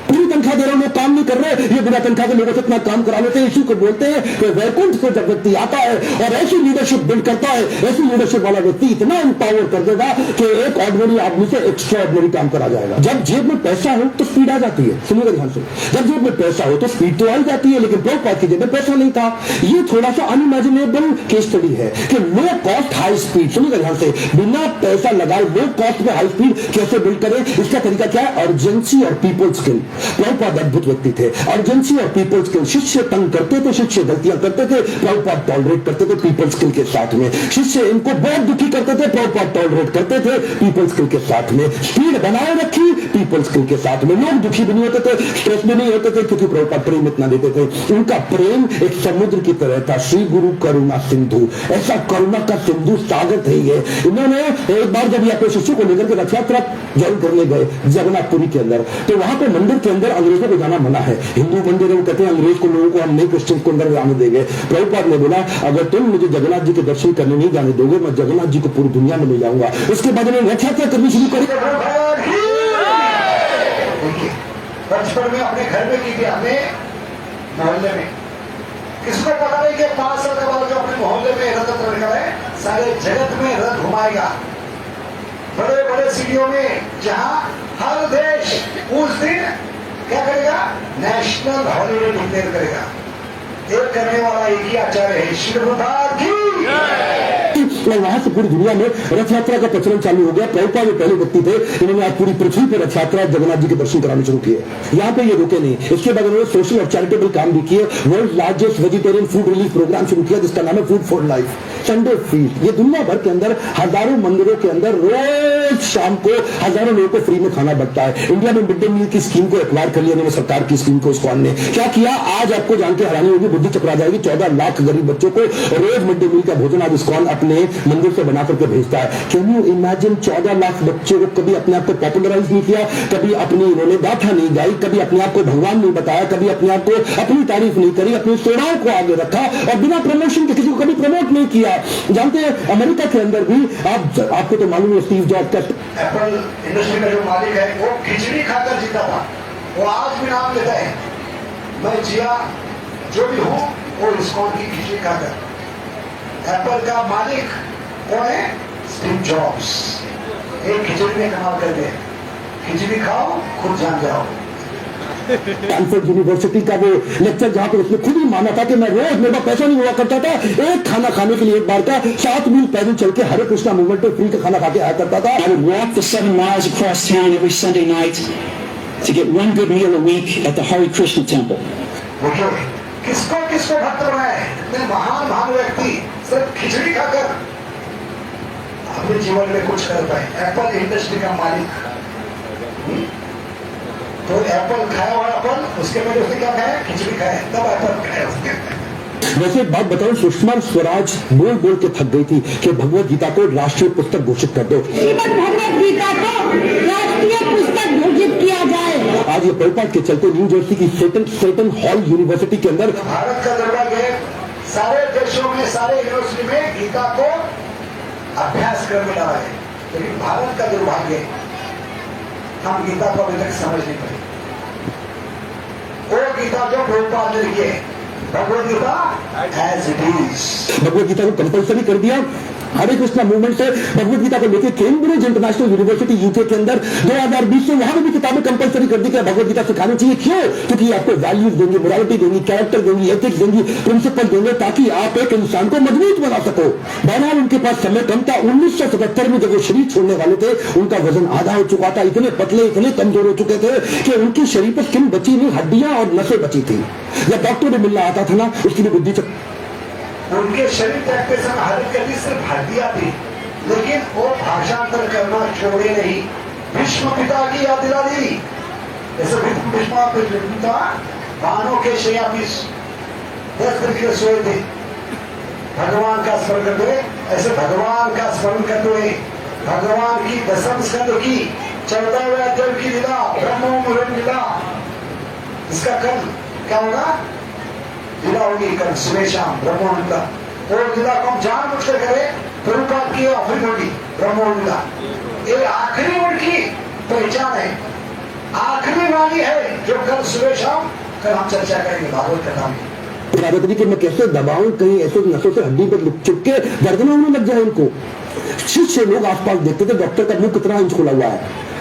पूरी तनख्वाह दे रहे हैं, लोग काम नहीं कर रहे, ये बिना तनख्वाह के लोगों से इतना काम करा लेते हैं। इसी को बोलते हैं कि वैकुंठ से जब व्यक्ति आता है और ऐसी लीडरशिप बिल्ड करता है, ऐसी लीडरशिप वाला व्यक्ति इतना एम्पावर कर देगा कि एक ऑर्डिनरी आदमी से एक्स्ट्रा ऑर्डिनरी काम करा जाएगा। जब जेब में पैसा हो तो स्पीड आ जाती है, सुनिएगा ध्यान से। जब जेब में पैसा हो तो स्पीड तो आ ही जाती है, लेकिन प्रभुपाद की जेब में पैसा नहीं था। ये थोड़ा सा अनइमेजिनेबल केस स्टडी है कि लो कॉस्ट हाई स्पीड, सुनिएगा ध्यान से, बिना पैसा लगाए लो कॉस्ट में हाई स्पीड कैसे बिल्ड करें। इसका तरीका क्या है? अर्जेंसी और पीपल स्किल। प्रभुपाद अद्भुत व्यक्ति थे। अर्जेंसी और पीपल स्किल, शिष्य तंग करते थे, शिष्य गलतियां करते थे, प्रभुपाद टॉलरेट करते थे पीपल स्किल के साथ में। शिष्य इनको बहुत दुखी करते थे, प्रभुपाद टॉलरेट करते थे पीपल स्किल के साथ में। स्पीड बनाए रखी पीपल स्किल के साथ में। लोग दुखी भी नहीं होते थे, स्ट्रेस भी नहीं होते थे, क्योंकि प्रभुपाद प्रेम इतना देते थे। उनका प्रेम एक समुद्र की तरह था। श्री गुरु करुणा सिंधु, ऐसा करुणा का सिंधु सागर थे ये। इन्होंने एक बार जब ये अपने शिष्यों को लेकर के रथ यात्रा ज्वाइन करने गए जगन्नाथपुरी के अंदर, तो वहां पे मंदिर के अंदर अंग्रेजों को जाना मना है। हिंदू मंदिर है, वो कहते हैं अंग्रेज को, लोगों को हम नहीं क्रिश्चियन को अंदर जाने देंगे। प्रभुपाद ने बोला अगर तुम मुझे जगन्नाथ जी के दर्शन करने नहीं जाने दोगे, मैं जगन्नाथ जी को पूरी दुनिया में ले जाऊंगा। उसके बाद उन्होंने रथ यात्रा करनी शुरू करी। बचपन में अपने घर में की थी, अपने मोहल्ले में। किसको पता नहीं कि 5 साल के बाद जो अपने मोहल्ले में रथ यात्रा निकाले, सारे जगत में रथ घुमाएगा। बड़े बड़े सिटियों में जहां हर देश उस दिन क्या करेगा? नेशनल हॉलीडे डिक्लेयर करेगा। एक करने वाला एक ही आचार्य है, श्री प्रभुपाद की। और वहां से पूरी दुनिया में रथ यात्रा का प्रचलन चालू हो गया। प्रभुपाद जो पहले व्यक्ति थे, इन्होंने आज पूरी पृथ्वी पर रथ यात्रा जगन्नाथ जी के दर्शन कराने शुरू किए। यहाँ पे ये रुके नहीं, इसके बाद उन्होंने सोशल और चैरिटेबल काम भी किए। World largest vegetarian food relief program शुरू किया, जिसका नाम है food for life, Sunday feed. ये दुनिया भर के अंदर हजारों मंदिरों के अंदर रोज शाम को हजारों लोगों को फ्री में खाना बंटता है। इंडिया में मिड डे मील की स्कीम को एक्वायर कर लिया इन्होंने, सरकार की स्कीम को इस्कॉन ने क्या किया, आज आपको जान के हैरानी होगी, बुद्धि चकरा जाएगी। 14 लाख गरीब बच्चों को रोज मिड डे मील का भोजन आज इस्कॉन अपने मंदिर से बना करके भेजता है। Can you imagine? 14 लाख बच्चों को कभी अपने आप को पॉपुलराइज नहीं किया, कभी अपनी इन्होंने गाथा नहीं गाई, कभी अपने आप को भगवान नहीं बताया, कभी अपने आप को अपनी तारीफ नहीं करी, अपनी सेवाओं को आगे रखा और बिना प्रमोशन के किसी को कभी प्रमोट नहीं किया। जानते हैं अमेरिका के अंदर भी आपको तो मालूम है स्टीव जॉब्स का एप्पल इंडस्ट्री का जो मालिक है वो खिचड़ी खाकर जीता था। वो आज भी नाम लेता है, मैं जिया जो भी हूं वो इस्कॉन की खिचड़ी खाकर। एप्पल का मालिक कौन है? Steve jobs. एक खिचड़ी में कमाल कर दे, खिचड़ी खाओ खुद जान जाओ। स्टैनफोर्ड यूनिवर्सिटी का वो लेक्चर जहां पर उसने खुद ही माना था कि मैं रोज, मेरे पास पैसा नहीं हुआ करता था, एक खाना खाने के लिए एक बार का 7 मील पैदल चल के हरे कृष्णा मूवमेंट पे फ्री का खाना खा के आया करता था। I would walk the 7 miles across town every Sunday night to get one good meal a week at the Hare Krishna temple. किसको किसको भक्त बनाए? इतने महान व्यक्ति सिर्फ खिचड़ी खाकर अपने जीवन में कुछ कर पाए। एप्पल इंडस्ट्री का मालिक। तो एप्पल खाया हुआ एप्पल, उसके बाद उसने क्या खाया? खिचड़ी खाया, तब एप्पल खाया उसने। वैसे एक बात बताओ, सुषमा स्वराज बोल बोल के थक गई थी कि भगवत गीता को राष्ट्रीय पुस्तक घोषित कर दो, श्रीमद् भगवत गीता को राष्ट्रीय पुस्तक घोषित किया जाए। आज ये प्रभुपाद के चलते न्यू जर्सी की सेटन हॉल यूनिवर्सिटी के अंदर भारत का दुर्भाग्य, सारे देशों में, सारे यूनिवर्सिटी में गीता को अभ्यास करने लगा है, लेकिन भारत का दुर्भाग्य हम गीता को अभी तक समझ नहीं पाए। वो गीता जो प्रभुपाद ने लिखी है, Bhagavad Gita as it is, Bhagavad Gita को कंपलसरी कर दिया। हरे कृष्णा मूवमेंट से भगवत गीता को लेकर कैम्ब्रिज इंटरनेशनल यूनिवर्सिटी यूके के अंदर 2020 से वहां भी किताबें कंपलसरी कर दी कि भगवत गीता सिखानी चाहिए। क्यों? क्योंकि आपको वैल्यूज देंगी, मोरालिटी देंगी, कैरेक्टर देंगी, एथिक्स देंगी, प्रिंसिपल देंगे, ताकि आप एक इंसान को मजबूत बना सको। बहरहाल उनके पास समय कम था। 1977 में जब वो शरीर छोड़ने वाले थे, उनका वजन आधा हो चुका था, इतने पतले, इतने कमजोर हो चुके थे कि उनके शरीर पर स्किन बची नहीं, हड्डियां और नसें बची थी। जब डॉक्टर भी मिलना आता था ना, उसकी भी बुद्धि उनके शरीर तक पे हर कभी सिर्फ हड्डियां थी, लेकिन वो भाषांतर करना छोड़े नहीं। भीष्म पिता की याद दिला दी, जैसे भीष्म पिता बाणों के शैया पे 10 दिन के सोए थे, भगवान का स्मरण करते हुए, ऐसे भगवान का स्मरण करते हुए भगवान की 10वें स्कंद की 14वें अध्याय की लीला, ब्रह्मोपनिषद लीला, इसका कल क्या होगा? लीला होगी कल सुबह शाम ब्रह्मोपनिषद। और लीला को हम जान बुझ कर करें, प्रभुपाद की आखिरी होगी ब्रह्मोपनिषद। ये आखिरी वर्ड की पहचान है, आखिरी वाणी है जो कल सुबह शाम कल हम चर्चा करेंगे भागवत कथा में। कि मैं कैसे दबाऊं, कहीं ऐसे नसों से हड्डी पर चुपके गर्दन होने लग जाए इनको। शिष्य लोग आसपास देखते थे डॉक्टर का मुंह कितना इंच खुला हुआ है,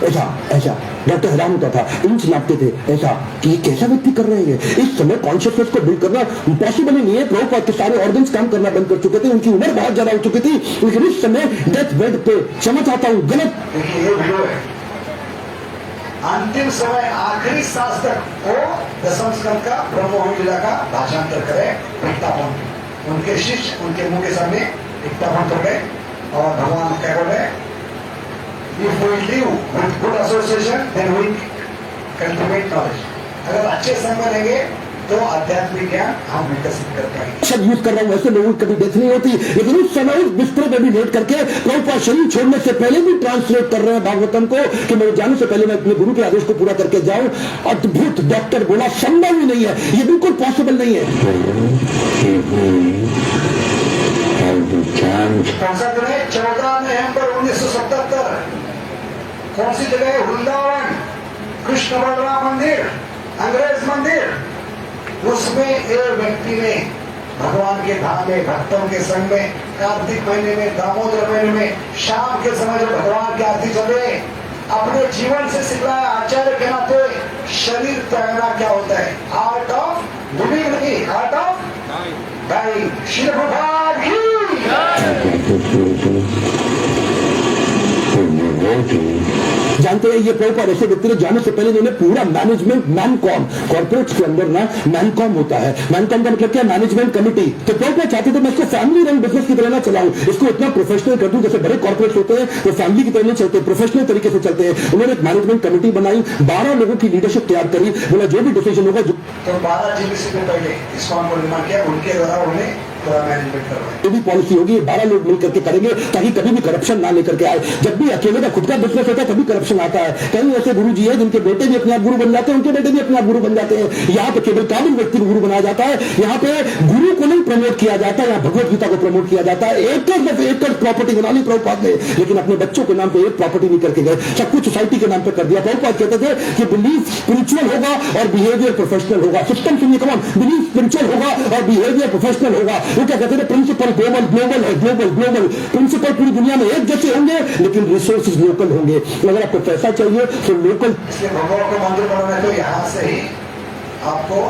ऐसा ऐसा डॉक्टर हैरान होता था, इंच नापते थे ऐसा कि ये कैसा व्यक्ति कर रहे हैं। इस समय कॉन्शियसनेस को बिल्ड करना पॉसिबल ही नहीं है। प्रभुपाद के सारे ऑर्गन्स काम करना बंद कर चुके थे, उनकी उम्र बहुत ज्यादा हो चुकी थी, लेकिन इस समय डेथ बेड पे, क्षमा चाहता हूँ गलत, देखिए ये वीडियो है, अंतिम समय आखिरी सांस तक वो दसम स्कंद का ब्रह्मोहन लीला का भाषांतर करे भिक्तापन, उनके शिष्य उनके मुंह के सामने भिक्तापन कर गए और भगवान क्या बोले, If we live with good association, then we cultivate knowledge. अगर अच्छे संग में रहेंगे तो आध्यात्मिक ज्ञान हम विकसित कर पाएंगे। शब्द यूज कर रहा हूँ, ऐसे लोगों की कभी डेथ नहीं होती, लेकिन उस समय उस बिस्तर पे भी लेट करके प्रभुपाद शरीर छोड़ने से पहले भी ट्रांसलेट कर रहे हैं भागवतम को कि मेरे जाने से पहले मैं अपने गुरु के आदेश को पूरा करके जाऊं। अद्भुत, डॉक्टर बोला संभव ही नहीं है, ये बिल्कुल पॉसिबल नहीं है। कौन सा दिन है? 14 नवंबर 1977। कौन सी जगह है? वृंदावन, कृष्ण बलराम मंदिर, अंग्रेज मंदिर। उसमें एक व्यक्ति ने भगवान के धाम में भक्तों के संग में कार्तिक महीने में, दामोदर महीने में शाम के समय जब भगवान की आरती चले, अपने जीवन से सिखलाया आचार्य के नाते शरीर त्यागना क्या होता है। आर्ट ऑफ लिविंग नहीं, art of dying. Shri Prabhupada की जानते हैं ये प्रभुपाद ऐसे व्यक्ति ने जाने से पहले इन्होंने पूरा मैनेजमेंट मैनकॉम, कॉर्पोरेट्स के अंदर ना मैनकॉम होता है, मैनकॉम का मतलब क्या, मैनेजमेंट कमेटी। तो प्रभुपाद चाहते थे मैं इसको फैमिली रन बिजनेस की तरह ना चलाऊं, इसको इतना प्रोफेशनल कर दूं, जैसे बड़े कॉर्पोरेट्स होते हैं वो फैमिली की तरह नहीं चलते, प्रोफेशनल तरीके से चलते हैं। उन्होंने एक मैनेजमेंट कमेटी बनाई, 12 लोगों की लीडरशिप तैयार करी, बोला जो भी डिसीजन होगा तो 12 जीबीसी से पहले इसको हमको निर्माण किया, उनके द्वारा उन्हें पूरा मैनेजमेंट करवाया। जो भी पॉलिसी होगी 12 लोग मिलकर के करेंगे ताकि कभी भी करप्शन ना लेकर के आए। जब भी अकेले का खुद का बिजनेस होता है तभी करप्शन आता है। कई ऐसे गुरु जी है जिनके बेटे भी अपने आप गुरु बन जाते हैं, उनके बेटे भी अपने आप गुरु बन जाते हैं। यहाँ पे केवल काबिल व्यक्ति को गुरु बनाया जाता है, यहाँ पे गुरु को नहीं प्रमोट किया जाता है, यहाँ भगवत गीता को प्रमोट किया जाता है। एकड़ प्रॉपर्टी बना ली प्रभुपाद ने, लेकिन अपने बच्चों के नाम पे एक प्रॉपर्टी नहीं करके गए, सब कुछ सोसाइटी के नाम पे कर दिया। प्रभुपाद कहते थे कि बिलीफ स्पिरिचुअल होगा और बिहेवियर प्रोफेशनल होगा। सिस्टम सुनिए, कम ऑन, बिलीफ स्पिरिचुअल होगा और बिहेवियर प्रोफेशनल होगा। वो क्या कहते थे, प्रिंसिपल ग्लोबल ग्लोबल है, ग्लोबल ग्लोबल प्रिंसिपल पूरी दुनिया में एक जैसे होंगे, लेकिन रिसोर्सेज लोकल होंगे। अगर आपको पैसा चाहिए तो लोकल। इसलिए भगवान को मंदिर बनाना है तो यहाँ से ही आपको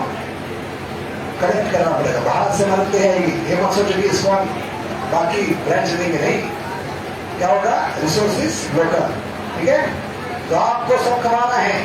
कनेक्ट करना पड़ेगा, बाहर से मदद नहीं आएगी। ये मकसद है कि इसको बाकी ब्रांच देंगे नहीं, क्या होगा, रिसोर्सेज लोकल। ठीक है, तो आपको सब कमाना है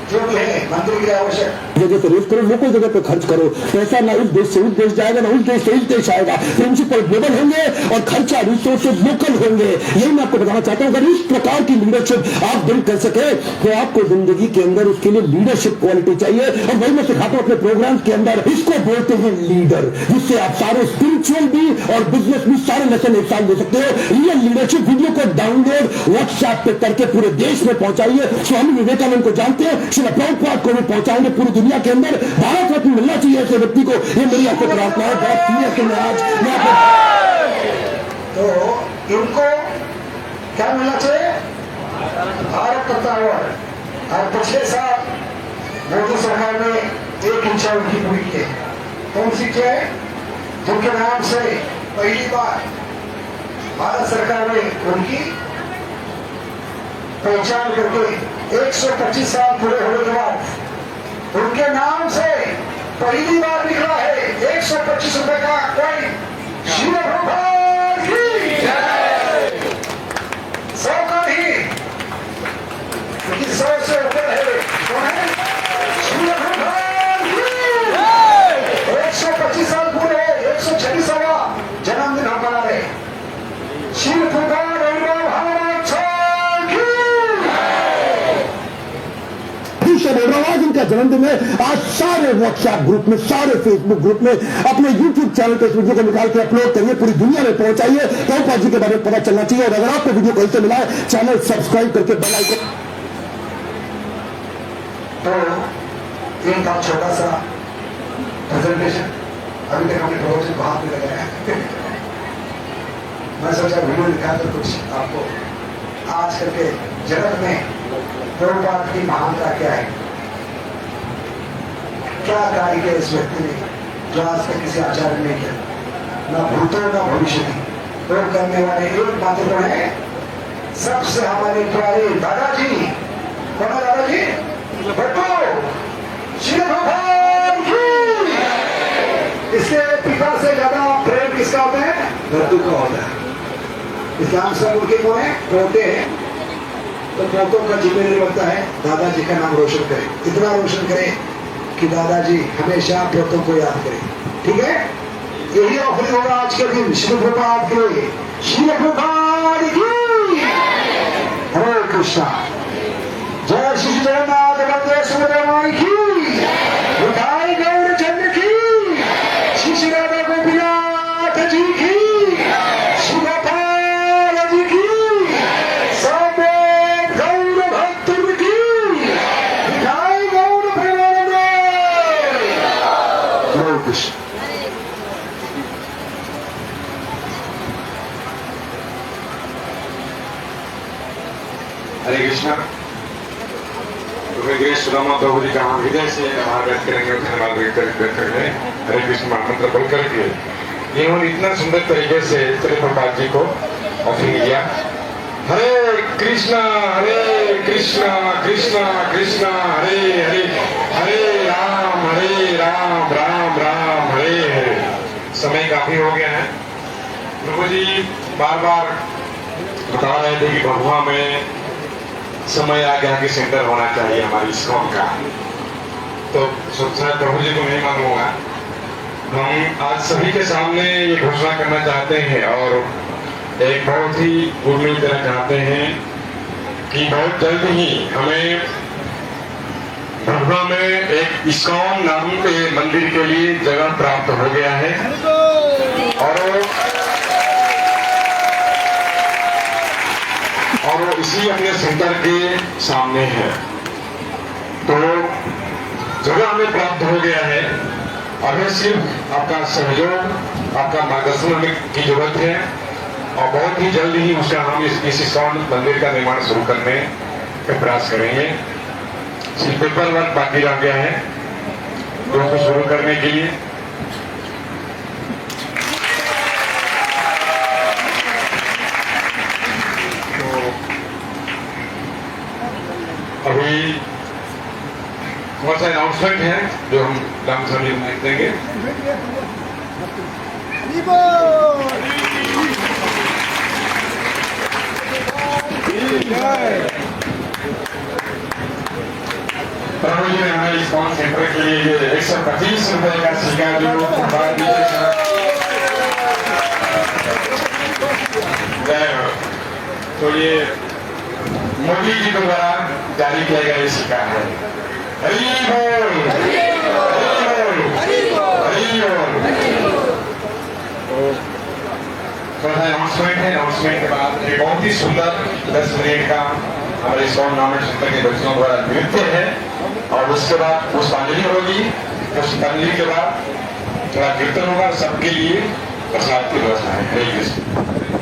जो भी है मंदिर के लिए आवश्यक जगह पे रेस करो, लोकल जगह पे खर्च करो। पैसा ना उस देश से उस देश जाएगा, ना उस देश से इस देश आएगा। प्रिंसिपल ग्लोबल होंगे और खर्चा रिसोर्सेज लोकल होंगे। यही मैं आपको बताना चाहता हूँ। अगर इस प्रकार की लीडरशिप आप बिल्ड कर सके तो आपको जिंदगी के अंदर उसके लिए लीडरशिप क्वालिटी चाहिए। और वही मैं सिखाता हूँ अपने प्रोग्राम के अंदर, इसको बोलते हैं लीडर, जिससे आप सारे स्पिरिचुअल भी और बिजनेस भी सारे लेसन एक साथ ले सकते हो। रियल लीडरशिप वीडियो को डाउनलोड व्हाट्सएप पे करके पूरे देश में पहुंचाइए। स्वामी विवेकानंद को जानते हैं, श्री प्रभुपाद को भी पहुंचाएंगे पूरी दुनिया के अंदर। भारत रत्न मिलना चाहिए ऐसे व्यक्ति को। ये मेरी आपको प्रार्थना है, बहुत सीरियस है। आज तो इनको क्या मिलना चाहिए, भारत रत्न अवार्ड। और पिछले साल मोदी सरकार ने एक इच्छा उनकी पूरी की। कौन सी क्या है, जिनके नाम से पहली बार भारत सरकार ने उनकी पहचान करके 125 साल पूरे होने के बाद उनके नाम से पहली बार निकला है 125 रुपए का कॉइन। श्री प्रभुपाद की जय। 100 का नहीं, क्योंकि 100 से ऊपर है, कौन है, श्री प्रभुपाद की जय। 125 साल पूरे, 126वां जन्मदिन हम मना रहे। श्री प्रभुपाद बोल रहा हूं, आज इनका जन्मदिन है। आज सारे व्हाट्सएप ग्रुप में, सारे फेसबुक ग्रुप में, अपने यूट्यूब चैनल पे इस वीडियो को निकाल के अपलोड करिए, पूरी दुनिया में पहुंचाइए। प्रभुपाद जी के बारे में पता चलना चाहिए। और अगर आपको वीडियो कहीं से मिला है, चैनल सब्सक्राइब करके बेल आइकन। तो इनका छोटा सा प्रेजेंटेशन अभी तक हमने प्रवचन बाहर भी लगाया है। मैं सोचा वीडियो दिखा कर कुछ आपको आज कल के जगत में प्रभुपाद की महानता क्या है, क्या कार्य किया इस व्यक्ति ने जो आज तक किसी आचार्य ने किया, न भूतो न भविष्य में। तो करने वाले एक मात्र तो है सबसे हमारे प्यारे दादाजी, कौन है दादाजी? भट्टू श्री भगवान की। इससे पिता से ज्यादा प्रेम किसका होता है? भट्टू का होता है। इस्लाम से उनके कौन है? पोते हैं। तो पोतों का जिम्मेदारी बनता है दादाजी का नाम रोशन करें, इतना रोशन करें कि दादाजी हमेशा पोतों को याद करें। ठीक है, यही ऑफरिंग होगा आज के दिन श्री प्रभात के लिए। श्री प्रभात की हरे कृष्णा। जय श्री जगन्नाथ बलदेव सुभद्रा की, मिठाई गौरचंद्र की, श्री श्री राधा गोपीनाथ जी की, श्री गोपाल जी की, समेत गौर भक्तों की, मिठाई गौर प्रेमानंद। हरे कृष्ण। हरे कृष्णा। तो सुदामा प्रभु जी का हम हृदय से आभार व्यक्त करेंगे और धन्यवाद व्यक्त करेंगे। हरे कृष्ण महामंत्र बोल करके इन्होंने इतना सुंदर तरीके से श्री प्रभुपाद जी को ऑफरिंग किया। हरे कृष्णा कृष्णा कृष्णा हरे हरे, हरे राम राम राम हरे हरे। समय काफी हो गया है। प्रभु जी बार बार बता रहे थे कि भगवा में समय आ गया कि सेंटर होना चाहिए हमारी इस्कॉन का। तो शायद प्रभु जी को नहीं मालूम होगा, हम आज सभी के सामने ये घोषणा करना चाहते हैं और एक बहुत ही उम्मीद देना चाहते हैं कि बहुत जल्द ही हमें भगवा में एक इस्कॉन नाम के मंदिर के लिए जगह प्राप्त हो गया है और वो इसी अपने सेंटर के सामने है। तो जगह हमें प्राप्त हो गया है, हमें सिर्फ आपका सहयोग, आपका मार्गदर्शन हमें की जरूरत है और बहुत ही जल्द ही उसका हम इस इस्कॉन मंदिर का निर्माण शुरू करने का प्रयास करेंगे। सिर्फ पेपर वर्क बाकी रह गया है दोस्तों शुरू करने के लिए। अभी बहुत सारे अनाउंसमेंट हैं जो हम लंब सभी में देंगे। प्रभु जी ने हमें इस्कॉन सेंटर के लिए 125 रुपए का सिक्का जो तो ये मोदी जी द्वारा जारी किया गया ये सिक्का है। हरि बोल, हरि बोल, हरि बोल। थोड़ा सा अनाउंसमेंट है, अनाउंसमेंट के बाद एक बहुत ही सुंदर 10 मिनट का हमारे इस्कॉन नामक सेंटर के बच्चों द्वारा नृत्य है और उसके बाद पुष्पांजलि होगी। पुष्पांजलि के बाद थोड़ा कीर्तन होगा, सबके लिए प्रसाद की व्यवस्था है। हरे कृष्ण।